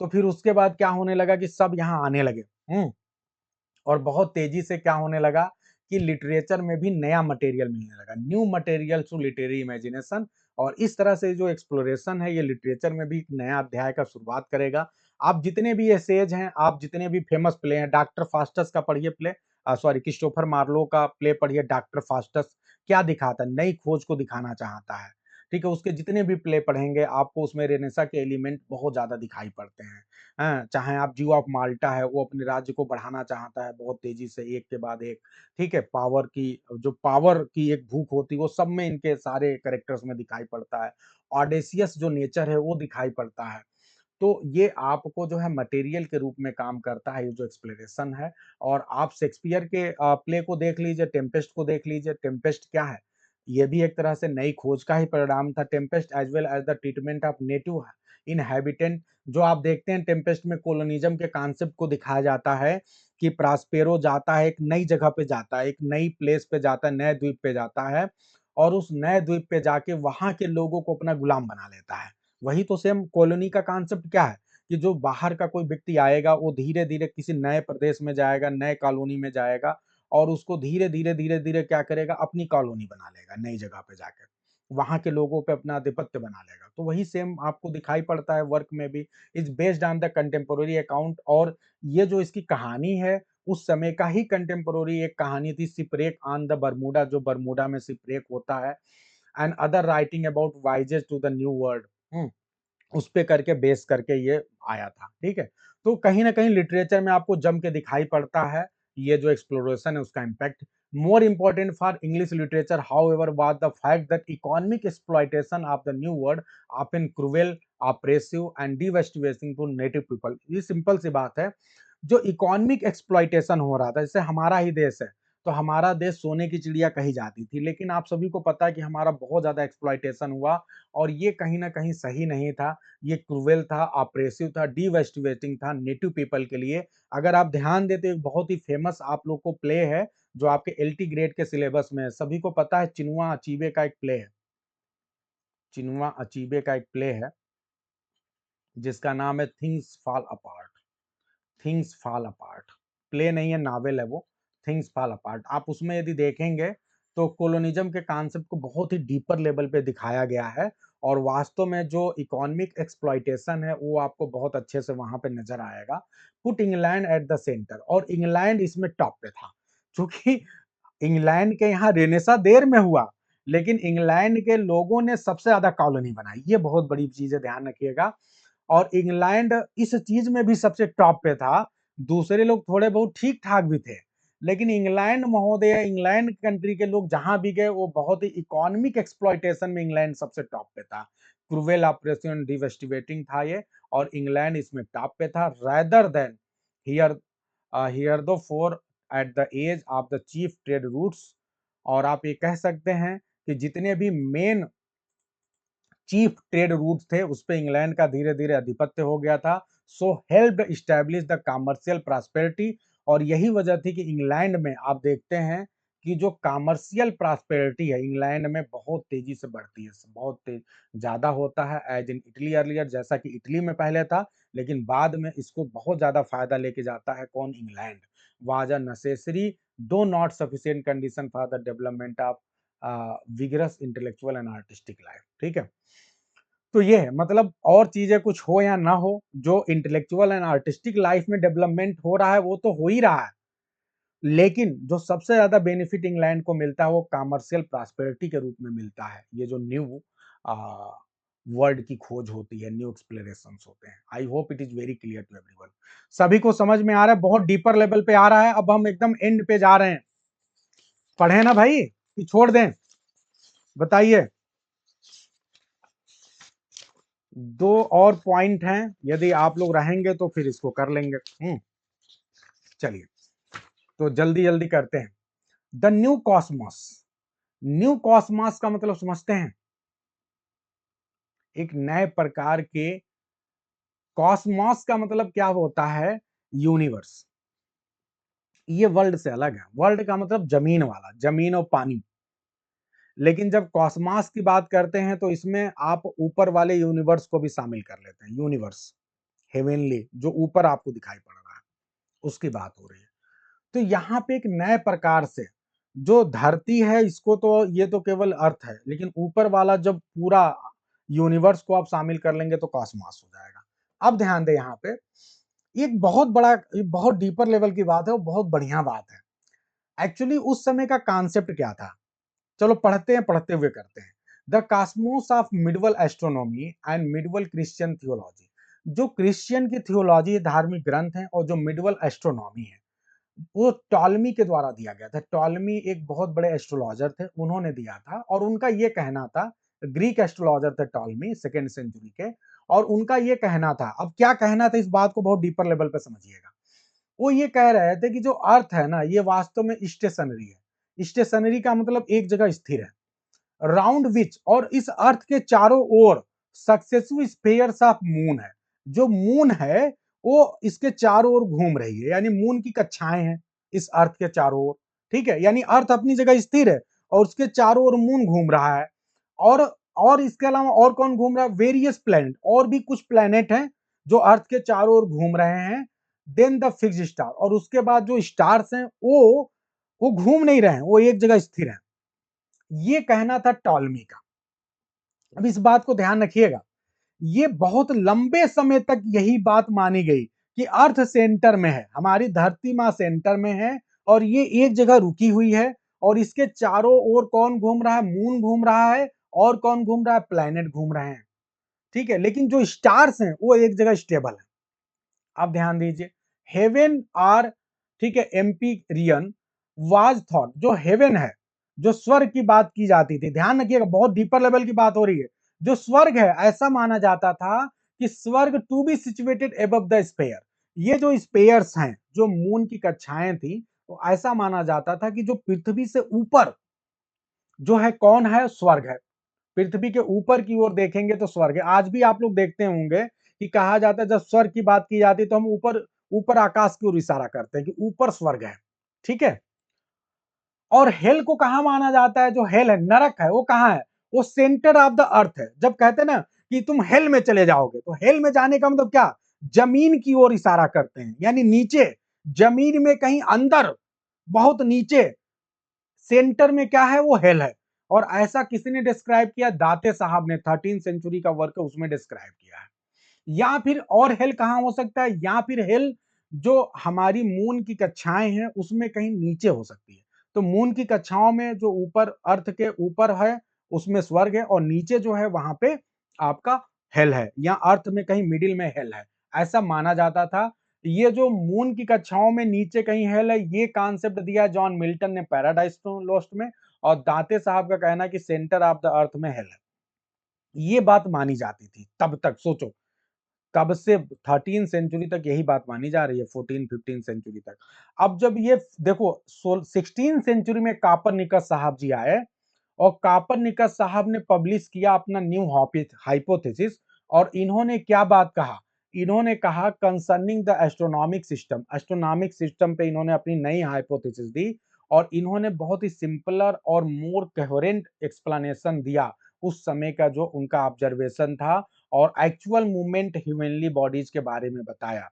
तो फिर उसके बाद क्या होने लगा कि सब यहाँ आने लगे। और बहुत तेजी से क्या होने लगा कि लिटरेचर में भी नया मटेरियल मिलने लगा, new material to literary imagination. और इस तरह से जो एक्सप्लोरेशन है, ये लिटरेचर में भी एक नया अध्याय का शुरुआत करेगा। आप जितने भी एसेज हैं, आप जितने भी फेमस प्ले हैं, डॉक्टर फास्टस का पढ़िए प्ले, सॉरी क्रिस्टोफर मार्लो का प्ले पढ़िए डॉक्टर फास्टस। क्या दिखाता है? नई खोज को दिखाना चाहता है। ठीक है। उसके जितने भी प्ले पढ़ेंगे आपको उसमें रेनेसा के एलिमेंट बहुत ज्यादा दिखाई पड़ते हैं। चाहे आप जीव ऑफ माल्टा है, वो अपने राज्य को बढ़ाना चाहता है बहुत तेजी से, एक के बाद एक। ठीक है। पावर की एक भूख होती है, वो सब में इनके सारे कैरेक्टर्स में दिखाई पड़ता है। ऑडेसियस जो नेचर है वो दिखाई पड़ता है। तो ये आपको जो है मटेरियल के रूप में काम करता है, ये जो एक्सप्लोरेशन है। और आप शेक्सपियर के प्ले को देख लीजिए, टेम्पेस्ट को देख लीजिए। टेम्पेस्ट क्या है? ये भी एक तरह से नई खोज का ही परिणाम था। Tempest as well as the treatment of native inhabitant. जो आप देखते हैं टेम्पेस्ट में कोलोनिज्म के कॉन्सेप्ट को दिखाया जाता है कि प्रास्पेरो जाता है, एक नई जगह पे जाता है, एक नई प्लेस पे जाता है, नए द्वीप पे जाता है। और उस नए द्वीप पे जाके वहां के लोगों को अपना गुलाम बना लेता है। वही तो सेम कॉलोनी का कॉन्सेप्ट क्या है कि जो बाहर का कोई व्यक्ति आएगा, वो धीरे धीरे किसी नए प्रदेश में जाएगा, नए कॉलोनी में जाएगा। और उसको धीरे धीरे धीरे धीरे क्या करेगा? अपनी कॉलोनी बना लेगा नई जगह पे जाकर, वहां के लोगों पे अपना आधिपत्य बना लेगा। तो वही सेम आपको दिखाई पड़ता है वर्क में भी। Is based on the contemporary account. और ये जो इसकी कहानी है, उस समय का ही कंटेम्पोररी एक कहानी थी, शिपरेक ऑन द बरमूडा, जो बरमूडा में शिपरेक होता है। And other writing about voyages to the new world, उस पे करके बेस करके ये आया था। ठीक है। तो कहीं ना कहीं लिटरेचर में आपको जम के दिखाई पड़ता है ये जो एक्सप्लोरेशन है, उसका impact. More important for English literature however was the fact that economic exploitation of the new world often cruel, oppressive and devastating to native people. ये सिंपल सी बात है। जो इकोनॉमिक एक्सप्लॉयटेशन हो रहा था, जैसे हमारा ही देश है, तो हमारा देश सोने की चिड़िया कही जाती थी, लेकिन आप सभी को पता है कि हमारा बहुत ज्यादा एक्सप्लॉयटेशन हुआ। और ये कहीं ना कहीं सही नहीं था। ये क्रूएल था, ऑप्रेसिव था, डिवेस्टिवेटिंग था नेटिव पीपल के लिए। अगर आप ध्यान देते, एक बहुत ही फेमस आप लोग को प्ले है जो आपके एलटी ग्रेड के सिलेबस में है, सभी को पता है, चिनुआ अचीबे का एक प्ले है। चिनुआ अचीबे का एक प्ले है जिसका नाम है things fall apart. Things fall apart play नहीं है, नावेल है वो। थिंग्स फॉल अपार्ट आप उसमें यदि देखेंगे तो कोलोनिज्म के कॉन्सेप्ट को बहुत ही डीपर लेवल पे दिखाया गया है। और वास्तव में जो इकोनॉमिक एक्सप्लॉयटेशन है वो आपको बहुत अच्छे से वहां पे नजर आएगा। Put England at the centre, और इंग्लैंड इसमें टॉप पे था। क्योंकि इंग्लैंड के यहाँ रेनेसा देर में हुआ, लेकिन इंग्लैंड के लोगों ने सबसे ज्यादा कॉलोनी बनाई। ये बहुत बड़ी चीज है, ध्यान रखिएगा। और इंग्लैंड इस चीज में भी सबसे टॉप पे था। दूसरे लोग थोड़े बहुत ठीक ठाक भी थे, लेकिन इंग्लैंड महोदय, इंग्लैंड कंट्री के लोग जहां भी गए वो बहुत ही इकोनॉमिक एक्सप्लॉयटेशन में इंग्लैंड सबसे टॉप पे था। क्रूवेल ऑपरेशन डिवेस्टिवेटिंग था ये, और इंग्लैंड इसमें टॉप पे था। Rather than here here though for at the edge of the chief trade routes. और आप ये कह सकते हैं कि जितने भी मेन चीफ ट्रेड रूट थे उस पे इंग्लैंड का धीरे धीरे आधिपत्य हो गया था। So help establish the commercial prosperity. और यही वजह थी कि इंग्लैंड में आप देखते हैं कि जो कॉमर्शियल प्रॉस्पेरिटी है इंग्लैंड में बहुत तेजी से बढ़ती है, बहुत तेज ज्यादा होता है एज इन इटली अर्लियर, जैसा कि इटली में पहले था। लेकिन बाद में इसको बहुत ज्यादा फायदा लेके जाता है कौन? इंग्लैंड। वाज अ नेसेसरी दो not sufficient condition for the development of vigorous intellectual and artistic life. ठीक है। तो ये है, मतलब और चीजें कुछ हो या ना हो, जो इंटेलेक्चुअल एंड आर्टिस्टिक लाइफ में डेवलपमेंट हो रहा है वो तो हो ही रहा है। लेकिन जो सबसे ज्यादा बेनिफिट इंग्लैंड को मिलता है वो कॉमर्शियल प्रॉस्पेरिटी के रूप में मिलता है। ये जो न्यू वर्ल्ड की खोज होती है, न्यू एक्सप्लोरेशंस होते हैं। I hope it is very clear to everyone. सभी को समझ में आ रहा है, बहुत डीपर लेवल पे आ रहा है। अब हम एकदम एंड पे जा रहे हैं, पढ़े ना भाई कि छोड़ दें, बताइए। दो और पॉइंट हैं, यदि आप लोग रहेंगे तो फिर इसको कर लेंगे। चलिए तो जल्दी जल्दी करते हैं। The new Cosmos, new Cosmos का मतलब समझते हैं? एक नए प्रकार के, कॉस्मोस का मतलब क्या होता है? यूनिवर्स। ये वर्ल्ड से अलग है, वर्ल्ड का मतलब जमीन वाला, जमीन और पानी। लेकिन जब कॉस्मोस की बात करते हैं तो इसमें आप ऊपर वाले यूनिवर्स को भी शामिल कर लेते हैं। यूनिवर्स हेवेनली, जो ऊपर आपको दिखाई पड़ रहा है, उसकी बात हो रही है। तो यहाँ पे एक नए प्रकार से, जो धरती है इसको तो ये तो केवल अर्थ है, लेकिन ऊपर वाला जब पूरा यूनिवर्स को आप शामिल कर लेंगे तो कॉस्मोस हो जाएगा। अब ध्यान दें, यहाँ पे एक बहुत बड़ा, बहुत डीपर लेवल की बात है और बहुत बढ़िया बात है। एक्चुअली उस समय का कॉन्सेप्ट क्या था, चलो पढ़ते हैं, पढ़ते हुए करते हैं। The Cosmos of medieval astronomy and medieval Christian theology. जो क्रिश्चियन की थियोलॉजी, धार्मिक ग्रंथ है, और जो मिडवल एस्ट्रोनॉमी है, वो टॉलमी के द्वारा दिया गया था। टॉलमी एक बहुत बड़े एस्ट्रोलॉजर थे, उन्होंने दिया था, और उनका ये कहना था, ग्रीक एस्ट्रोलॉजर थे टॉलमी, सेकेंड सेंचुरी के, और उनका ये कहना था, अब क्या कहना था, इस बात को बहुत डीपर लेवल पे समझिएगा। वो ये कह रहे थे कि जो अर्थ है ना, ये वास्तव में स्टेशनरी है। स्टेशनरी का मतलब एक जगह स्थिर है, राउंड विच, और इस अर्थ के चारों ओर सक्सेसिव स्फीयर्स ऑफ मून है। जो मून है वो इसके चारों ओर घूम रही है, यानी मून की कक्षाएं हैं इस अर्थ के चारों ओर। ठीक है, यानी अर्थ अपनी जगह स्थिर है और उसके चारों ओर मून घूम रहा है। और और इसके अलावा और कौन घूम रहा है? वेरियस प्लैनेट, और भी कुछ प्लैनेट हैं जो अर्थ के चारों ओर घूम रहे हैं। देन द फिक्स्ड स्टार, और उसके बाद जो स्टार्स हैं वो घूम नहीं रहे हैं, वो एक जगह स्थिर है। ये कहना था टॉलमी का। अब इस बात को ध्यान रखिएगा, ये बहुत लंबे समय तक यही बात मानी गई कि अर्थ सेंटर में है, हमारी धरती मां सेंटर में है, और ये एक जगह रुकी हुई है, और इसके चारों ओर कौन घूम रहा है? मून घूम रहा है, और कौन घूम रहा है? प्लैनेट घूम रहे हैं। ठीक है, लेकिन जो स्टार्स हैं वो एक जगह स्टेबल है। आप ध्यान दीजिए, हेवन आर, ठीक है, एम्पीरियन वाज थॉट, जो हेवन है, जो स्वर्ग की बात की जाती थी, ध्यान रखिएगा, बहुत डीपर लेवल की बात हो रही है। जो स्वर्ग है, ऐसा माना जाता था कि स्वर्ग to be situated above the sphere. ये जो स्पेयर्स हैं, जो मून की कक्षाएं थी, तो ऐसा माना जाता था कि जो पृथ्वी से ऊपर जो है, कौन है? स्वर्ग है। पृथ्वी के ऊपर की ओर देखेंगे तो स्वर्ग है। आज भी आप लोग देखते होंगे कि कहा जाता है, जब स्वर्ग की बात की जाती है तो हम ऊपर, ऊपर आकाश की ओर इशारा करते हैं कि ऊपर स्वर्ग है। ठीक है, और हेल को कहां माना जाता है? जो हेल है, नरक है, वो कहां है? वो सेंटर ऑफ द अर्थ है। जब कहते हैं ना कि तुम हेल में चले जाओगे, तो हेल में जाने का मतलब क्या? जमीन की ओर इशारा करते हैं, यानी नीचे, जमीन में कहीं अंदर, बहुत नीचे, सेंटर में क्या है? वो हेल है। और ऐसा किसने डिस्क्राइब किया? दाते साहब ने, 13 सेंचुरी का वर्क है, उसमें डिस्क्राइब किया है। या फिर और हेल कहां हो सकता है? या फिर हेल जो हमारी मून की कक्षाएं हैं उसमें कहीं नीचे हो सकती है। तो मून की कक्षाओं में जो ऊपर, अर्थ के ऊपर है, उसमें स्वर्ग है, और नीचे जो है वहां पे आपका हेल है, या अर्थ में कहीं मिडिल में हेल है, ऐसा माना जाता था। ये जो मून की कक्षाओं में नीचे कहीं हेल है, ये कॉन्सेप्ट दिया जॉन मिल्टन ने पैराडाइज लॉस्ट में, और दाते साहब का कहना है कि सेंटर ऑफ द अर्थ में हेल है। ये बात मानी जाती थी तब तक, सोचो कब से, 13 सेंचुरी तक यही बात मानी जा रही है, 14-15 सेंचुरी तक। अब जब ये देखो, 16 सेंचुरी में कापरनिकस साहब जी आए, और कापरनिकस साहब ने पब्लिश किया अपना न्यू हाइपोथेसिस। और इन्होंने क्या बात कहा? इन्होंने कहा concerning the astronomic system, astronomic system पे इन्होंने अपनी नई हाइपोथेसिस दी, और इन्होंने बहुत ही सिंपलर और मोर कोहेरेंट एक्सप्लेनेशन दिया उस समय का जो उनका ऑब्जर्वेशन था, और एक्चुअल मूवमेंट ह्यूमनली बॉडीज के बारे में बताया।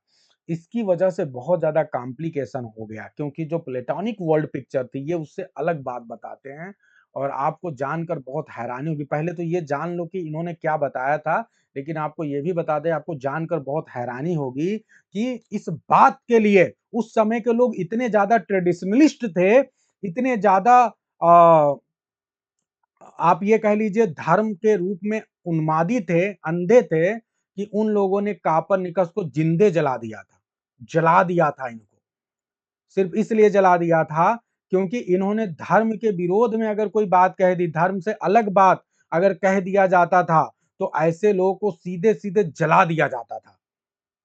इसकी वजह से बहुत ज्यादा कॉम्प्लिकेशन हो गया, क्योंकि जो प्लेटोनिक वर्ल्ड पिक्चर थी, ये उससे अलग बात बताते हैं। और आपको जानकर बहुत हैरानी होगी। पहले तो ये जान लो कि इन्होंने क्या बताया था, लेकिन आपको ये भी बता दें, आपको जानकर बहुत हैरानी होगी कि इस बात के लिए उस समय के लोग इतने ज्यादा ट्रेडिशनलिस्ट थे, इतने ज्यादा आप ये कह लीजिए धर्म के रूप में उन्मादी थे, अंधे थे कि उन लोगों ने कापरनिकस को जिंदे जला दिया था। जला दिया था इनको। सिर्फ इसलिए जला दिया था क्योंकि इन्होंने धर्म के विरोध में अगर कोई बात कह दी, धर्म से अलग बात अगर कह दिया जाता था, तो ऐसे लोगों को सीधे-सीधे जला दिया जाता था।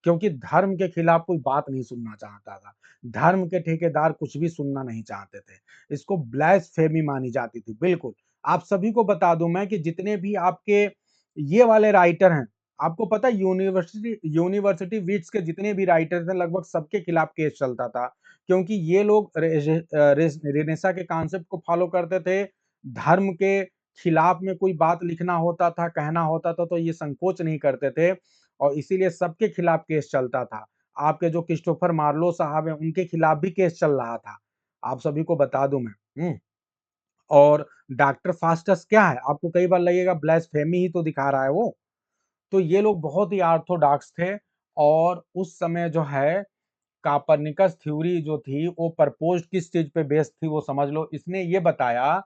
क्योंकि धर्म के खिलाफ कोई बात नहीं सुनना चाहता था। धर्म के ठेकेदार कुछ भी सुनना नहीं चाहते थे। इसको ब्लास्फेमी मानी जाती थी, बिल्कुल। आप सभी को बता दूँ मैं कि जितने भी आपके ये वाले राइटर हैं, आपको पता है यूनिवर्सिटी यूनिवर्सिटी वीट्स के जितने भी राइटर्स हैं लगभग सबके खिलाफ केस चलता था। क्योंकि ये लोग रेनेसां के कॉन्सेप्ट को फॉलो करते थे। धर्म के खिलाफ में कोई बात लिखना होता था, कहना होता था तो ये संकोच नहीं करते थे और इसीलिए सबके खिलाफ केस चलता था। आपके जो क्रिस्टोफर मार्लो साहब हैं, उनके खिलाफ भी केस चल रहा था। आप सभी को बता दूँ मैं। और डॉक्टर फास्टस क्या है? आपको कई बार लगेगा ब्लास्फेमी ही तो दिखा रहा है वो। तो ये लोग बहुत ही ऑर्थोडॉक्स थे और उस समय जो है कापरनिकस थ्योरी जो थी वो प्रपोज्ड किस चीज पे बेस्ड थी वो समझ लो। इसने ये बताया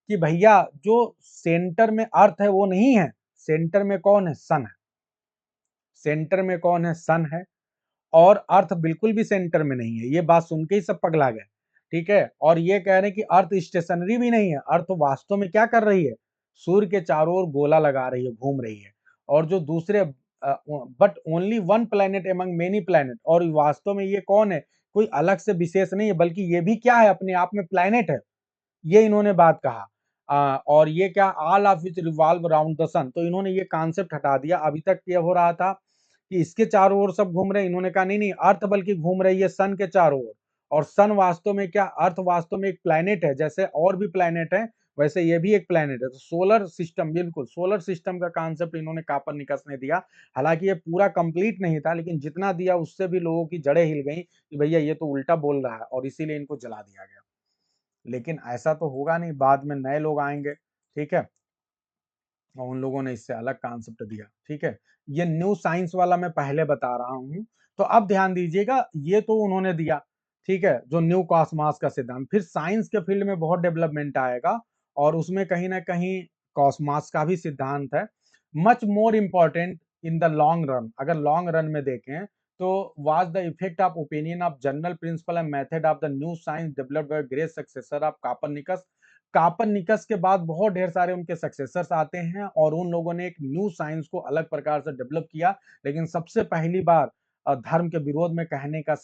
कि भैया जो सेंटर में अर्थ है वो नहीं है, सेंटर में कौन है? सन है। सेंटर में कौन है? सन है। और अर्थ बिल्कुल भी सेंटर में नहीं है। ये बात सुन के ही सब पगला गए। ठीक है? और ये कह रहे हैं कि अर्थ स्टेशनरी भी नहीं है। अर्थ वास्तव में क्या कर रही है? सूर्य के चारों ओर गोला लगा रही है, घूम रही है। और जो दूसरे but only one planet among many planet, और वास्तव में ये कौन है? कोई अलग से विशेष नहीं है, बल्कि ये भी क्या है? अपने आप में प्लैनेट है। ये इन्होंने बात कहा। और ये क्या all of which revolve around the sun, तो इन्होंने ये कॉन्सेप्ट हटा दिया। अभी तक ये हो रहा था कि इसके चारों ओर सब घूम रहे हैं, इन्होंने कहा नहीं नहीं अर्थ बल्कि घूम रही है सन के चारों ओर। और सन वास्तव में क्या, अर्थ वास्तव में एक प्लैनेट है, जैसे और भी प्लैनेट है वैसे ये भी एक प्लैनेट है। तो सोलर सिस्टम, बिल्कुल सोलर सिस्टम का कॉन्सेप्ट इन्होंने कापरनिकस ने दिया। हालांकि ये पूरा कंप्लीट नहीं था, लेकिन जितना दिया उससे भी लोगों की जड़ें हिल गई कि भैया ये तो उल्टा बोल रहा है, और इसीलिए इनको जला दिया गया। लेकिन ऐसा तो होगा नहीं, बाद में नए लोग आएंगे। ठीक है? और उन लोगों ने इससे अलग कॉन्सेप्ट दिया। ठीक है? ये न्यू साइंस वाला मैं पहले बता रहा हूँ। तो अब ध्यान दीजिएगा, ये तो उन्होंने दिया। ठीक है? जो न्यू कॉस्मॉस का सिद्धांत, फिर साइंस के फील्ड में बहुत डेवलपमेंट आएगा और उसमें कहीं ना कहीं कॉस्मॉस का भी सिद्धांत है। Much more important in the long run, अगर लॉन्ग रन में देखें तो was the effect of opinion of general principle and method of the new science developed by great successor of Copernicus. Copernicus के बाद बहुत ढेर सारे उनके सक्सेसर्स आते हैं और उन लोगों ने एक न्यू साइंस को अलग प्रकार से डेवलप किया। लेकिन सबसे पहली बार धर्म के विरोध में कहने का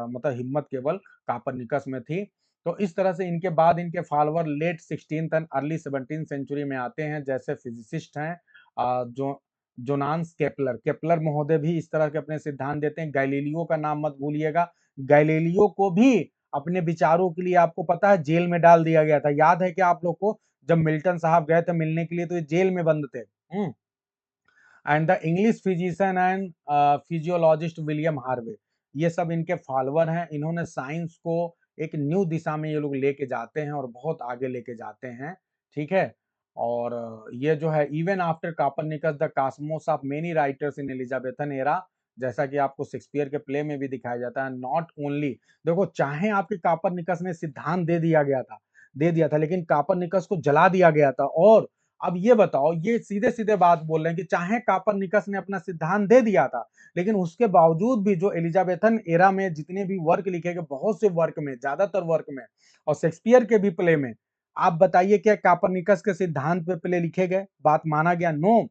मतलब हिम्मत केवल कापरनिकस में थी। तो इस तरह से इनके बाद इनके follower late 16th and early 17th century में आते हैं, जैसे फिजिसिस्ट हैं जो जोनास केपलर। केपलर महोदय भी इस तरह के अपने सिद्धांत देते हैं। गैलीलियो का नाम मत भूलिएगा। गैलीलियो को भी अपने विचारों के लिए आपको पता है जेल में डाल दिया गया था। याद है क्या आप लोग को? जब मिल्टन साहब गए थे मिलने के लिए तो ये जेल में बंद थे। And the English physician and physiologist William Harvey, ये सब इनके फॉलोअर हैं। इन्होंने साइंस को एक न्यू दिशा में ये लोग लेके जाते हैं और बहुत आगे लेके जाते हैं। ठीक है? और ये जो है even after Copernicus the Cosmos of many writers in Elizabethan era, जैसा कि आपको शेक्सपियर के प्ले में भी दिखाया जाता है। नॉट ओनली, देखो चाहे आपके कापरनिकस ने सिद्धांत दे दिया था, लेकिन कापरनिकस को जला दिया गया था। और अब ये बताओ, ये सीधे-सीधे बात बोल रहे हैं कि चाहे कापरनिकस ने अपना सिद्धांत दे दिया था, लेकिन उसके बावजूद भी जो एलिजाबेथन एरा में जितने भी वर्क लिखे गए, बहुत से वर्क में, ज्यादातर वर्क में और शेक्सपियर के भी प्ले में, आप बताइए क्या कापरनिकस के सिद्धांत पे प्ले लिखे गए? बात माना गया? नो।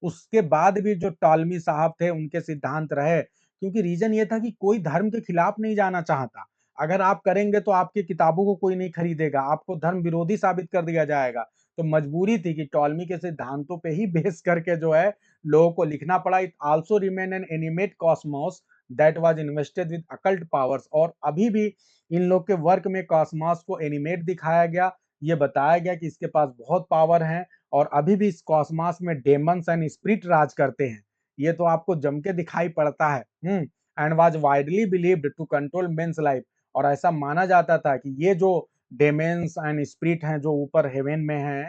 उसके बाद भी जो टॉलमी साहब थे उनके सिद्धांत रहे, क्योंकि रीजन ये था कि कोई धर्म के खिलाफ नहीं जाना चाहता। अगर आप करेंगे तो आपकी किताबों को कोई नहीं खरीदेगा, आपको धर्म विरोधी साबित कर दिया जाएगा। तो मजबूरी थी कि टॉलमी के सिद्धांतों पे ही बेस करके जो है लोगों को लिखना पड़ा। It also remain N animate Cosmos that was invested with occult powers, और अभी भी इन लोग के वर्क में कॉस्मोस को एनिमेट दिखाया गया। ये बताया गया कि इसके पास बहुत पावर है और अभी भी इस कॉस्मॉस में डेमंस एंड स्पिरिट राज करते हैं। ये तो आपको जम के दिखाई पड़ता है। And was widely believed to control man's life, और ऐसा माना जाता था कि ये जो डेमेंस एंड स्पिरिट हैं जो ऊपर हेवन में हैं,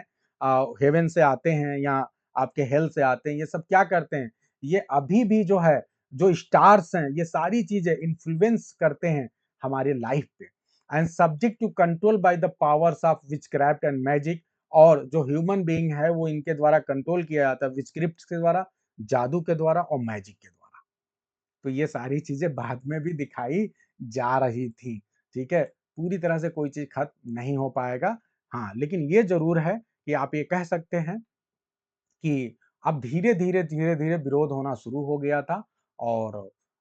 हेवन से आते हैं या आपके हेल से आते हैं, ये सब क्या करते हैं? ये अभी भी जो है, जो स्टार्स हैं, ये सारी चीजें इन्फ्लुएंस करते हैं हमारी लाइफ पे, and subject to control by the powers of witchcraft and magic. और जो ह्यूमन बीइंग है वो इनके द्वारा कंट्रोल किया जाता है, विचक्रिप्ट के द्वारा, जादू के द्वारा और मैजिक के द्वारा। तो ये सारी चीजें बाद में भी दिखाई जा रही थी, ठीक है। पूरी तरह से कोई चीज खत्म नहीं हो पाएगा। हाँ, लेकिन ये जरूर है कि आप ये कह सकते हैं कि अब धीरे-धीरे विरोध होना शुरू हो गया था और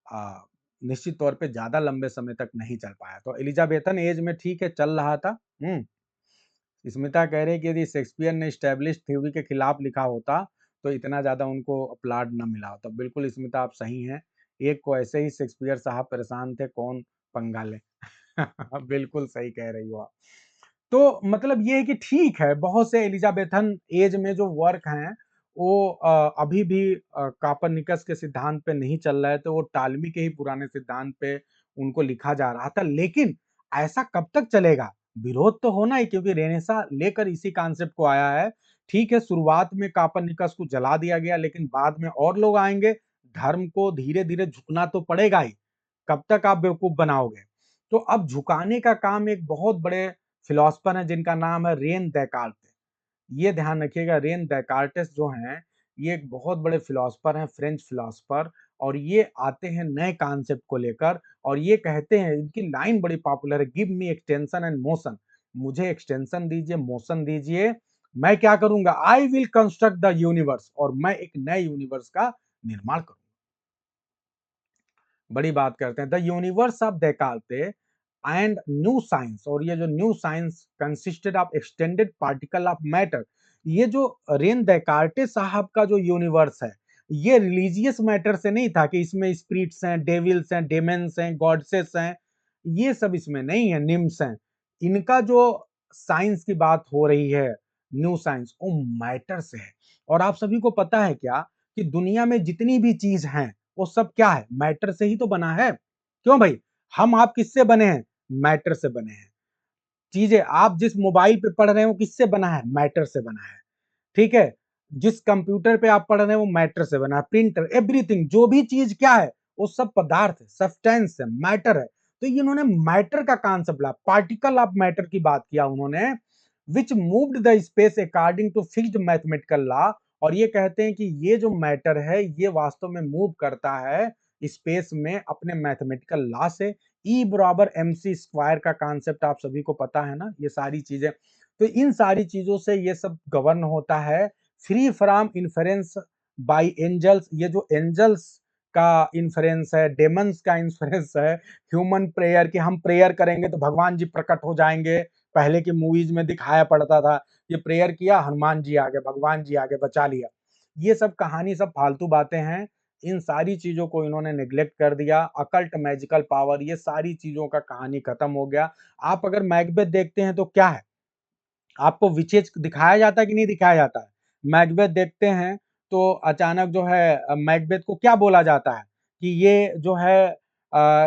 अ, निश्चित तौर पे ज़्यादा लंबे समय तक नहीं चल पाया। तो एलिज़ाबेथन ऐज में ठीक है चल रहा था। स्मिता कह रही है कि यदि शेक्सपियर ने एस्टेब्लिश्ड थ्योरी के खिलाफ लिखा होता, तो इतना ज़्यादा उनको अपलाड ना मिला होता। बिल्कुल स्मिता आप सही हैं। एक को ऐसे ही शेक्सपियर साहब परेशान थे, कौन पंगा ले। बिल्कुल सही कह रही हो आप। तो मतलब ये है कि ठीक है, बहुत से एलिज़ाबेथन ऐज में जो वर्क हैं, वो अभी भी कापर्निकस के सिद्धांत पे नहीं चल रहे थे, वो टालमी के ही पुराने सिद्धांत पे उनको लिखा जा रहा था। लेकिन ऐसा कब तक चलेगा? विरोध तो होना ही, क्योंकि रेनेसां लेकर इसी कॉन्सेप्ट को आया है। ठीक है, शुरुआत में कापर्निकस को जला दिया गया, लेकिन बाद में और लोग आएँगे, धर्म को धीरे-धीरे झुकना तो पड़ेगा ही। कब तक आप बेवकूफ बनाओगे? तो अब झुकाने का काम एक बहुत बड़े फिलॉसफर हैं जिनका नाम है रेन डेकार्ट। ये ध्यान रखिएगा, रेन डेकार्टेस जो हैं, ये एक बहुत बड़े फिलॉसफर हैं, फ्रेंच फिलॉसफर, और ये आते हैं नए कॉन्सेप्ट को लेकर और ये कहते हैं, इनकी लाइन बड़ी पॉपुलर है, give me extension and motion. मुझे एक्सटेंशन दीजिए, मोशन दीजिए, मैं क्या करूंगा? I will construct the universe, और मैं एक नए यूनिवर्स का निर्माण करूंगा। बड़ी बात करते हैं। The universe of Descartes and new science, और ये जो new science consisted of extended particle of matter, ये जो रेन डेकार्टे साहब का जो यूनिवर्स है, ये रिलीजियस मैटर से नहीं था कि इसमें स्पिरिट्स हैं, डेविल्स हैं, डेमन्स हैं, गॉडसेस हैं, ये सब इसमें नहीं है, निम्स हैं। इनका जो साइंस की बात हो रही है, न्यू साइंस, वो मैटर से है। और आप सभी को पता है क्या कि दुनिया में जितनी भी चीज हैं, वो सब क्या है? मैटर से ही तो बना है। क्यों भाई? हम आप किससे बने हैं? मैटर से बने हैं। चीजें आप जिस मोबाइल पे पढ़ रहे हो किससे बना है? मैटर से बना है। ठीक है, जिस कंप्यूटर पे आप पढ़ रहे हैं वो मैटर से बना है, प्रिंटर, एवरीथिंग, जो भी चीज क्या है, वो सब पदार्थ है, सब्सटेंस है, मैटर है। तो ये इन्होंने मैटर का कॉन्सेप्ट लाया, पार्टिकल ऑफ मैटर की बात किया उन्होंने, which moved the space according to fixed mathematical law. और ये कहते हैं कि ये जो मैटर है ये वास्तव में मूव करता है स्पेस में अपने मैथमेटिकल लॉ से। ई बराबर एम सी स्क्वायर का कॉन्सेप्ट आप सभी को पता है ना, ये सारी चीजें। तो इन सारी चीजों से ये सब गवर्न होता है। Free from influence by angels, ये जो एंजल्स का इन्फ्लुएंस है, डेमंस का इन्फ्लुएंस है, ह्यूमन प्रेयर कि हम प्रेयर करेंगे तो भगवान जी प्रकट हो जाएंगे। पहले की मूवीज में दिखाया पड़ता था, ये प्रेयर किया, हनुमान जी आ गए, भगवान जी आ गए, बचा लिया। ये सब कहानी, सब फालतू बातें हैं। इन सारी चीजों को इन्होंने निग्लेक्ट कर दिया। अकल्ट मैजिकल पावर, ये सारी चीजों का कहानी खत्म हो गया। आप अगर मैकबेथ देखते हैं तो क्या है, आपको विचेज दिखाया जाता है कि नहीं दिखाया जाता है? मैकबेथ देखते हैं तो अचानक जो है मैकबेथ को क्या बोला जाता है कि ये जो है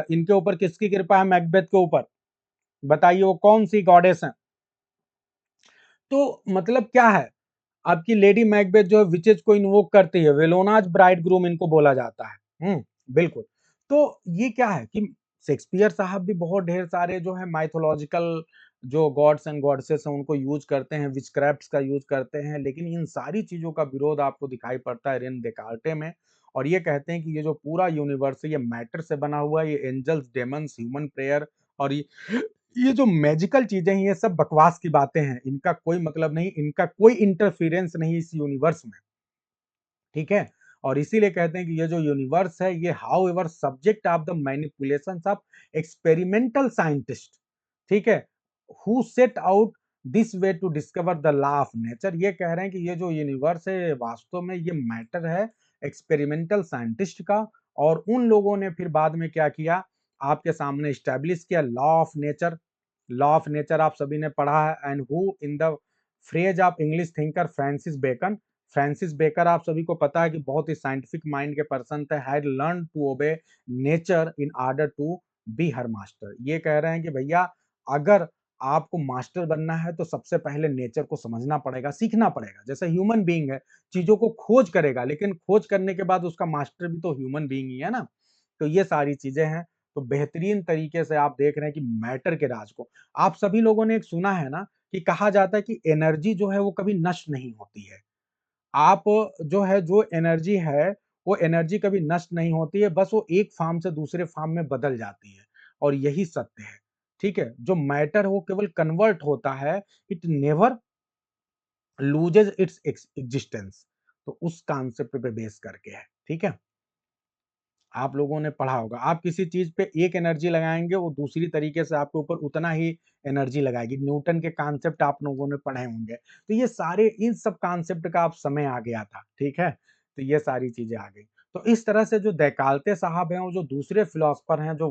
इनके ऊपर किसकी कृपा है? मैकबेथ के ऊपर। बताइए वो कौन सी गॉडेस है? तो मतलब क्या है, आपकी लेडी मैकबेथ जो है विचेज को इन्वोक करती है, वेलोनाज ब्राइड ग्रूम इनको बोला जाता है। बिल्कुल। तो ये क्या है कि शेक्सपियर साहब भी बहुत ढेर सारे जो है माइथोलॉजिकल जो गॉड्स एंड गॉडेसेस हैं उनको यूज करते हैं, विचक्राफ्ट्स का यूज करते हैं, लेकिन इन सारी चीजों का विरोध आपको दिखाई पड़ता है रेन डेकार्टे में। और ये कहते हैं कि ये जो पूरा यूनिवर्स है ये मैटर से बना हुआ है, ये एंजल्स, डेमंस, ह्यूमन प्रेयर और ये जो मैजिकल चीजें हैं ये सब बकवास की बातें हैं, इनका कोई मतलब नहीं, इनका कोई इंटरफेरेंस नहीं इस यूनिवर्स में। ठीक है, और इसीलिए कहते हैं कि ये जो यूनिवर्स है ये however subject of the manipulation of experimental scientist. ठीक है, who set out this way to discover the law of nature. ये कह रहे हैं कि ये जो यूनिवर्स है वास्तव में ये मैटर है एक्सपेरिमेंटल साइंटिस्ट का। और उन लोगों ने फिर बाद में क्या किया, आपके सामने स्टैब्लिश किया law of nature. Law of nature आप सभी ने पढ़ा है, and who in the phrase of English thinker Francis Bacon. Francis Baker आप सभी को पता है कि बहुत ही साइंटिफिक माइंड के पर्सन थे, had learned to obey nature in order to be her master. ये कह रहे हैं कि भैया अगर आपको मास्टर बनना है तो सबसे पहले नेचर को समझना पड़ेगा, सीखना पड़ेगा। जैसे ह्यूमन बीइंग है, चीजों को खोज करेगा, लेकिन खोज करने के बाद उसका मास्टर भी तो ह्यूमन बीइंग ही है ना। तो ये सारी चीजें हैं। तो बेहतरीन तरीके से आप देख रहे हैं कि मैटर के राज को, आप सभी लोगों ने एक सुना है ना कि कहा जाता है कि एनर्जी जो है वो कभी नष्ट नहीं होती है। आप जो है जो एनर्जी है, वो एनर्जी कभी नष्ट नहीं होती है, बस वो एक फॉर्म से दूसरे फॉर्म में बदल जाती है और यही सत्य है, ठीक है? जो मैटर है वो केवल कन्वर्ट होता है, it never loses its existence. तो उस कॉन्सेप्ट पे बेस करके है, ठीक है? आप लोगों ने पढ़ा होगा, आप किसी चीज पे एक एनर्जी लगाएंगे वो दूसरी तरीके से आपके ऊपर उतना ही एनर्जी लगाएगी। न्यूटन के कॉन्सेप्ट आप लोगों ने पढ़े होंगे। तो ये सारे इन सब कॉन्सेप्ट का अब समय आ गया था, ठीक है? तो ये सारी चीजें आ गई। तो इस तरह से जो डेकाल्ते साहब हैं और जो दूसरे फिलोसफर हैं जो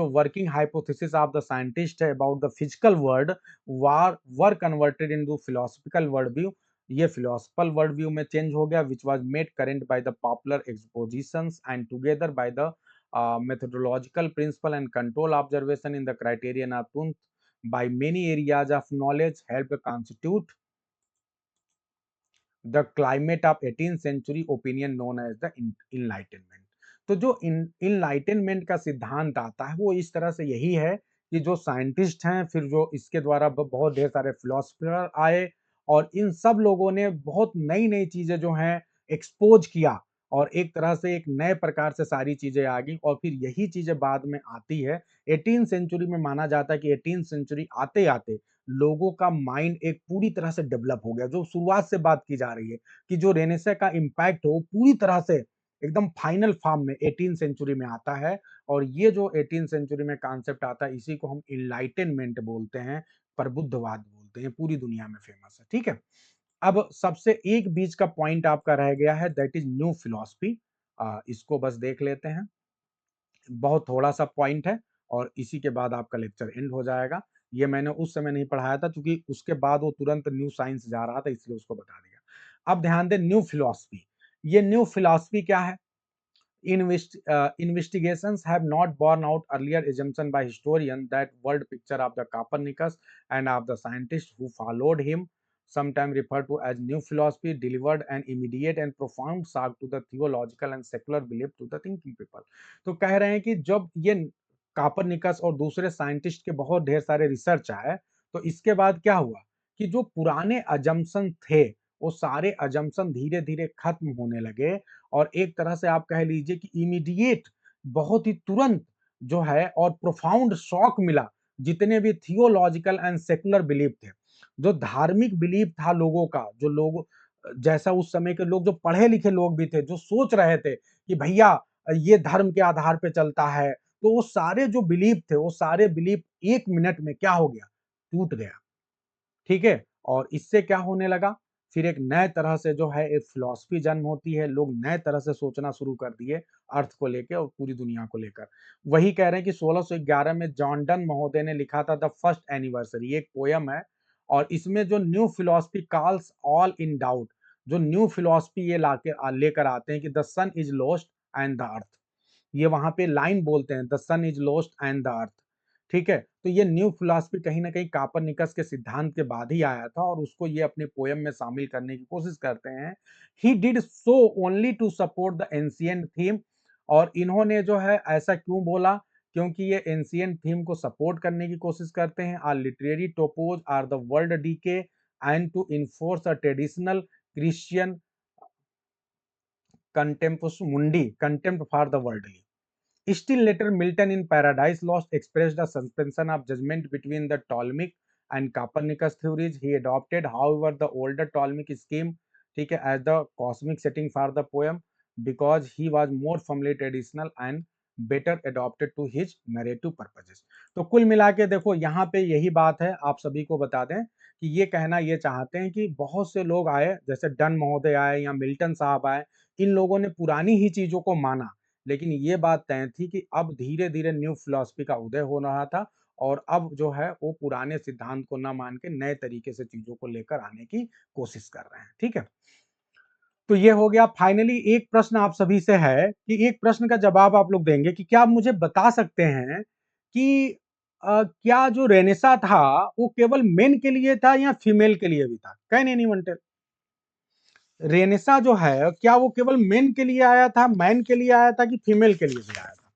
working hypothesis of the scientist है about the physical world were converted into philosophical world view. ये फिलोसफल वर्ल्ड व्यू में चेंज हो गया which was made current by the popular expositions and together by the methodological principle and control observation in the criterion of truth by many areas of knowledge help constitute the climate of 18th century opinion known as the enlightenment. तो जो इनलाइटनमेंट का सिद्धांत आता है वो इस तरह से यही है कि जो साइंटिस्ट हैं फिर जो इसके द्वारा बहुत ढेर सारे फिलोसफर आए और इन सब लोगों ने बहुत नई नई चीजें जो हैं एक्सपोज किया और एक तरह से एक नए प्रकार से सारी चीजें आ गई और फिर यही चीजें बाद में आती है। 18th सेंचुरी में माना जाता है कि 18th सेंचुरी आते आते लोगों का माइंड एक पूरी तरह से डेवलप हो गया। जो शुरुआत से बात की जा रही है कि जो रेनेसां का इम्पैक्ट हो पूरी तरह से एकदम फाइनल फॉर्म में 18th सेंचुरी में आता है और ये जो 18th सेंचुरी में कॉन्सेप्ट आता है इसी को हम इनलाइटनमेंट बोलते हैं, प्रबुद्धवाद बोलते हैं, पूरी दुनिया में फेमस है, ठीक है? अब सबसे एक बीच का पॉइंट आपका रह गया है दैट इज न्यू फिलॉसफी। इसको बस देख लेते हैं, बहुत थोड़ा सा पॉइंट है और इसी के बाद आपका लेक्चर एंड हो जाएगा। ये मैंने उस समय नहीं पढ़ाया था क्योंकि उसके बाद वो तुरंत न्यू साइंस जा रहा था इसलिए उसको बता दिया। अब ध्यान दें न्यू फिलॉसफी, ये न्यू फिलॉसफी क्या है? Investigations have not borne out earlier assumption by historians that world picture of the Copernicus and of the scientists who followed him, sometimes referred to as new philosophy, delivered an immediate and profound shock to the theological and secular belief to the thinking people। तो कह रहे हैं कि जब ये कापरनिकस और दूसरे साइंटिस्ट के बहुत ढेर सारे रिसर्च आए तो इसके बाद क्या हुआ कि जो पुराने अजम्पशन थे वो सारे अजम्पशन धीरे धीरे खत्म होने लगे और एक तरह से आप कह लीजिए कि इमीडिएट बहुत ही तुरंत जो है और प्रोफाउंड शॉक मिला जितने भी थियोलॉजिकल एंड सेकुलर बिलीफ थे। जो धार्मिक बिलीफ था लोगों का, जो लोग जैसा उस समय के लोग जो पढ़े लिखे लोग भी थे जो सोच रहे थे कि भैया ये धर्म के आधार पे चलता है, तो वो सारे जो बिलीफ थे वो सारे बिलीफ एक मिनट में क्या हो गया, टूट गया, ठीक है? और इससे क्या होने लगा, फिर एक नए तरह से जो है एक फिलॉसफी जन्म होती है, लोग नए तरह से सोचना शुरू कर दिए अर्थ को लेके और पूरी दुनिया को लेकर। वही कह रहे हैं कि 1611 में जॉन डन महोदय ने लिखा था द फर्स्ट एनिवर्सरी, एक पोयम है और इसमें जो new philosophy calls all in doubt, जो न्यू फिलॉसफी ये लेकर आते हैं कि the sun is lost and the earth, ये वहां पे लाइन बोलते हैं the sun is lost and the earth, ठीक है? तो ये न्यू फिलॉसफी कहीं ना कहीं कापरनिकस के सिद्धांत के बाद ही आया था और उसको ये अपने पोयम में शामिल करने की कोशिश करते हैं। He did so only to support the ancient theme, और इन्होंने जो है ऐसा क्यों बोला, क्योंकि ये एंशिएंट थीम को सपोर्ट करने की कोशिश करते हैं। Are literary topoi are the world decay and to enforce a traditional Christian contemptus mundi contempt for the worldly. Still later, Milton in Paradise Lost expressed a suspension of judgment between the Ptolemaic and Copernicus theories. He adopted, however, the older Ptolemaic scheme, ठीक है, as the cosmic setting for the poem because he was more firmly traditional and better adopted to his narrative purposes। तो कुल मिला के देखो यहाँ पे यही बात है, आप सभी को बता दें कि ये कहना ये चाहते हैं कि बहुत से लोग आए जैसे डन महोदय आए या मिल्टन साहब आए, इन लोगों ने पुरानी ही चीजों को माना, लेकिन ये बात तय थी कि अब धीरे धीरे न्यू फिलॉसफी का उदय हो रहा था और अब जो है वो पुराने सिद्धांत को न मान के नए तरीके से चीजों को लेकर आने की कोशिश कर रहे हैं, ठीक है? तो ये हो गया। फाइनली एक प्रश्न आप सभी से है कि एक प्रश्न का जवाब आप लोग देंगे कि क्या आप मुझे बता सकते हैं कि क्या जो रेनेसा था वो केवल मेन के लिए था या फीमेल के लिए भी था? Can anyone tell? रेनेसा जो है क्या वो केवल मेन के लिए आया था, मैन के लिए आया था कि फीमेल के लिए भी आया था?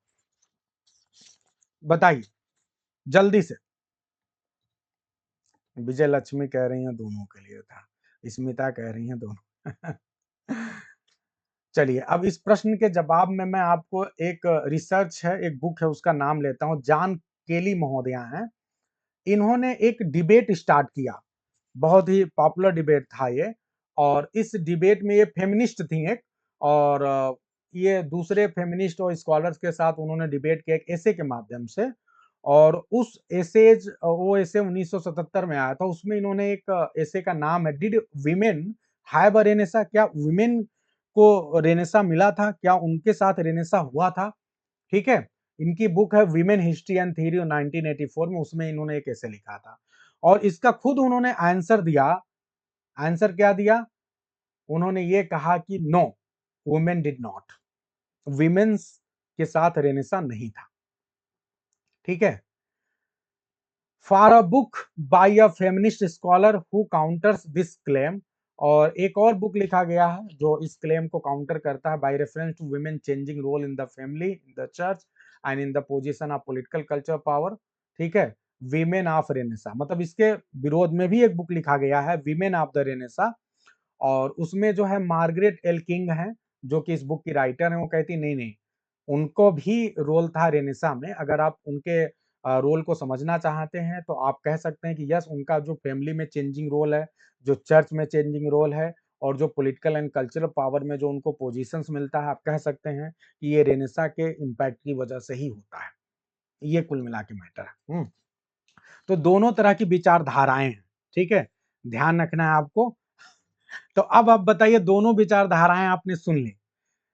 बताइए जल्दी से। विजय लक्ष्मी कह रही हैं दोनों के लिए था, स्मिता कह रही हैं दोनों। चलिए, अब इस प्रश्न के जवाब में मैं आपको एक रिसर्च है, एक बुक है, उसका नाम लेता हूँ। जॉन केली महोदया हैं। इन्होंने एक डिबेट स्टार्ट किया, बहुत ही पॉपुलर डिबेट था ये, और इस डिबेट में ये फेमिनिस्ट थी एक, और ये दूसरे फेमिनिस्ट और स्कॉलर्स के साथ उन्होंने डिबेट किया एक एसे के माध्यम से। और उस एसेज वो एसे 1977 में आया था। उसमें इन्होंने एक एसे का नाम है did women have a Renaissance, क्या वीमेन को रेनेसा मिला था, क्या उनके साथ रेनेसा हुआ था? ठीक है। इनकी बुक है वीमेन हिस्ट्री एंड थ्योरी 1984 में, उसमें इन्होंने एक ऐसे लिखा था, और इसका खुद उन्होंने आंसर दिया। आंसर क्या दिया? उन्होंने ये कहा कि no, women did not, womens के साथ रेनेसा नहीं था। ठीक है। For a book by a feminist scholar who counters this claim, और एक और बुक लिखा गया है जो इस क्लेम को काउंटर करता है, by reference to women changing role in the family, in the church and in the position of political culture power. ठीक है। वीमेन ऑफ रेनेसा, मतलब इसके विरोध में भी एक बुक लिखा गया है, वीमेन ऑफ द रेनेसा, और उसमें जो है मार्गरेट एल किंग है, जो कि इस बुक की राइटर है। वो कहती नहीं नहीं, उनको भी रोल था रेनेसा में। अगर आप उनके रोल को समझना चाहते हैं तो आप कह सकते हैं कि यस, उनका जो फैमिली में चेंजिंग रोल है, जो चर्च में चेंजिंग रोल है, और जो पॉलिटिकल एंड कल्चरल पावर में जो उनको पोजीशंस मिलता है, आप कह सकते हैं कि ये रेनेसा के इम्पैक्ट की वजह से ही होता है। ये कुल मिला के मैटर है। तो दोनों तरह की विचारधाराएं हैं। ठीक है, ध्यान रखना है आपको। तो अब आप बताइए, दोनों विचारधाराएं आपने सुन ली,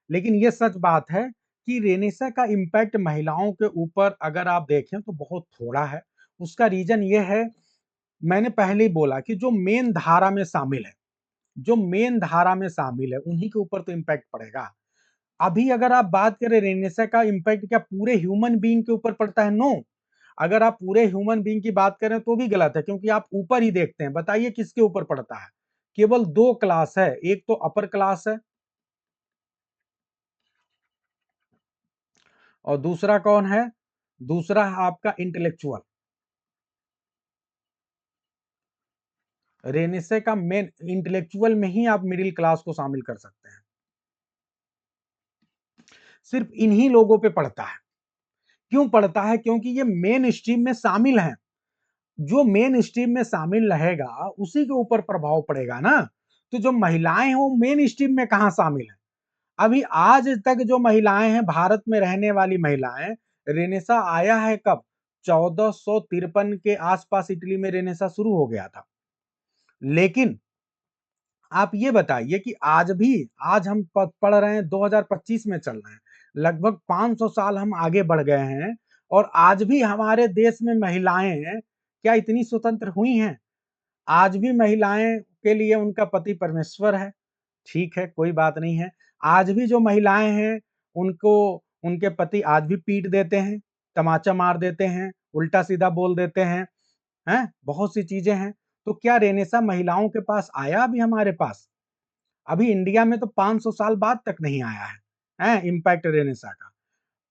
लेकिन ये सच बात है कि रेनेसा का इम्पैक्ट महिलाओं के ऊपर अगर आप देखें तो बहुत थोड़ा है। उसका रीजन ये है, मैंने पहले ही बोला कि जो मेन धारा में शामिल है, जो मेन धारा में शामिल है, उन्हीं के ऊपर तो इम्पैक्ट पड़ेगा। अभी अगर आप बात करें रेनेसा का इम्पैक्ट क्या पूरे ह्यूमन बीइंग के ऊपर पड़ता है? नो। अगर आप पूरे ह्यूमन बीइंग की बात करें तो भी गलत है, क्योंकि आप ऊपर ही देखते हैं। बताइए किसके ऊपर पड़ता है? केवल दो क्लास है, एक तो अपर क्लास है, और दूसरा कौन है? दूसरा है आपका इंटेलेक्चुअल। रेनेसे का मेन इंटेलेक्चुअल में ही आप मिडिल क्लास को शामिल कर सकते हैं। सिर्फ इन्हीं लोगों पे पड़ता है। क्यों पड़ता है? क्योंकि ये मेन स्ट्रीम में शामिल हैं। जो मेन स्ट्रीम में शामिल रहेगा उसी के ऊपर प्रभाव पड़ेगा ना। तो जो महिलाएं हैं वो मेन स्ट्रीम में कहां शामिल है? अभी आज तक जो महिलाएं हैं, भारत में रहने वाली महिलाएं, रेनेसा आया है कब? 1453 के आसपास इटली में रेनेसा शुरू हो गया था। लेकिन आप ये बताइए कि आज हम पढ़ रहे हैं, 2025 में चल रहे हैं, लगभग 500 साल हम आगे बढ़ गए हैं, और आज भी हमारे देश में महिलाएं क्या इतनी स्वतंत्र हुई हैं? आज भी महिलाएं के लिए उनका पति परमेश्वर है। ठीक है, कोई बात नहीं है। आज भी जो महिलाएं हैं, उनको उनके पति आज भी पीट देते हैं, तमाचा मार देते हैं, उल्टा सीधा बोल देते हैं, बहुत सी चीजें हैं। तो क्या रेनेसा महिलाओं के पास आया अभी हमारे पास? अभी इंडिया में तो 500 साल बाद तक नहीं आया है इम्पैक्ट रेनेसा का।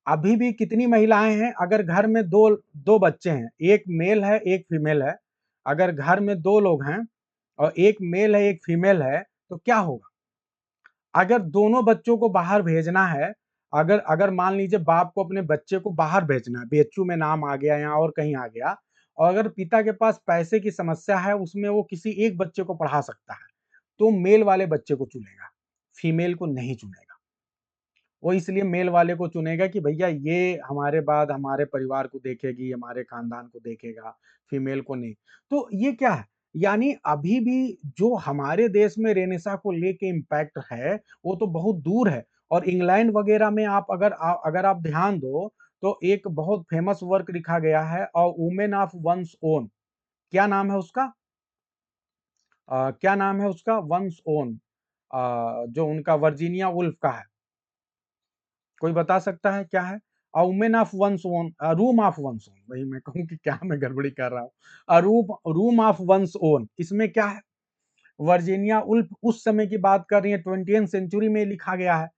अभी भी कितनी महिलाएं हैं? अगर घर में दो दो बच्चे हैं, एक मेल है एक फीमेल है, अगर घर में दो लोग हैं और एक मेल है एक फीमेल है, तो क्या होगा? अगर दोनों बच्चों को बाहर भेजना है, अगर अगर मान लीजिए बाप को अपने बच्चे को बाहर भेजना है, बीएचयू में नाम आ गया या और कहीं आ गया, और अगर पिता के पास पैसे की समस्या है, उसमें वो किसी एक बच्चे को पढ़ा सकता है, तो मेल वाले बच्चे को चुनेगा, फीमेल को नहीं चुनेगा। वो इसलिए मेल वाले को चुनेगा कि भैया ये हमारे बाद हमारे परिवार को देखेगी, हमारे खानदान को देखेगा, फीमेल को नहीं। तो ये क्या है? यानी अभी भी जो हमारे देश में रेनेसा को लेके इम्पैक्ट है, वो तो बहुत दूर है। और इंग्लैंड वगैरह में आप अगर आप ध्यान दो, तो एक बहुत फेमस वर्क लिखा गया है, वुमेन ऑफ वंस ओन। क्या नाम है उसका? क्या नाम है उसका? One's own. जो उनका वर्जीनिया वुल्फ का है। कोई बता सकता है क्या है? A women of one's own, room of one's own, वही मैं कहूँ कि क्या मैं गड़बड़ी कर रहा हूँ। रूम ऑफ वन्स ओन, इसमें क्या है? वर्जीनिया उल्फ उस समय की बात कर रही है, 20th सेंचुरी में लिखा गया है।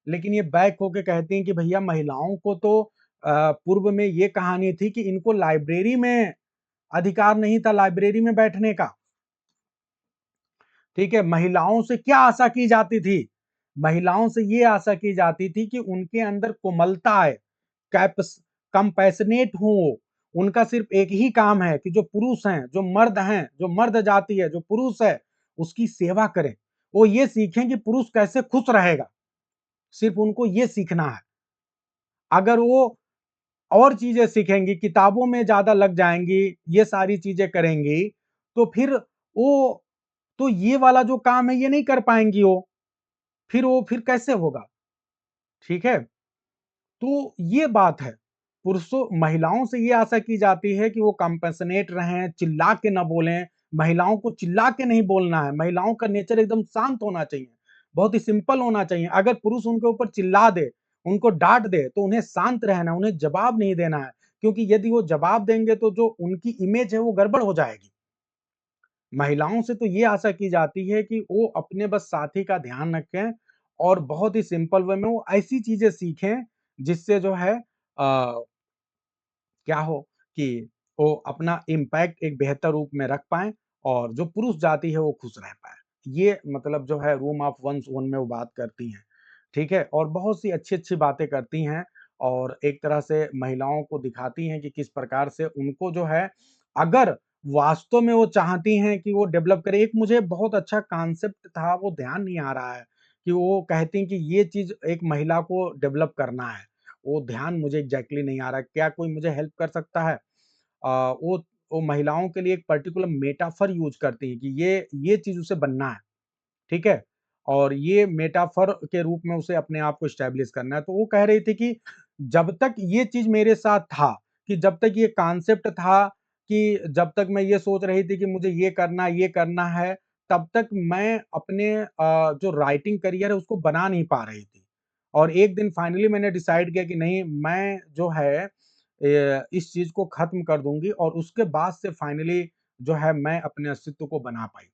लेकिन ये बैक होके कहती हैं कि भैया महिलाओं को तो पूर्व में ये कहानी थी कि इनको लाइब्रेरी में अधिकार नहीं था लाइब्रेरी में बैठने का। ठीक है, महिलाओं से क्या आशा की जाती थी? महिलाओं से ये आशा की जाती थी कि उनके अंदर कोमलता आए, कैप्स कंपैशनेट हो वो। उनका सिर्फ एक ही काम है कि जो पुरुष हैं, जो मर्द हैं, जो मर्द जाति है, जो पुरुष है, उसकी सेवा करें। वो ये सीखें कि पुरुष कैसे खुश रहेगा, सिर्फ उनको ये सीखना है। अगर वो और चीज़ें सीखेंगी, किताबों में ज़्यादा लग जाएँगी, ये सारी चीज़ें करेंगी, तो फिर वो तो ये वाला जो काम है ये नहीं कर पाएँगी वो फिर कैसे होगा? ठीक है? तो ये बात है। पुरुषों महिलाओं से ये आशा की जाती है कि वो कंपैशनेट रहें, चिल्ला के ना बोलें, महिलाओं को चिल्ला के नहीं बोलना है, महिलाओं का नेचर एकदम शांत होना चाहिए, बहुत ही सिंपल होना चाहिए। अगर पुरुष उनके ऊपर चिल्ला दे, उनको डाँट दे, तो उन्हें शांत रहना है, उन्हें जवाब नहीं देना है, क्योंकि यदि वो जवाब देंगे तो जो उनकी इमेज है वो गड़बड़ हो जाएगी। महिलाओं से तो ये आशा की जाती है कि वो अपने बस साथी का ध्यान रखें और बहुत ही सिंपल वे में वो ऐसी चीज़ें सीखें जिससे जो है क्या हो कि वो अपना इम्पैक्ट एक बेहतर रूप में रख पाएँ और जो पुरुष जाति है वो खुश रह पाए। ये मतलब जो है रूम ऑफ वन्स ओन में वो बात करती हैं, ठीक है? और बहुत सी अच्छी-अच्छी बातें करती हैं और एक तरह से महिलाओं को दिखाती हैं कि किस प्रकार से उनको जो है अगर वास्तव में वो चाहती हैं कि वो डेवलप करें। एक मुझे बहुत अच्छा कॉन्सेप्ट था, वो ध्यान नहीं आ रहा है कि वो कहती हैं कि ये चीज़ एक महिला को डेवलप करना है। वो ध्यान मुझे एग्ज़ैक्टली नहीं आ रहा है। क्या कोई मुझे हेल्प कर सकता है? वो महिलाओं के लिए एक पर्टिकुलर मेटाफर यूज़ करती हैं कि ये चीज़ उसे बनना है, ठीक है? और ये मेटाफर के रूप में उसे अपने आप को एस्टेब्लिश करना है। तो वो कह रही थी कि जब तक ये चीज़ मेरे साथ था, कि जब तक ये कॉन्सेप्ट था कि जब तक मैं ये सोच रही थी कि मुझे ये करना है, तब तक मैं अपने जो राइटिंग करियर है उसको बना नहीं पा रही थी। और एक दिन फाइनली मैंने डिसाइड किया कि नहीं मैं जो है इस चीज़ को ख़त्म कर दूँगी और उसके बाद से फाइनली जो है मैं अपने अस्तित्व को बना पाई।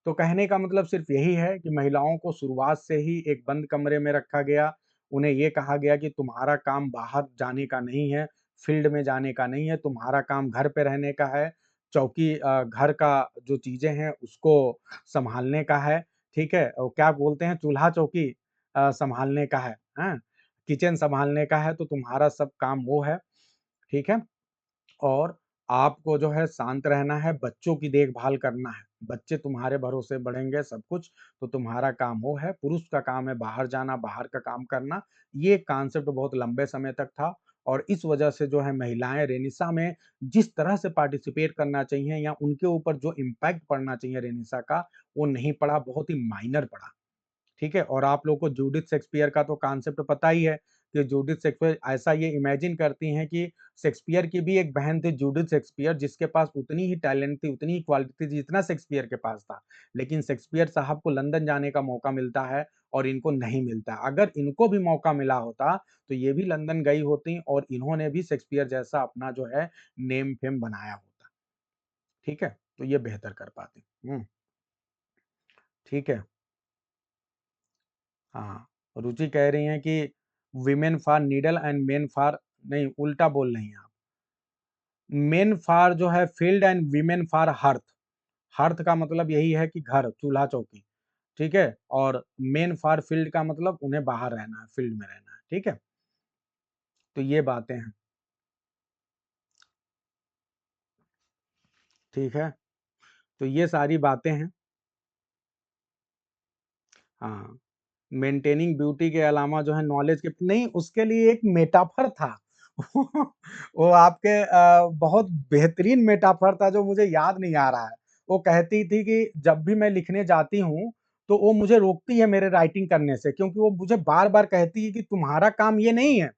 तो कहने का मतलब सिर्फ यही है कि महिलाओं को शुरुआत से ही एक बंद कमरे में रखा गया। उन्हें ये कहा गया कि तुम्हारा काम बाहर जाने का नहीं है, फील्ड में जाने का नहीं है, तुम्हारा काम घर पे रहने का है। चौकी घर का जो चीज़ें हैं उसको सँभालने का है, ठीक है? और क्या बोलते हैं चूल्हा-चौकी सँभालने का है, हैं? किचन सँभालने का है तो तुम्हारा सब काम वो है, ठीक है? और आपको जो है शांत रहना है, बच्चों की देखभाल करना है। बच्चे तुम्हारे भरोसे बढ़ेंगे सब कुछ, तो तुम्हारा काम वो है। पुरुष का काम है बाहर जाना, बाहर का काम करना। ये कॉन्सेप्ट बहुत लंबे समय तक था और इस वजह से जो है महिलाएँ रेनेसां में जिस तरह से पार्टिसिपेट करना चाहिए या उनके ऊपर जो इम्पैक्ट पड़ना चाहिए रेनेसां का, वो नहीं पड़ा, बहुत ही माइनर पड़ा। ठीक है? और आप लोग को जूडिथ शेक्सपियर का तो कॉन्सेप्ट पता ही है कि जूडिथ शेक्सपियर ऐसा ये इमेजिन करती हैं कि शेक्सपियर की भी एक बहन थी जूडिथ शेक्सपियर जिसके पास उतनी ही टैलेंट थी, उतनी ही क्वालिटी थी जितना शेक्सपियर के पास था। लेकिन शेक्सपियर साहब को लंदन जाने का मौका मिलता है और इनको नहीं मिलता। अगर इनको भी मौका मिला होता तो ये भी लंदन गई होती और इन्होंने भी शेक्सपियर जैसा अपना जो है नेम फेम बनाया होता। ठीक है? तो ये बेहतर कर पाती। ठीक है? हाँ, रुचि कह रही हैं कि women for needle and main for नहीं उल्टा बोल रही हैं आप। मेन फॉर जो है field and women for hearth. Hearth का मतलब यही है कि घर, चूल्हा-चौकी, ठीक है? और मेन फॉर फील्ड का मतलब उन्हें बाहर रहना है, फील्ड में रहना है, ठीक है? तो ये बातें हैं, ठीक है? तो ये सारी बातें हैं। हाँ। मेंटेनिंग ब्यूटी के अलावा जो है नॉलेज के नहीं उसके लिए एक मेटाफर था। वो आपके बहुत बेहतरीन मेटाफर था जो मुझे याद नहीं आ रहा है। वो कहती थी कि जब भी मैं लिखने जाती हूँ, तो वो मुझे रोकती है मेरे राइटिंग करने से क्योंकि वो मुझे बार-बार कहती है कि तुम्हारा काम ये नहीं है।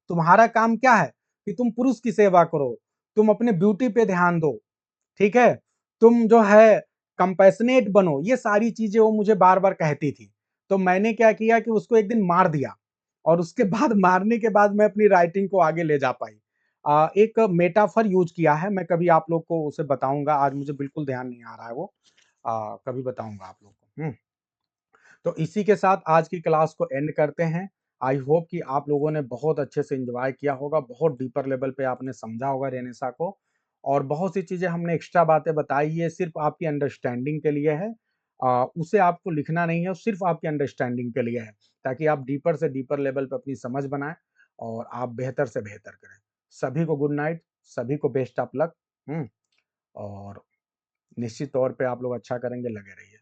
तुम्हारा काम क्या है? कि तुम पुरुष की सेवा करो, तुम अपने ब्यूटी पे ध्यान दो। ठीक है? तुम जो है कंपैशनेट बनो, ये सारी चीज़ें वो मुझे बार-बार कहती थी। तो मैंने क्या किया कि उसको एक दिन मार दिया और उसके बाद मारने के बाद मैं अपनी राइटिंग को आगे ले जा पाई। एक मेटाफर यूज़ किया है, मैं कभी आप लोग को उसे बताऊँगा, आज मुझे बिल्कुल ध्यान नहीं आ रहा है वो। कभी बताऊँगा आप लोग को। तो इसी के साथ आज की क्लास को एंड करते हैं। आई होप कि आप लोगों ने बहुत अच्छे से एन्जॉय किया होगा, बहुत डीपर लेवल पे आपने समझा होगा रेनेसा को और बहुत सी चीज़ें हमने एक्स्ट्रा बातें बताई, ये सिर्फ़ आपकी अंडरस्टैंडिंग के लिए है। उसे आपको लिखना नहीं है, वो सिर्फ़ आपकी अंडरस्टैंडिंग के लिए है, ताकि आप डीपर से डीपर लेवल पे अपनी समझ बनाएँ और आप बेहतर से बेहतर करें। सभी को गुड नाइट, सभी को बेस्ट ऑफ लक। हुँ? और निश्चित तौर पे आप लोग अच्छा करेंगे, लगे रहिए।